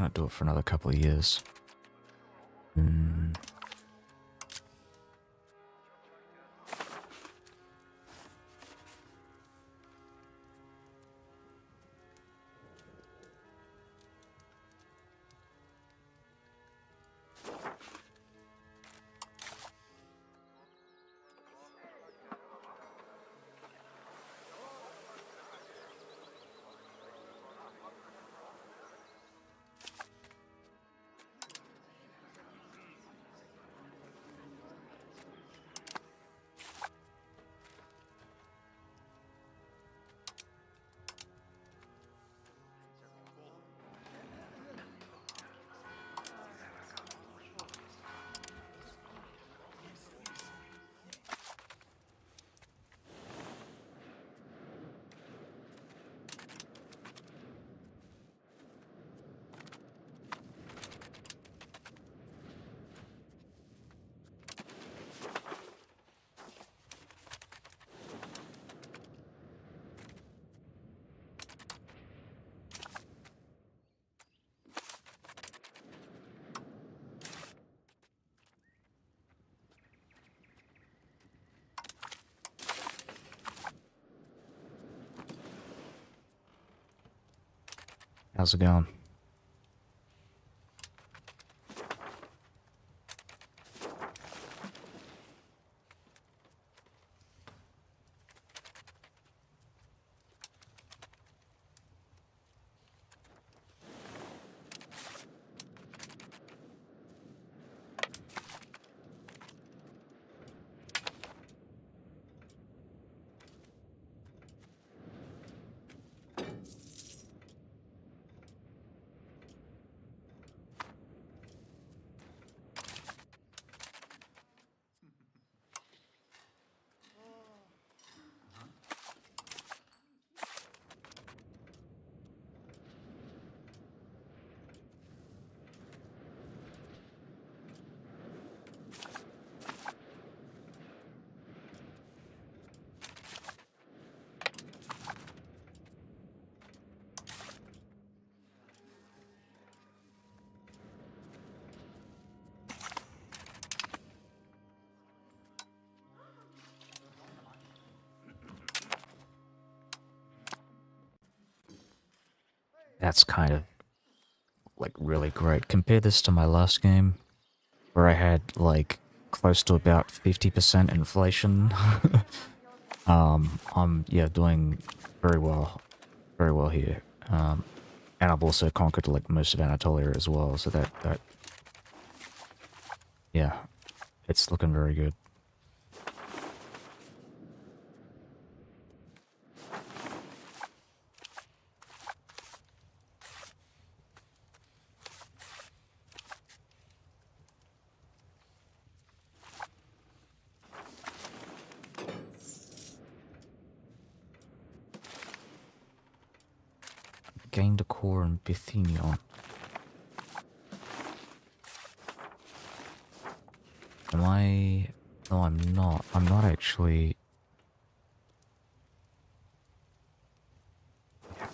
can't do it for another couple of years. Hmm. How's it going? That's kind of, like, really great. Compare this to my last game, where I had, like, close to about 50% inflation. I'm, yeah, doing very well here. And I've also conquered, like, most of Anatolia as well, so yeah, it's looking very good. Gained a core in Bithynion. Am I... No, I'm not. I'm not actually...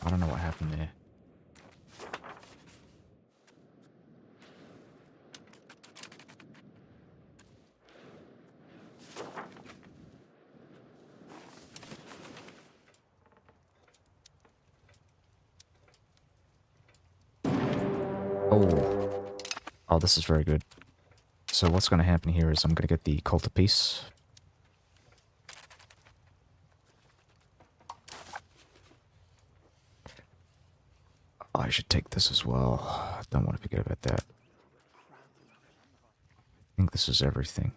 I don't know what happened there. Oh. Oh, this is very good. So what's going to happen here is I'm going to get the Cult of Peace. Oh, I should take this as well. I don't want to forget about that. I think this is everything.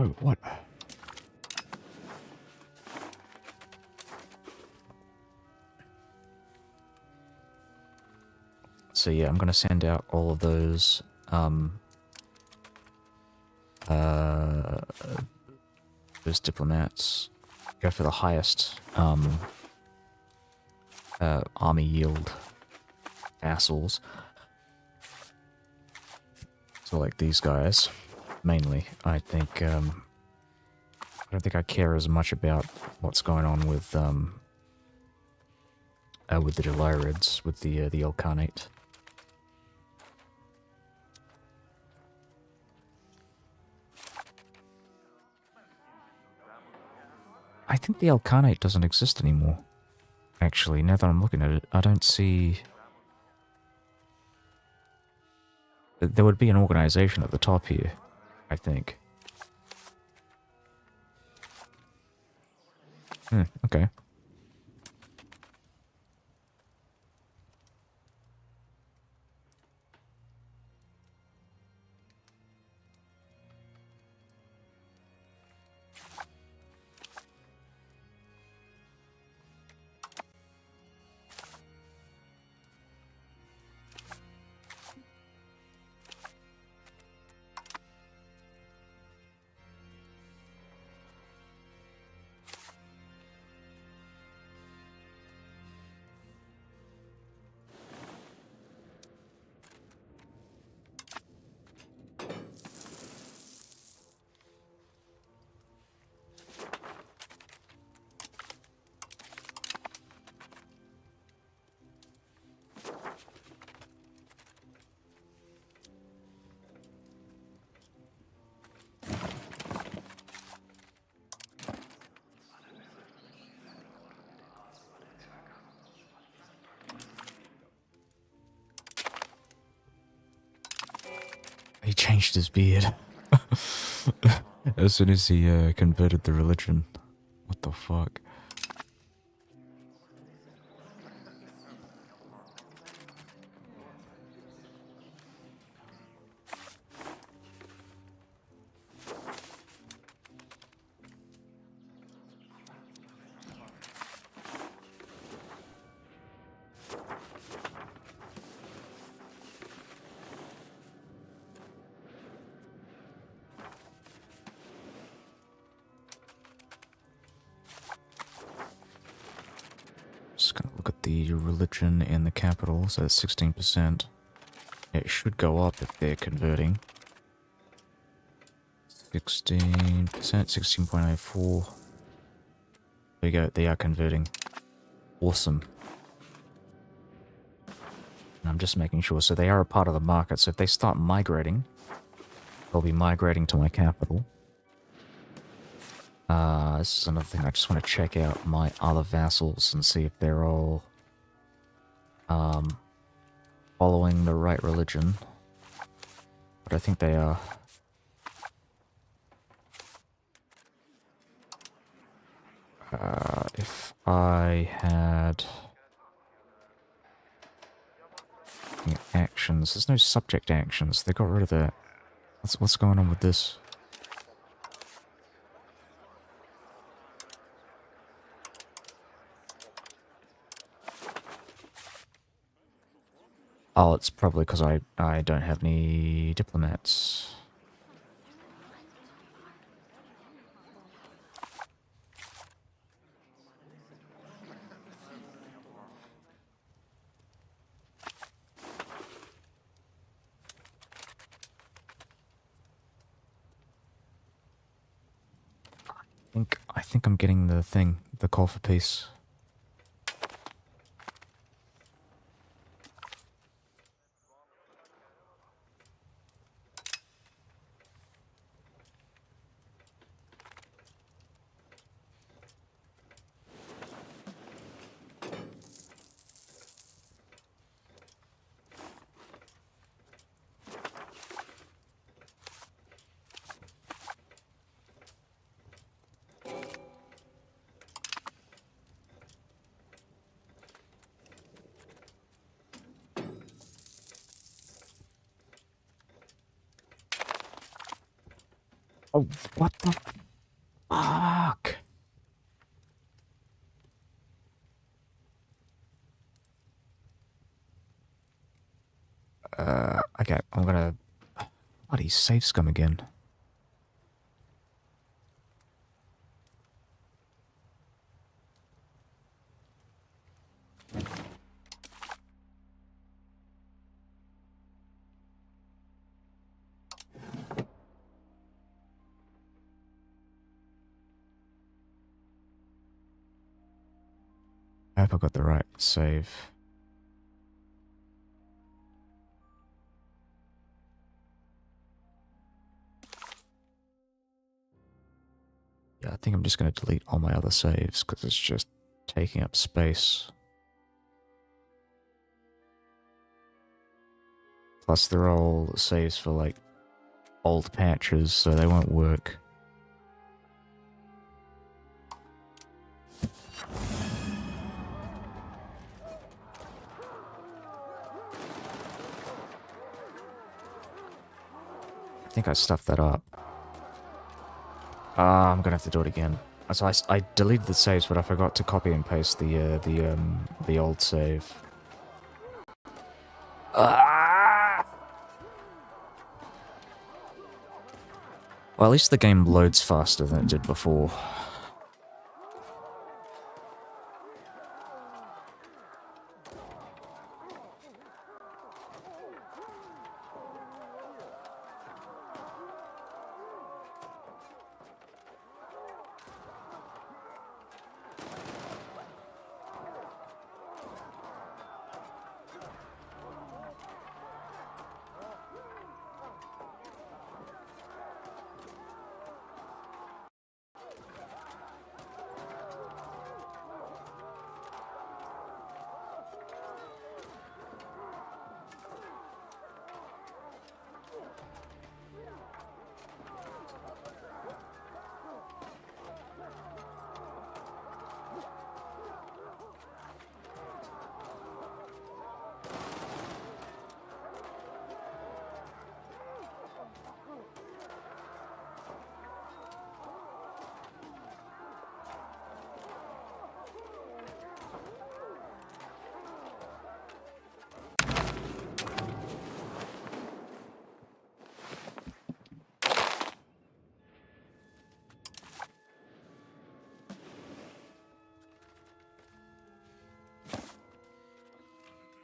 Oh, what? So yeah, I'm gonna send out all of those those diplomats. Go for the highest army yield vassals. So like these guys, mainly. I think I don't think I care as much about what's going on with the Delirids, with the Elkanate. I think the Elkanate doesn't exist anymore. Actually, now that I'm looking at it, I don't see... There would be an organization at the top here, I think. Okay. He changed his beard. As soon as he converted the religion. What the fuck? Just gonna look at the religion in the capital, so that's 16%. It should go up if they're converting. 16%, 16.04. There you go, they are converting. Awesome. And I'm just making sure, so they are a part of the market, so if they start migrating, they'll be migrating to my capital. This is another thing, I just want to check out my other vassals and see if they're all following the right religion. But I think they are. If I had actions, there's no subject actions. They got rid of that. What's going on with this? Oh, it's probably because I don't have any diplomats. I think I'm getting the thing, the call for peace. Oh, what the fuck? Okay, I'm gonna... Bloody save scum again. I hope I got the right save. Yeah, I think I'm just going to delete all my other saves because it's just taking up space. Plus, they're all saves for like old patches, so they won't work. I think I stuffed that up. I'm gonna have to do it again. So I deleted the saves, but I forgot to copy and paste the old save. Ah! Well, at least the game loads faster than it did before.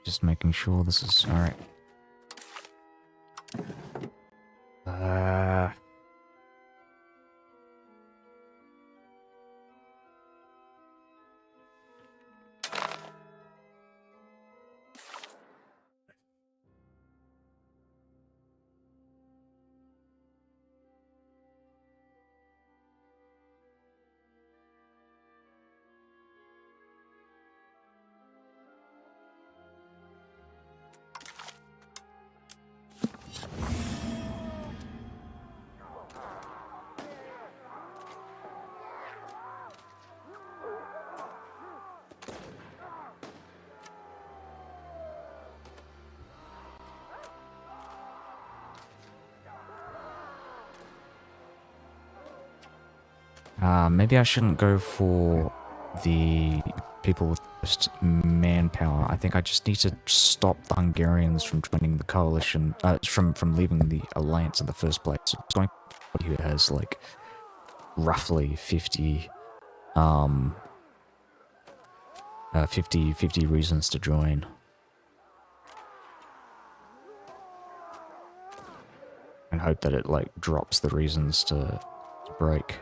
Just making sure this is alright. Maybe I shouldn't go for the people with just manpower. I think I just need to stop the Hungarians from joining the coalition, from leaving the alliance in the first place. So just going for somebody who has like roughly 50 reasons to join. And hope that it like drops the reasons to break.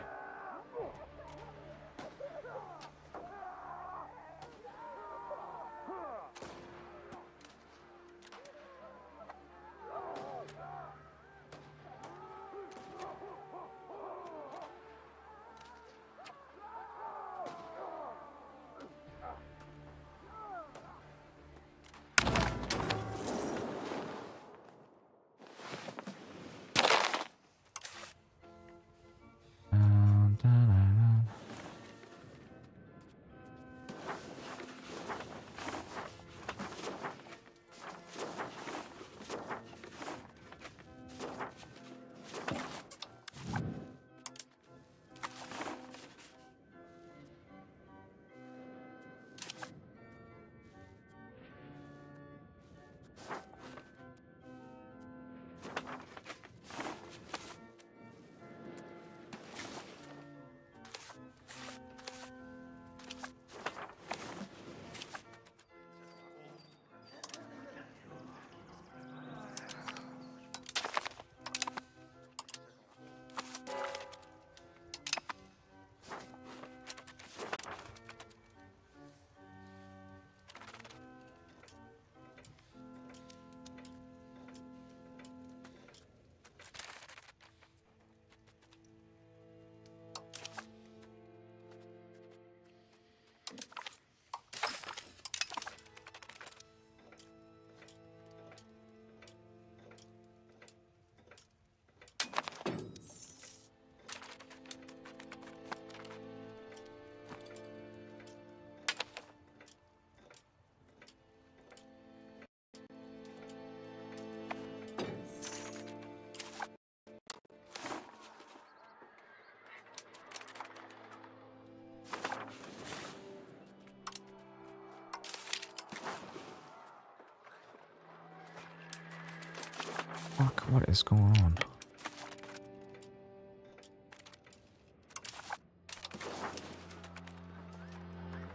Fuck, what is going on?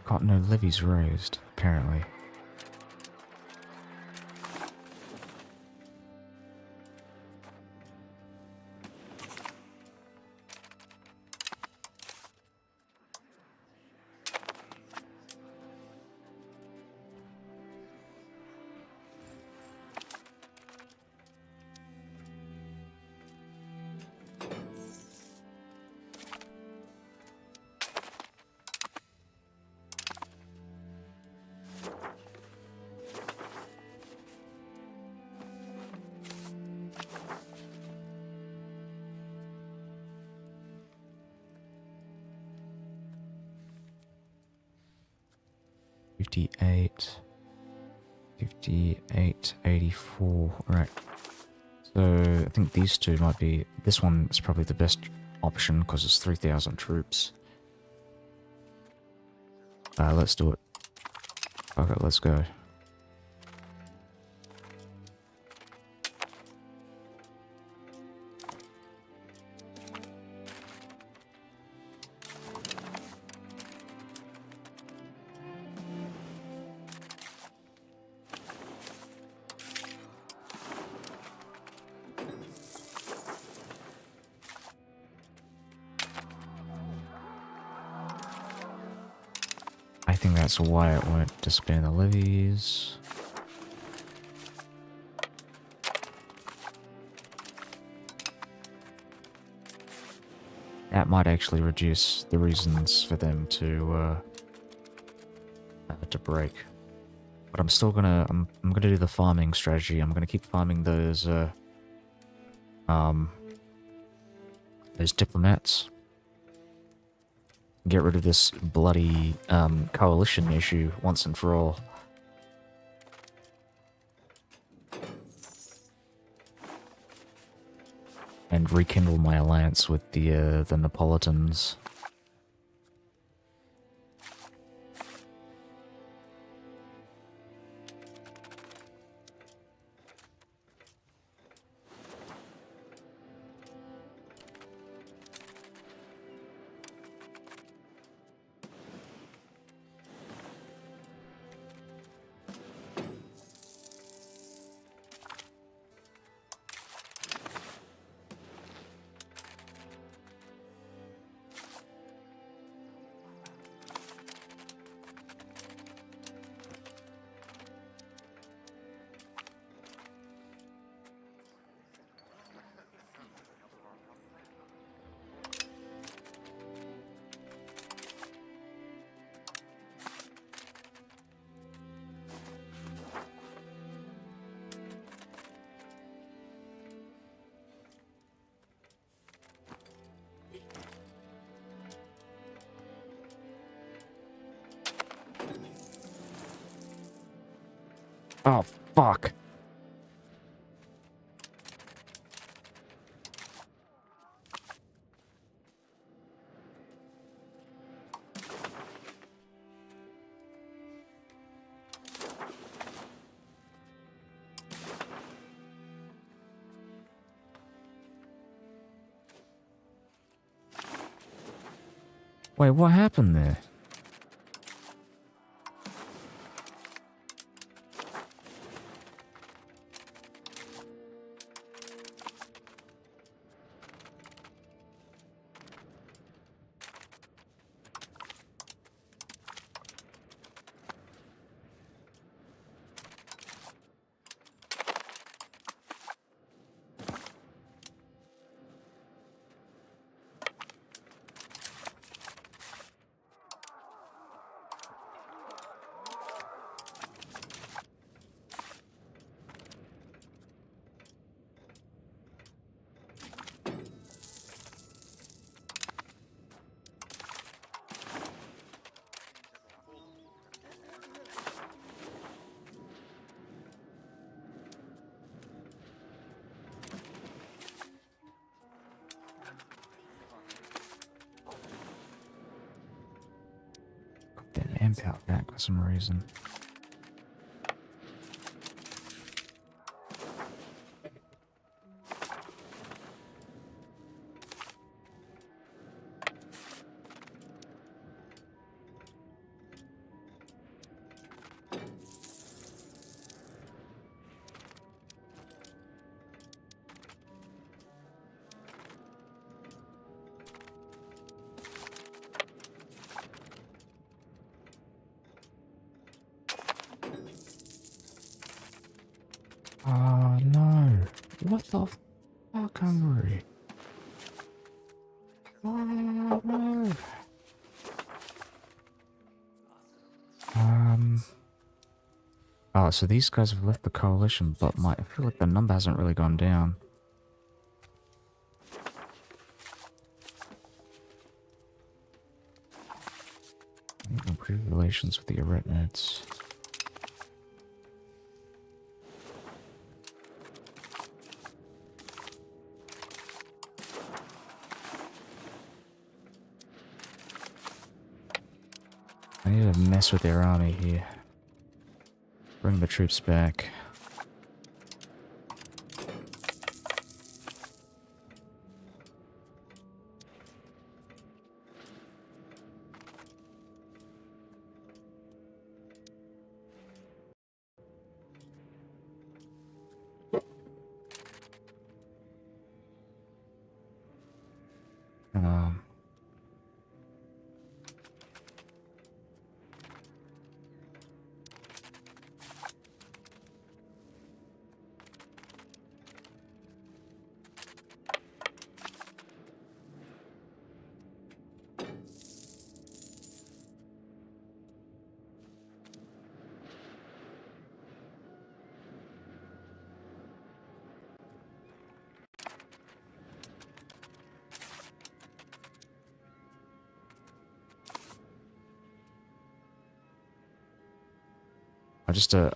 Got no levies raised, apparently. $58, 84. Right. So I think these two might be. This one is probably the best option because it's 3,000 troops. Let's do it. Okay, let's go. I think that's why it won't disband the levies. That might actually reduce the reasons for them to break. But I'm still gonna I'm gonna do the farming strategy. I'm gonna keep farming those diplomats. Get rid of this bloody coalition issue once and for all. And rekindle my alliance with the Neapolitans. Oh, fuck. Wait, what happened there? Then amp out back for some reason. Oh no. What the fuck, Hungary? Oh no. Oh, so these guys have left the coalition, but I feel like the number hasn't really gone down. Improve relations with the Eretnids. I need to mess with their army here. Bring the troops back. Um,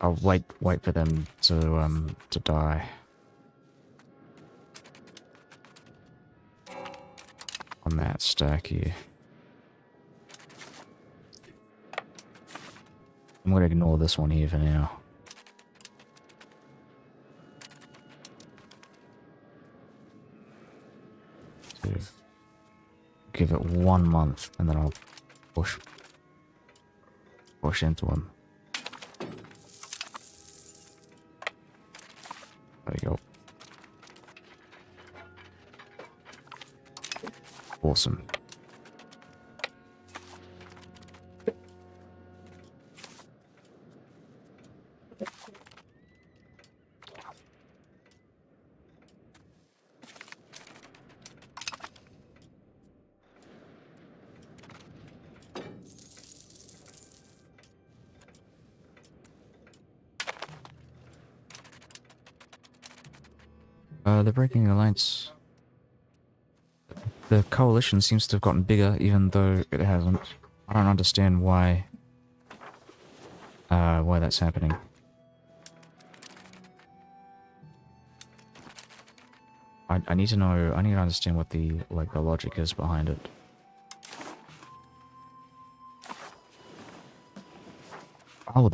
I'll wait for them to die. On that stack here. I'm gonna ignore this one here for now. So, give it 1 month and then I'll push into them. There you go. Awesome. They're breaking the alliance. The coalition seems to have gotten bigger, even though it hasn't. I don't understand why that's happening. I need to know, I need to understand what the logic is behind it. Oh,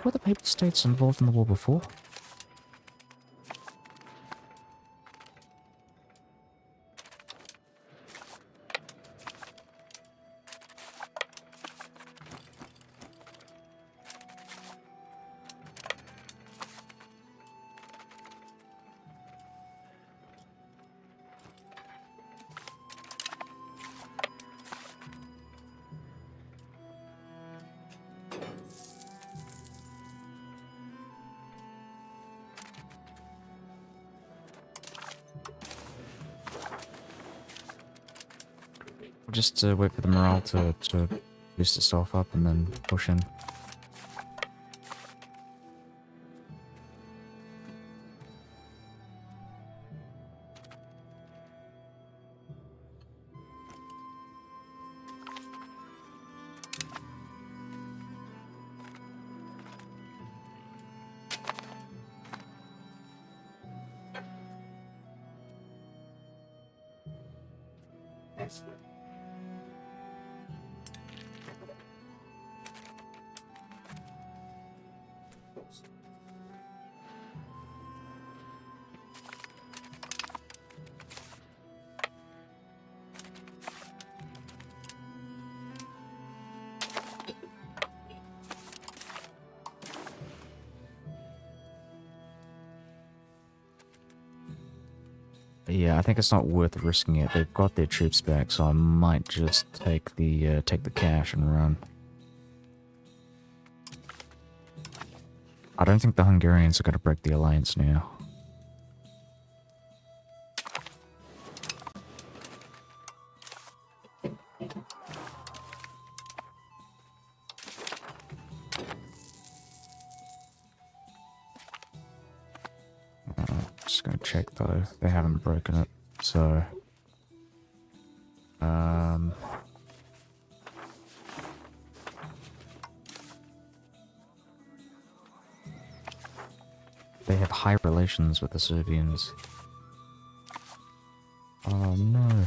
were the Papal States involved in the war before? Just wait for the morale to boost itself up and then push in. Yeah, I think it's not worth risking it. They've got their troops back, so I might just take the cash and run. I don't think the Hungarians are going to break the alliance now. Just going to check though. They haven't broken it, so... They have high relations with the Serbians. Oh no.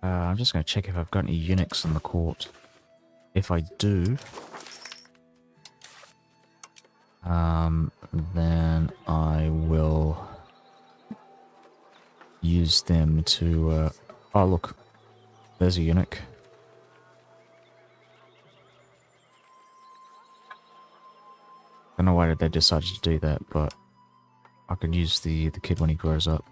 I'm just going to check if I've got any eunuchs in the court. If I do, then I will use them to, oh look, there's a eunuch. I don't know why they decided to do that, but I could use the kid when he grows up.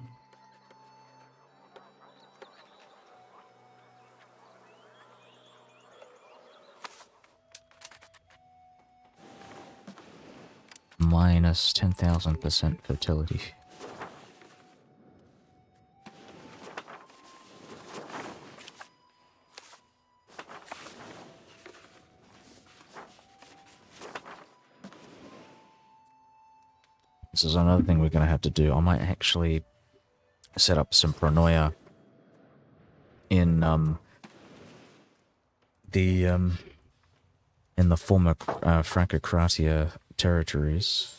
Minus 10,000% fertility. This is another thing we're going to have to do. I might actually set up some pronoia in the former Franco-Kratia territories.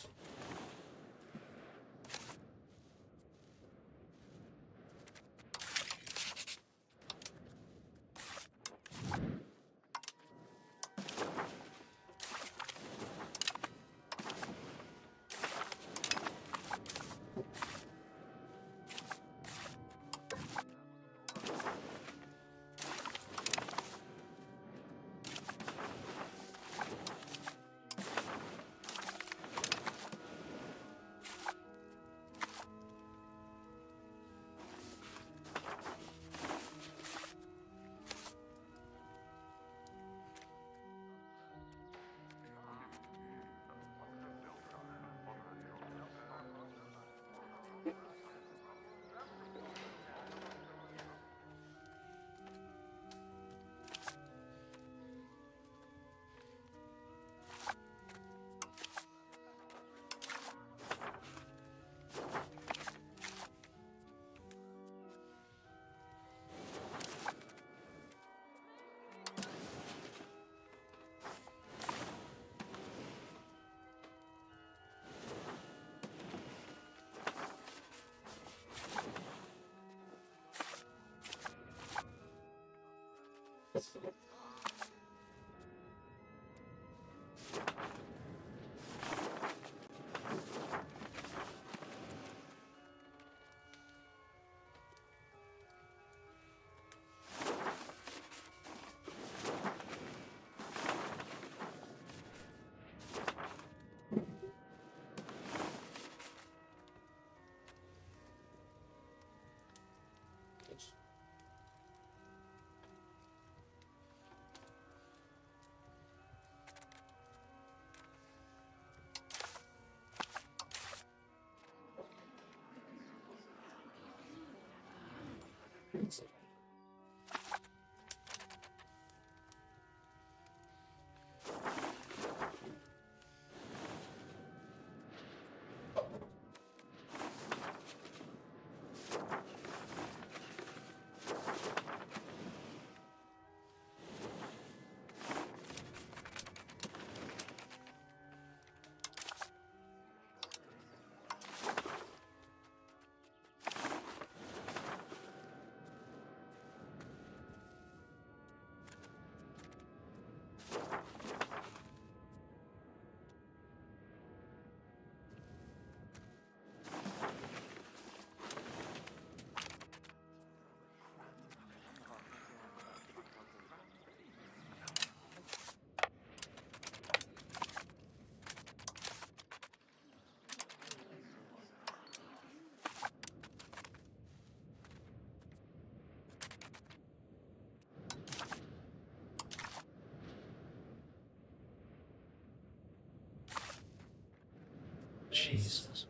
Jesus.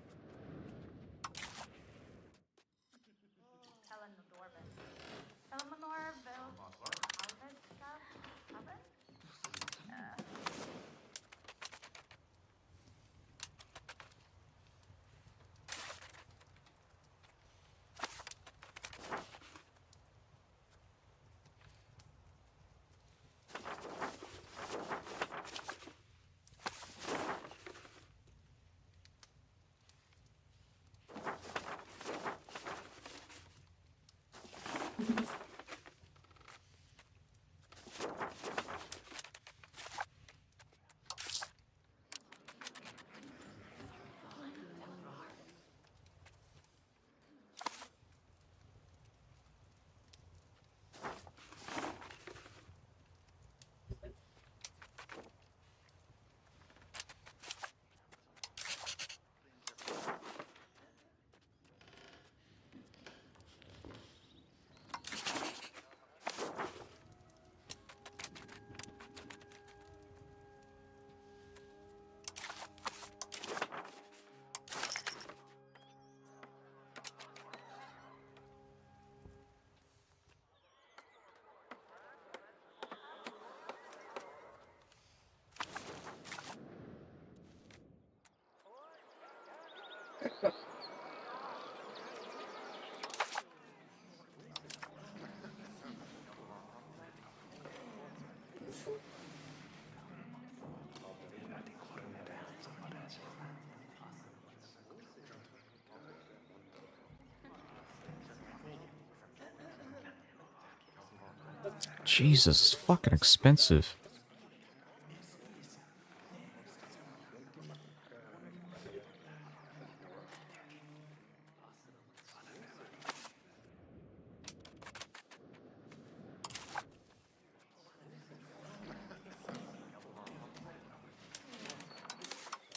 Jesus, it's fucking expensive.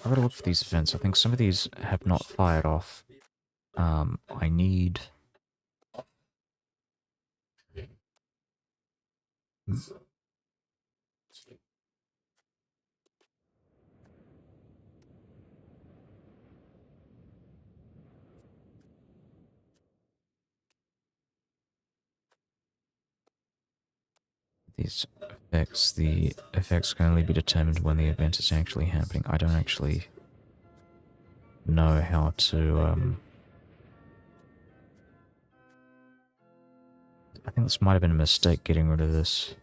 I gotta look for these events. I think some of these have not fired off. I need... These effects, the effects can only be determined when the event is actually happening. I don't actually know how to, I think this might have been a mistake getting rid of this.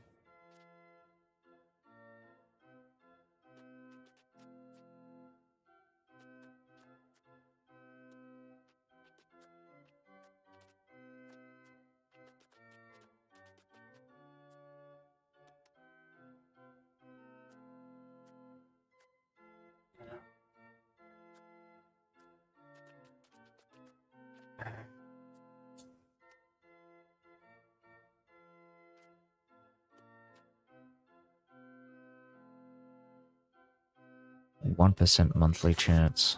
%1 monthly chance.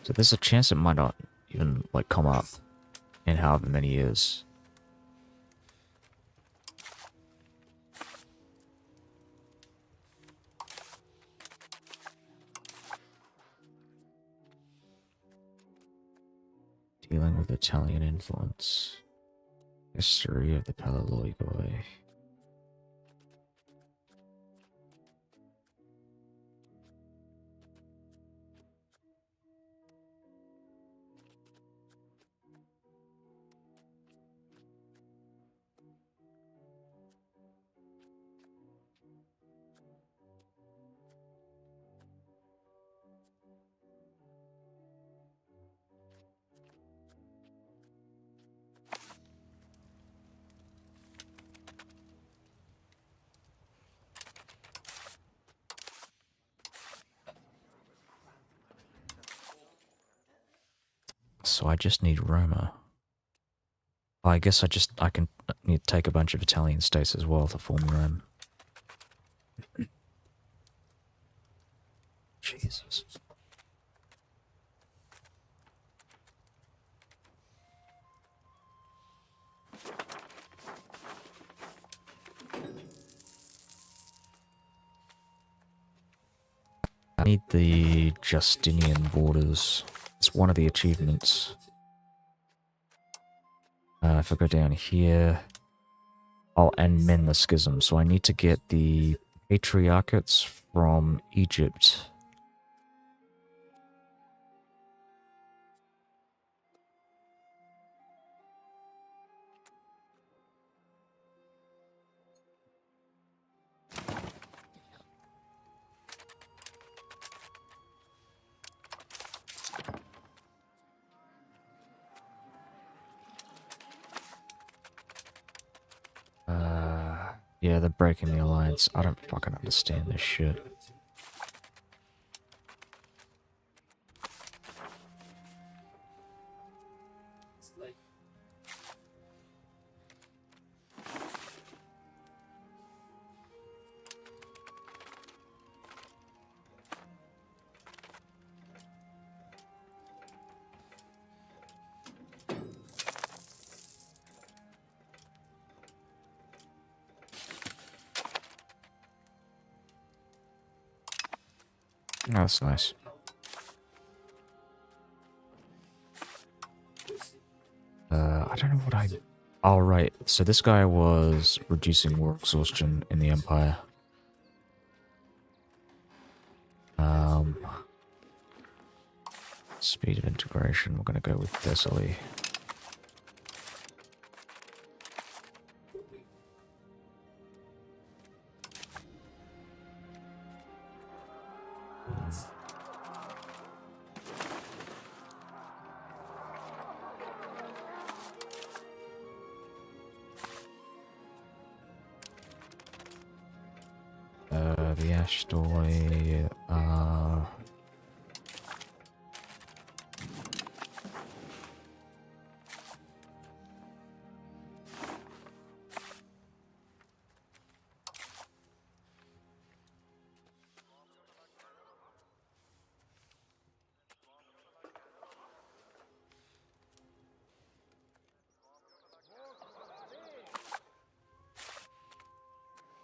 So there's a chance it might not even, like, come up in however many years. Dealing with Italian influence. History of the Palaiologoi. So I just need Roma. I guess I can need to take a bunch of Italian states as well to form Rome. Jesus. I need the Justinian borders. It's one of the achievements. If I go down here... Oh, and mend the schism. So I need to get the patriarchates from Egypt. Yeah, they're breaking the alliance. I don't fucking understand this shit. Oh, that's nice. I don't know what I... Oh, right. So this guy was reducing war exhaustion in the Empire. Speed of integration, we're going to go with Thessaly. The Ashtoi,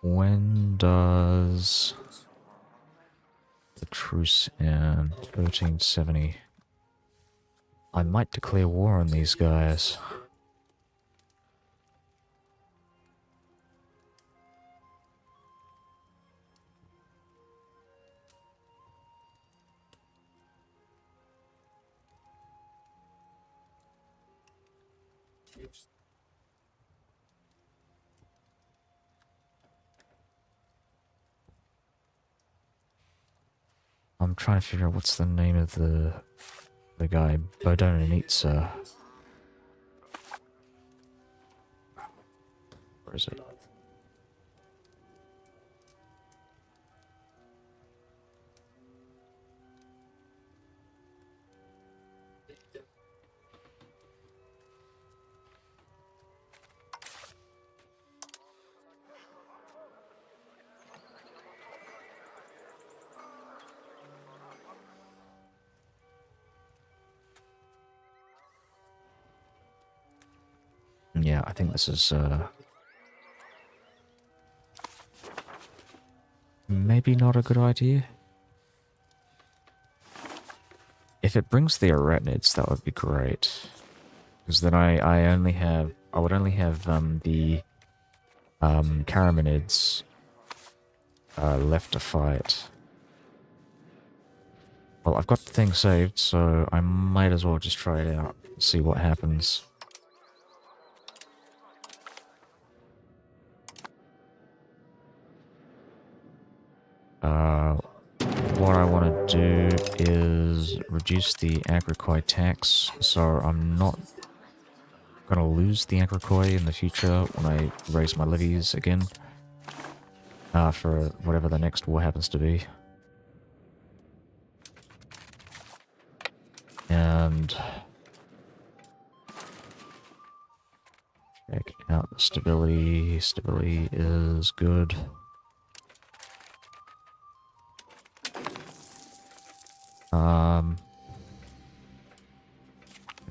when does the truce end? 1370. I might declare war on these guys. I'm trying to figure out what's the name of the guy, Bodonanitsa. Where is it? Yeah, I think this is, maybe not a good idea. If it brings the arachnids, that would be great. Because then I would only have, the, Karamanids, left to fight. Well, I've got the thing saved, so I might as well just try it out, see what happens. What I want to do is reduce the Agricoi tax, so I'm not going to lose the Agricoi in the future when I raise my levies again, for whatever the next war happens to be. And check out the stability. Stability is good.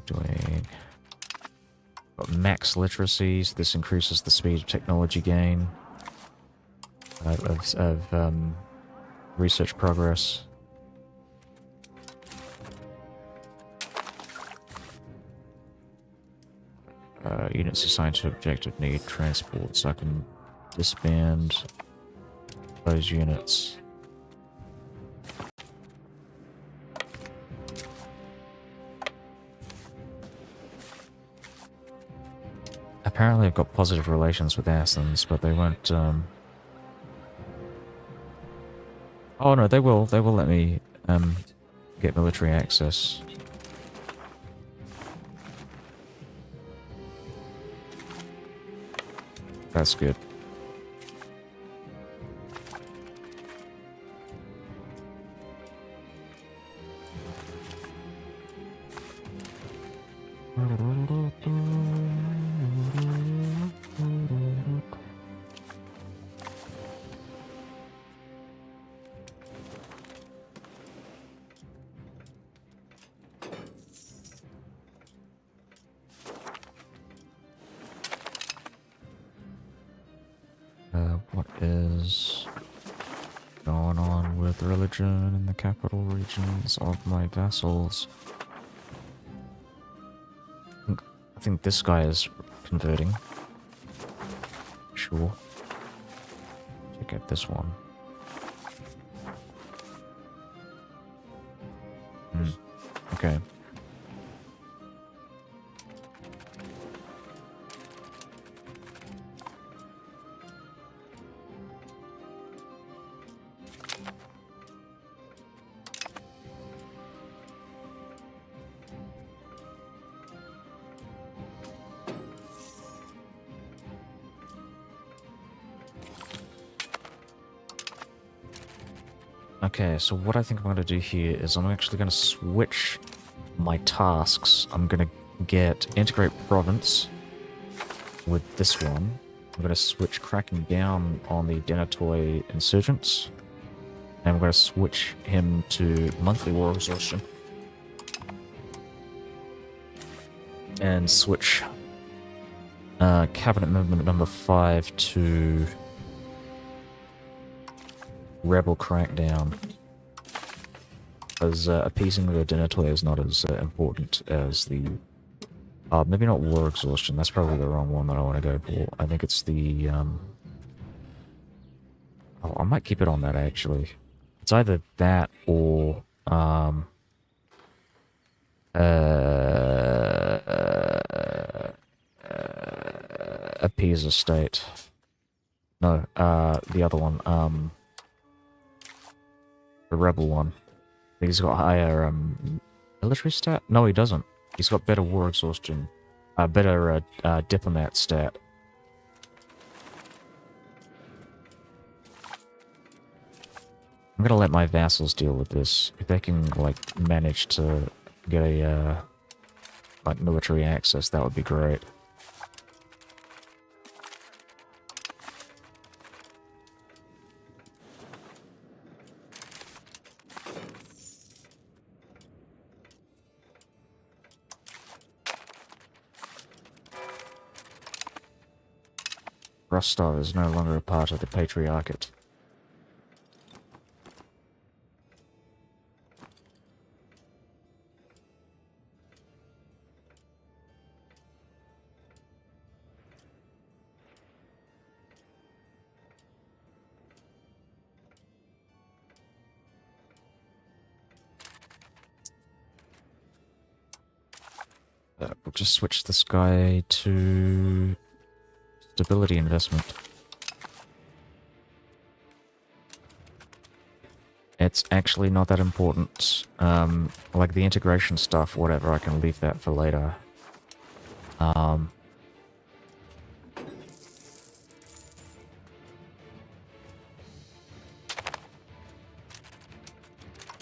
Doing max literacy, so this increases the speed of technology gain, of research progress. Units assigned to objective need transport, so I can disband those units. Apparently I've got positive relations with Athens, but they won't, Oh no, they will let me, get military access. That's good. What is going on with religion in the capital regions of my vassals? I think this guy is converting. Sure. Check out this one. Okay. Okay, so what I think I'm going to do here is I'm actually going to switch my tasks. I'm going to get Integrate Province with this one. I'm going to switch cracking down on the Denatoy Insurgents. And I'm going to switch him to Monthly War Exhaustion. And switch Cabinet Movement number 5 to Rebel Crackdown. Because appeasing the Denatoy is not as important as the... maybe not War Exhaustion, that's probably the wrong one that I want to go for. I think it's the... Oh, I might keep it on that, actually. It's either that or... appease a state. No, the other one, the rebel one. I think he's got higher, military stat? No, he doesn't. He's got better war exhaustion. Better, diplomat stat. I'm gonna let my vassals deal with this. If they can, like, manage to get a, like, military access, that would be great. Rostov is no longer a part of the Patriarchate. We'll just switch this guy to stability investment. It's actually not that important. Like the integration stuff, whatever, I can leave that for later.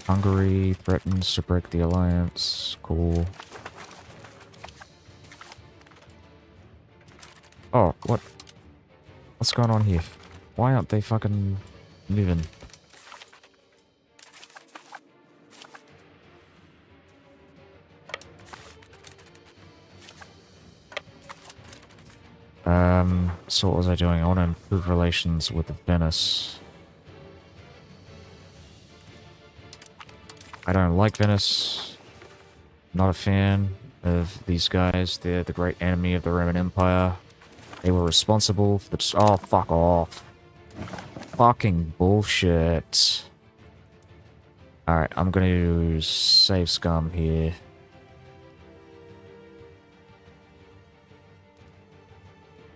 Hungary threatens to break the alliance. Cool. Oh, what? What's going on here? Why aren't they fucking moving? So what was I doing? I want to improve relations with Venice. I don't like Venice. Not a fan. of these guys. They're the great enemy of the Roman Empire. They were responsible for the... Oh, fuck off. Fucking bullshit. Alright, I'm gonna save scum here.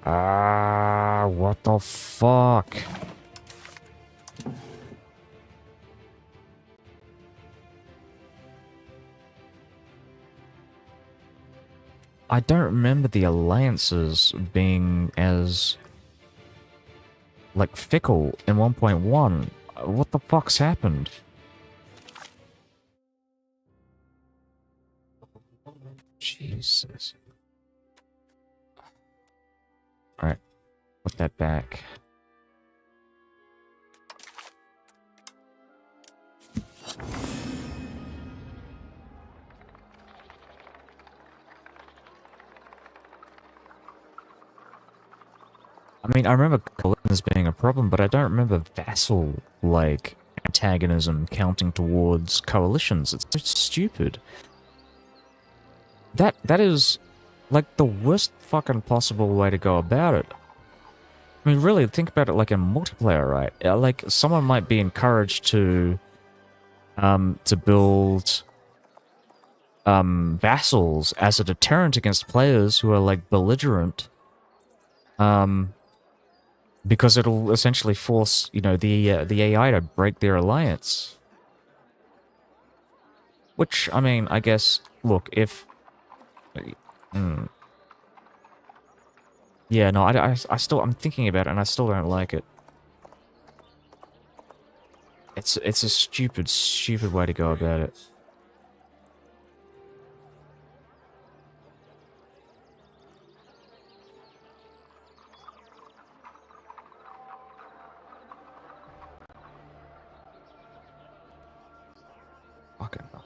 Ah, what the fuck? I don't remember the alliances being as, like, fickle in 1.1. What the fuck's happened? Jesus. Alright, put that back. I mean, I remember collisions being a problem, but I don't remember vassal, like, antagonism counting towards coalitions. It's so stupid. That is, like, the worst fucking possible way to go about it. I mean, really, think about it like in multiplayer, right? Like, someone might be encouraged to build, vassals as a deterrent against players who are, like, belligerent. Because it'll essentially force, you know, the AI to break their alliance. Which, I mean, I guess, look, if... Yeah, no, I still, I'm thinking about it and I still don't like it. It's a stupid, stupid way to go about it. Fucking hell.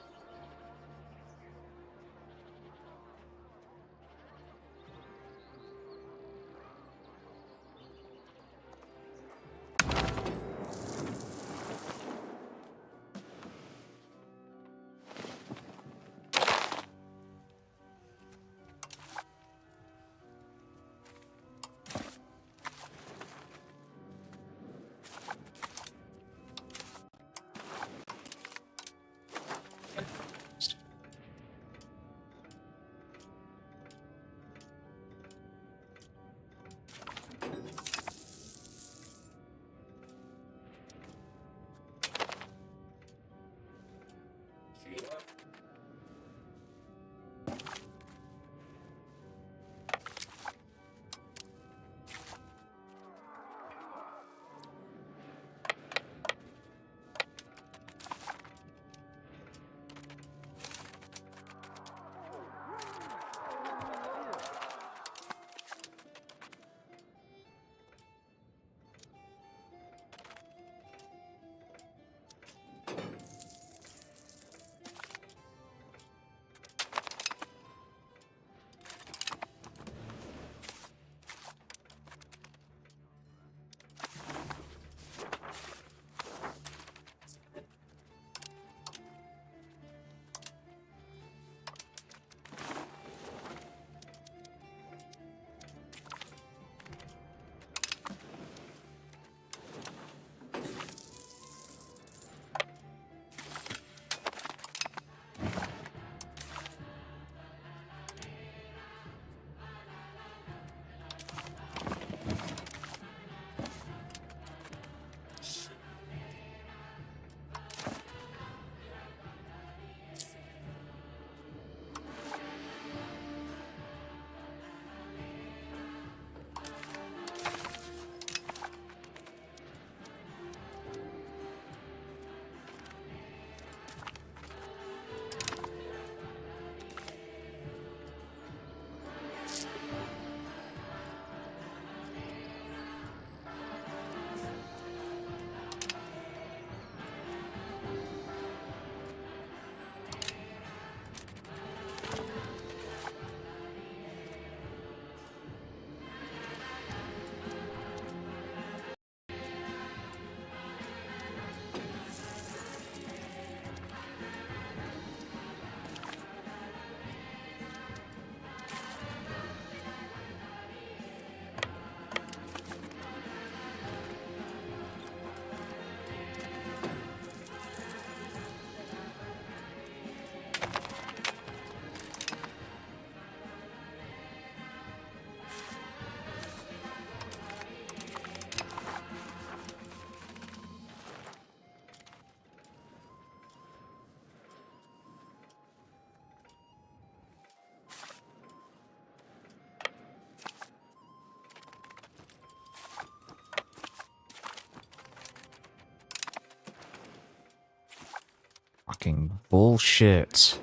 fucking bullshit.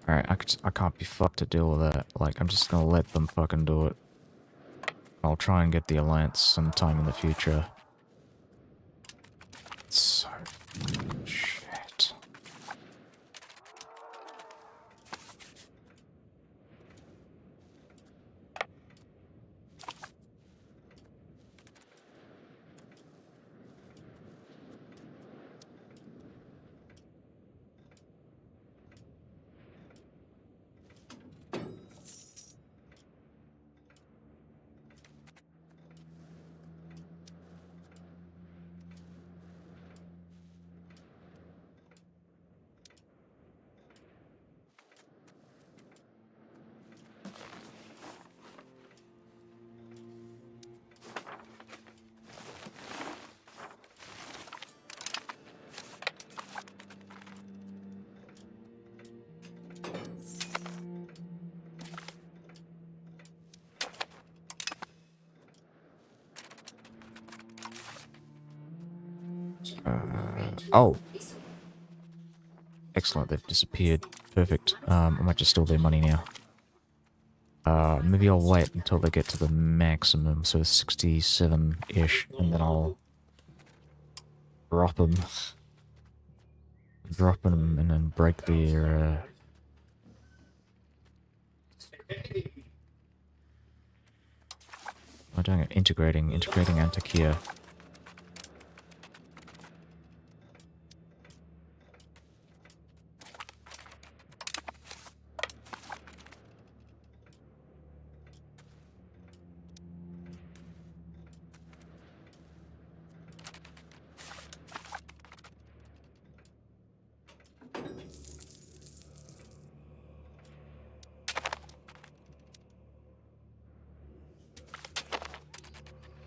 Alright, I can't be fucked to deal with that. Like, I'm just gonna let them fucking do it. I'll try and get the Alliance sometime in the future. So... shit. Oh. Excellent, they've disappeared. Perfect. I might just steal their money now. Maybe I'll wait until they get to the maximum, so 67-ish, and then I'll drop them. Drop them and then break their, I'm doing it. Integrating Antakya.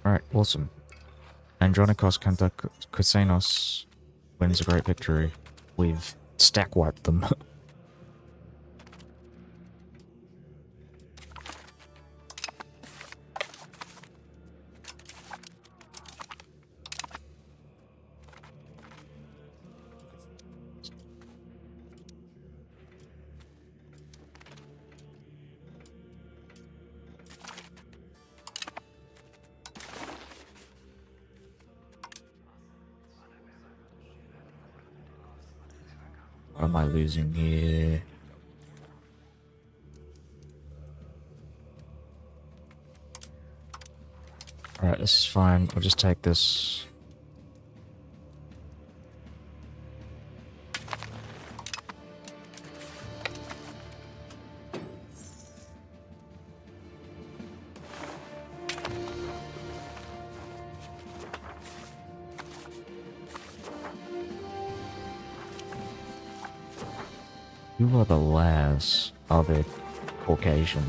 Alright, awesome. Andronikos Kousenos wins a great victory. We've stack wiped them. What am I losing here? Alright, this is fine. We'll just take this. Who are the Laz? Oh, they're Caucasian.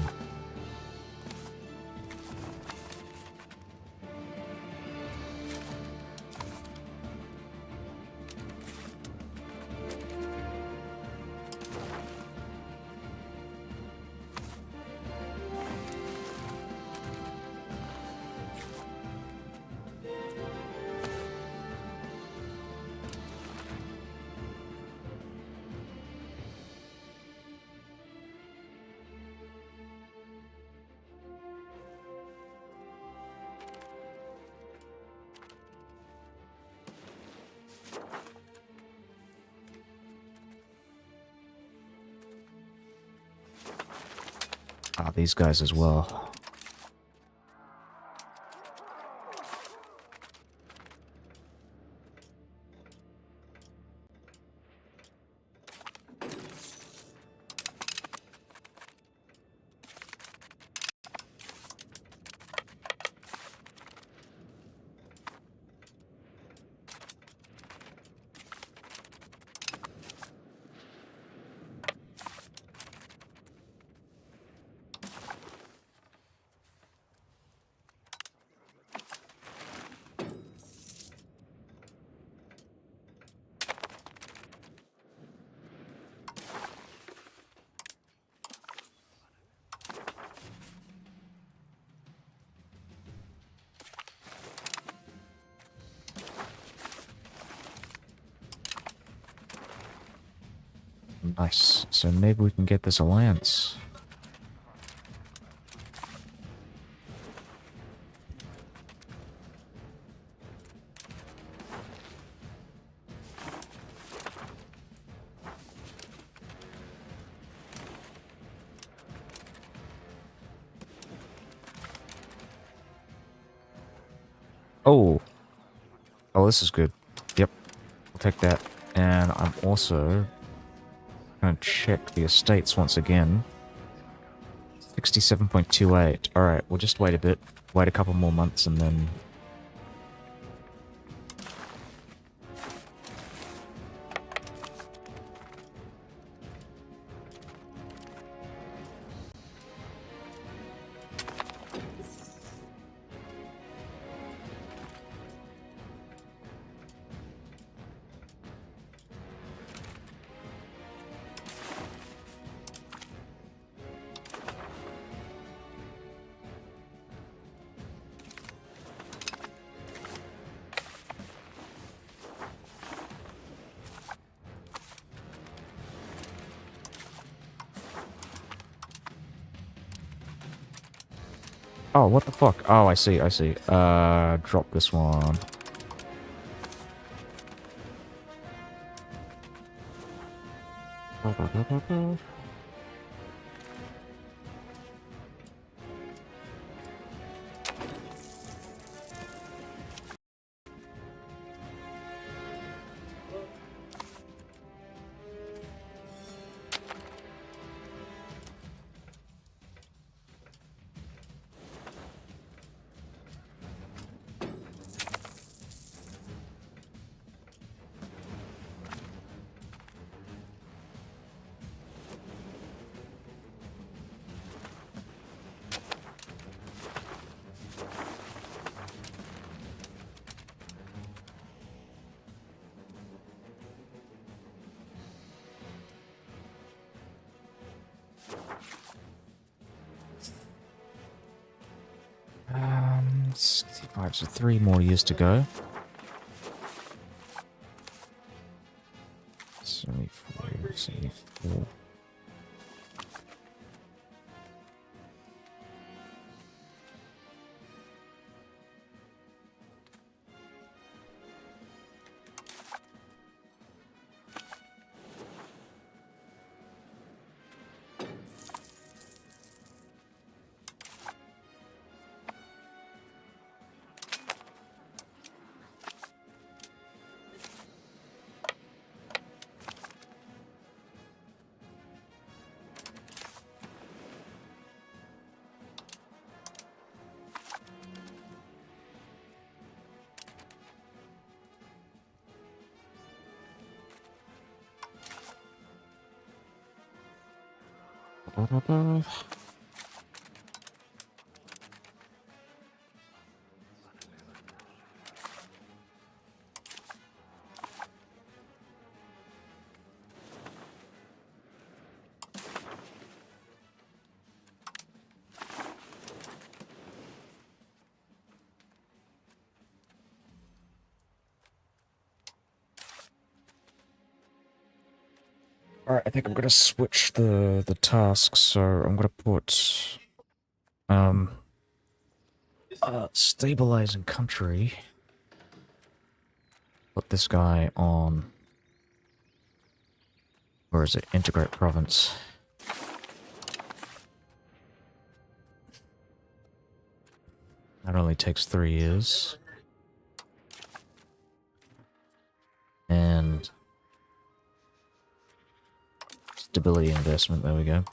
Ah, these guys as well. Nice. So maybe we can get this alliance. Oh. Oh, this is good. Yep. I'll take that. And I'm also going to check the estates once again. 67.28. Alright, we'll just wait a bit. Wait a couple more months and then... Oh, what the fuck? Oh, I see, I see. Drop this one. Um, 65, so 3 more years to go. 74, 74. Alright, I think I'm gonna switch the tasks, so I'm gonna put stabilizing country. Put this guy on, or is it integrate province? That only takes 3 years. And stability investment, there we go.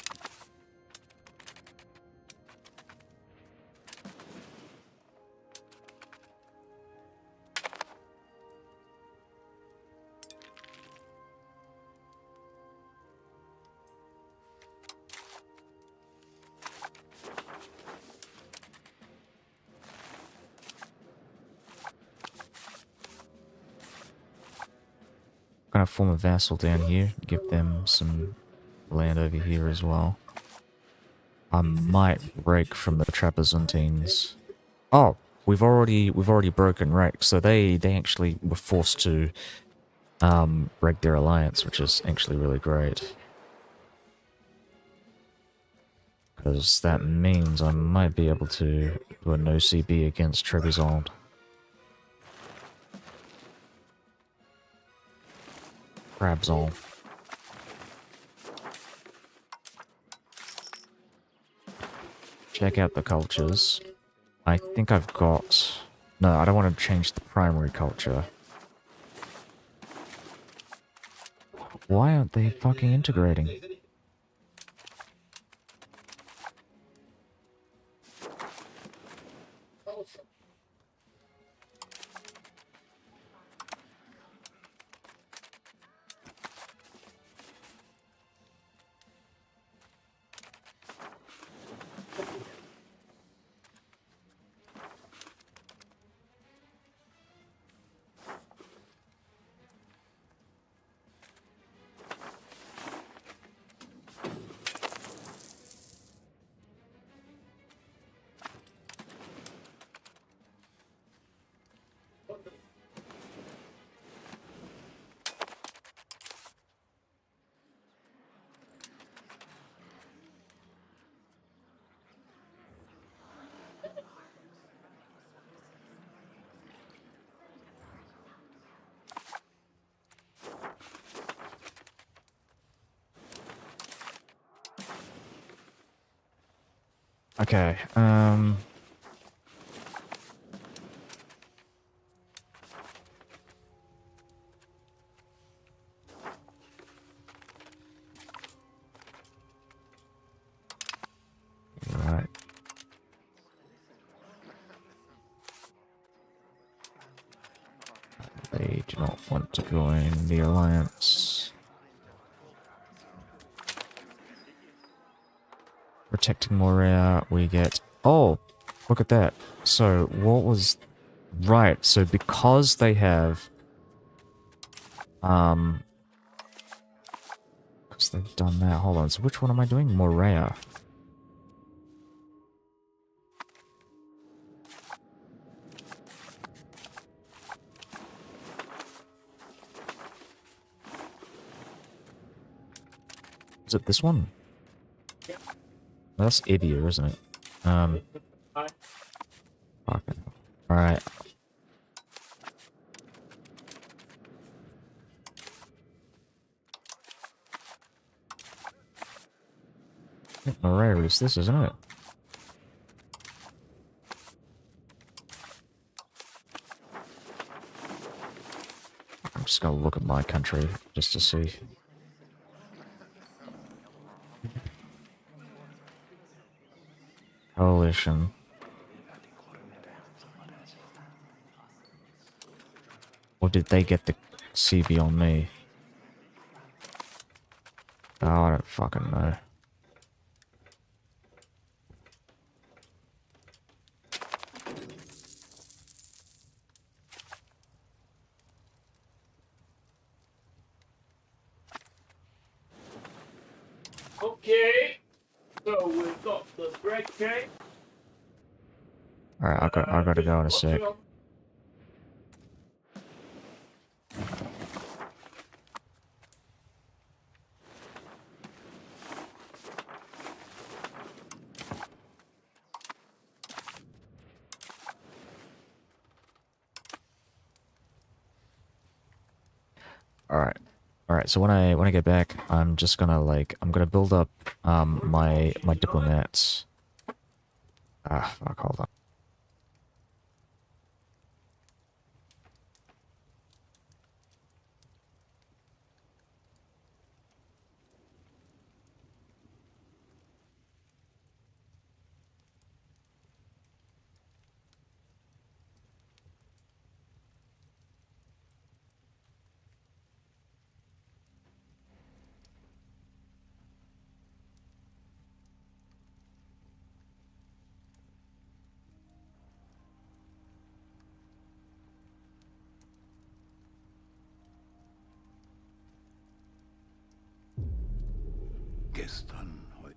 Gonna form a vassal down here, give them some land over here as well. I might break from the Trapezuntines. Oh, we've already broken, right? So they actually were forced to break their alliance, which is actually really great. Because that means I might be able to do a no CB against Trebizond. Crabzon. Check out the cultures. I think I've got... No, I don't want to change the primary culture. Why aren't they fucking integrating? Okay, right. They do not want to join the alliance. Protecting Mare, we get... Oh, look at that. So, what was... Right, so because they have... Because they've done that. Hold on, so which one am I doing? Mare. Is it this one? That's Idia, isn't it? Fucking... Alright. Mare is this, isn't it? I'm just gonna look at my country, just to see. Coalition. Or did they get the CB on me? Oh, I don't fucking know. Okay, so we've got the bread cake. Alright, I gotta go in a sec. Alright. Alright, so when I get back, I'm just gonna I'm gonna build up my diplomats. Ah, fuck, hold on. Gestern, heute.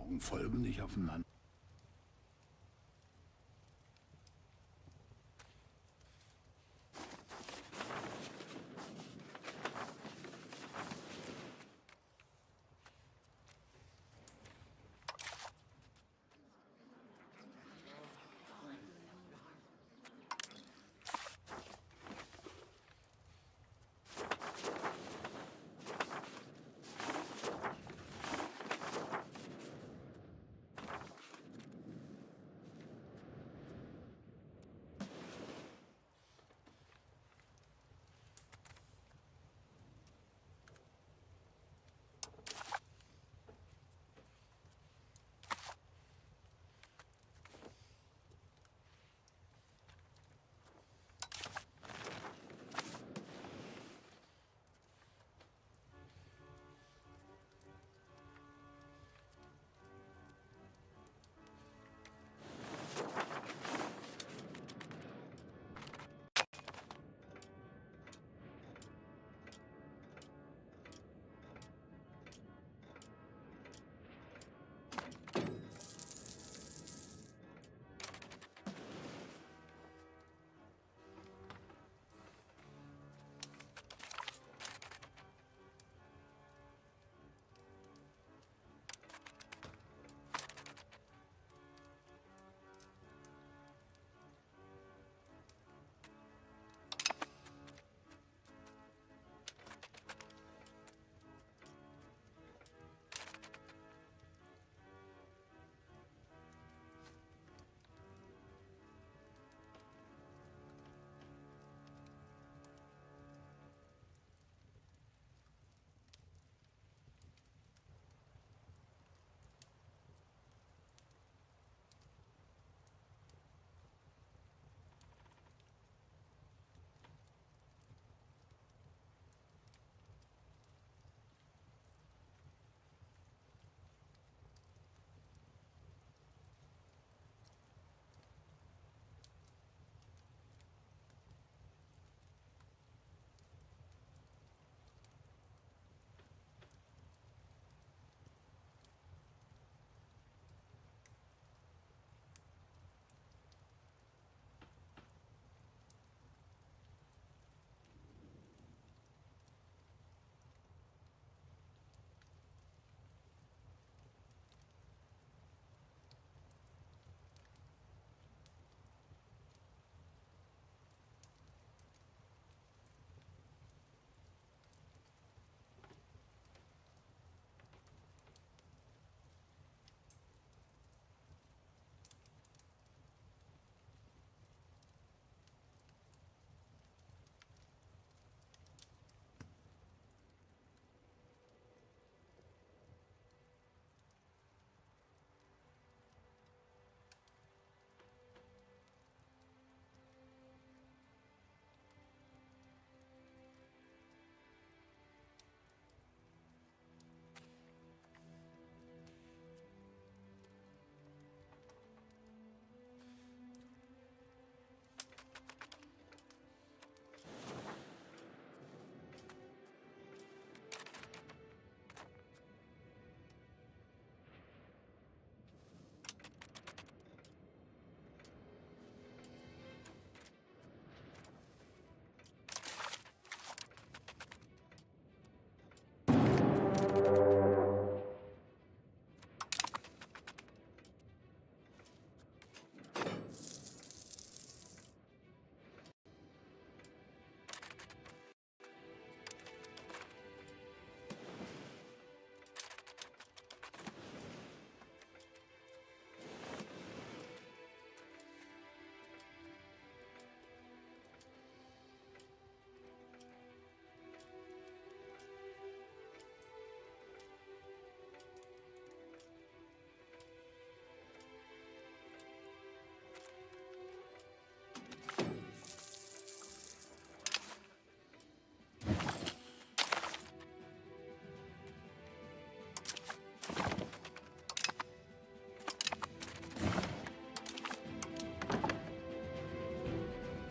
Augen folgen nicht aufeinander.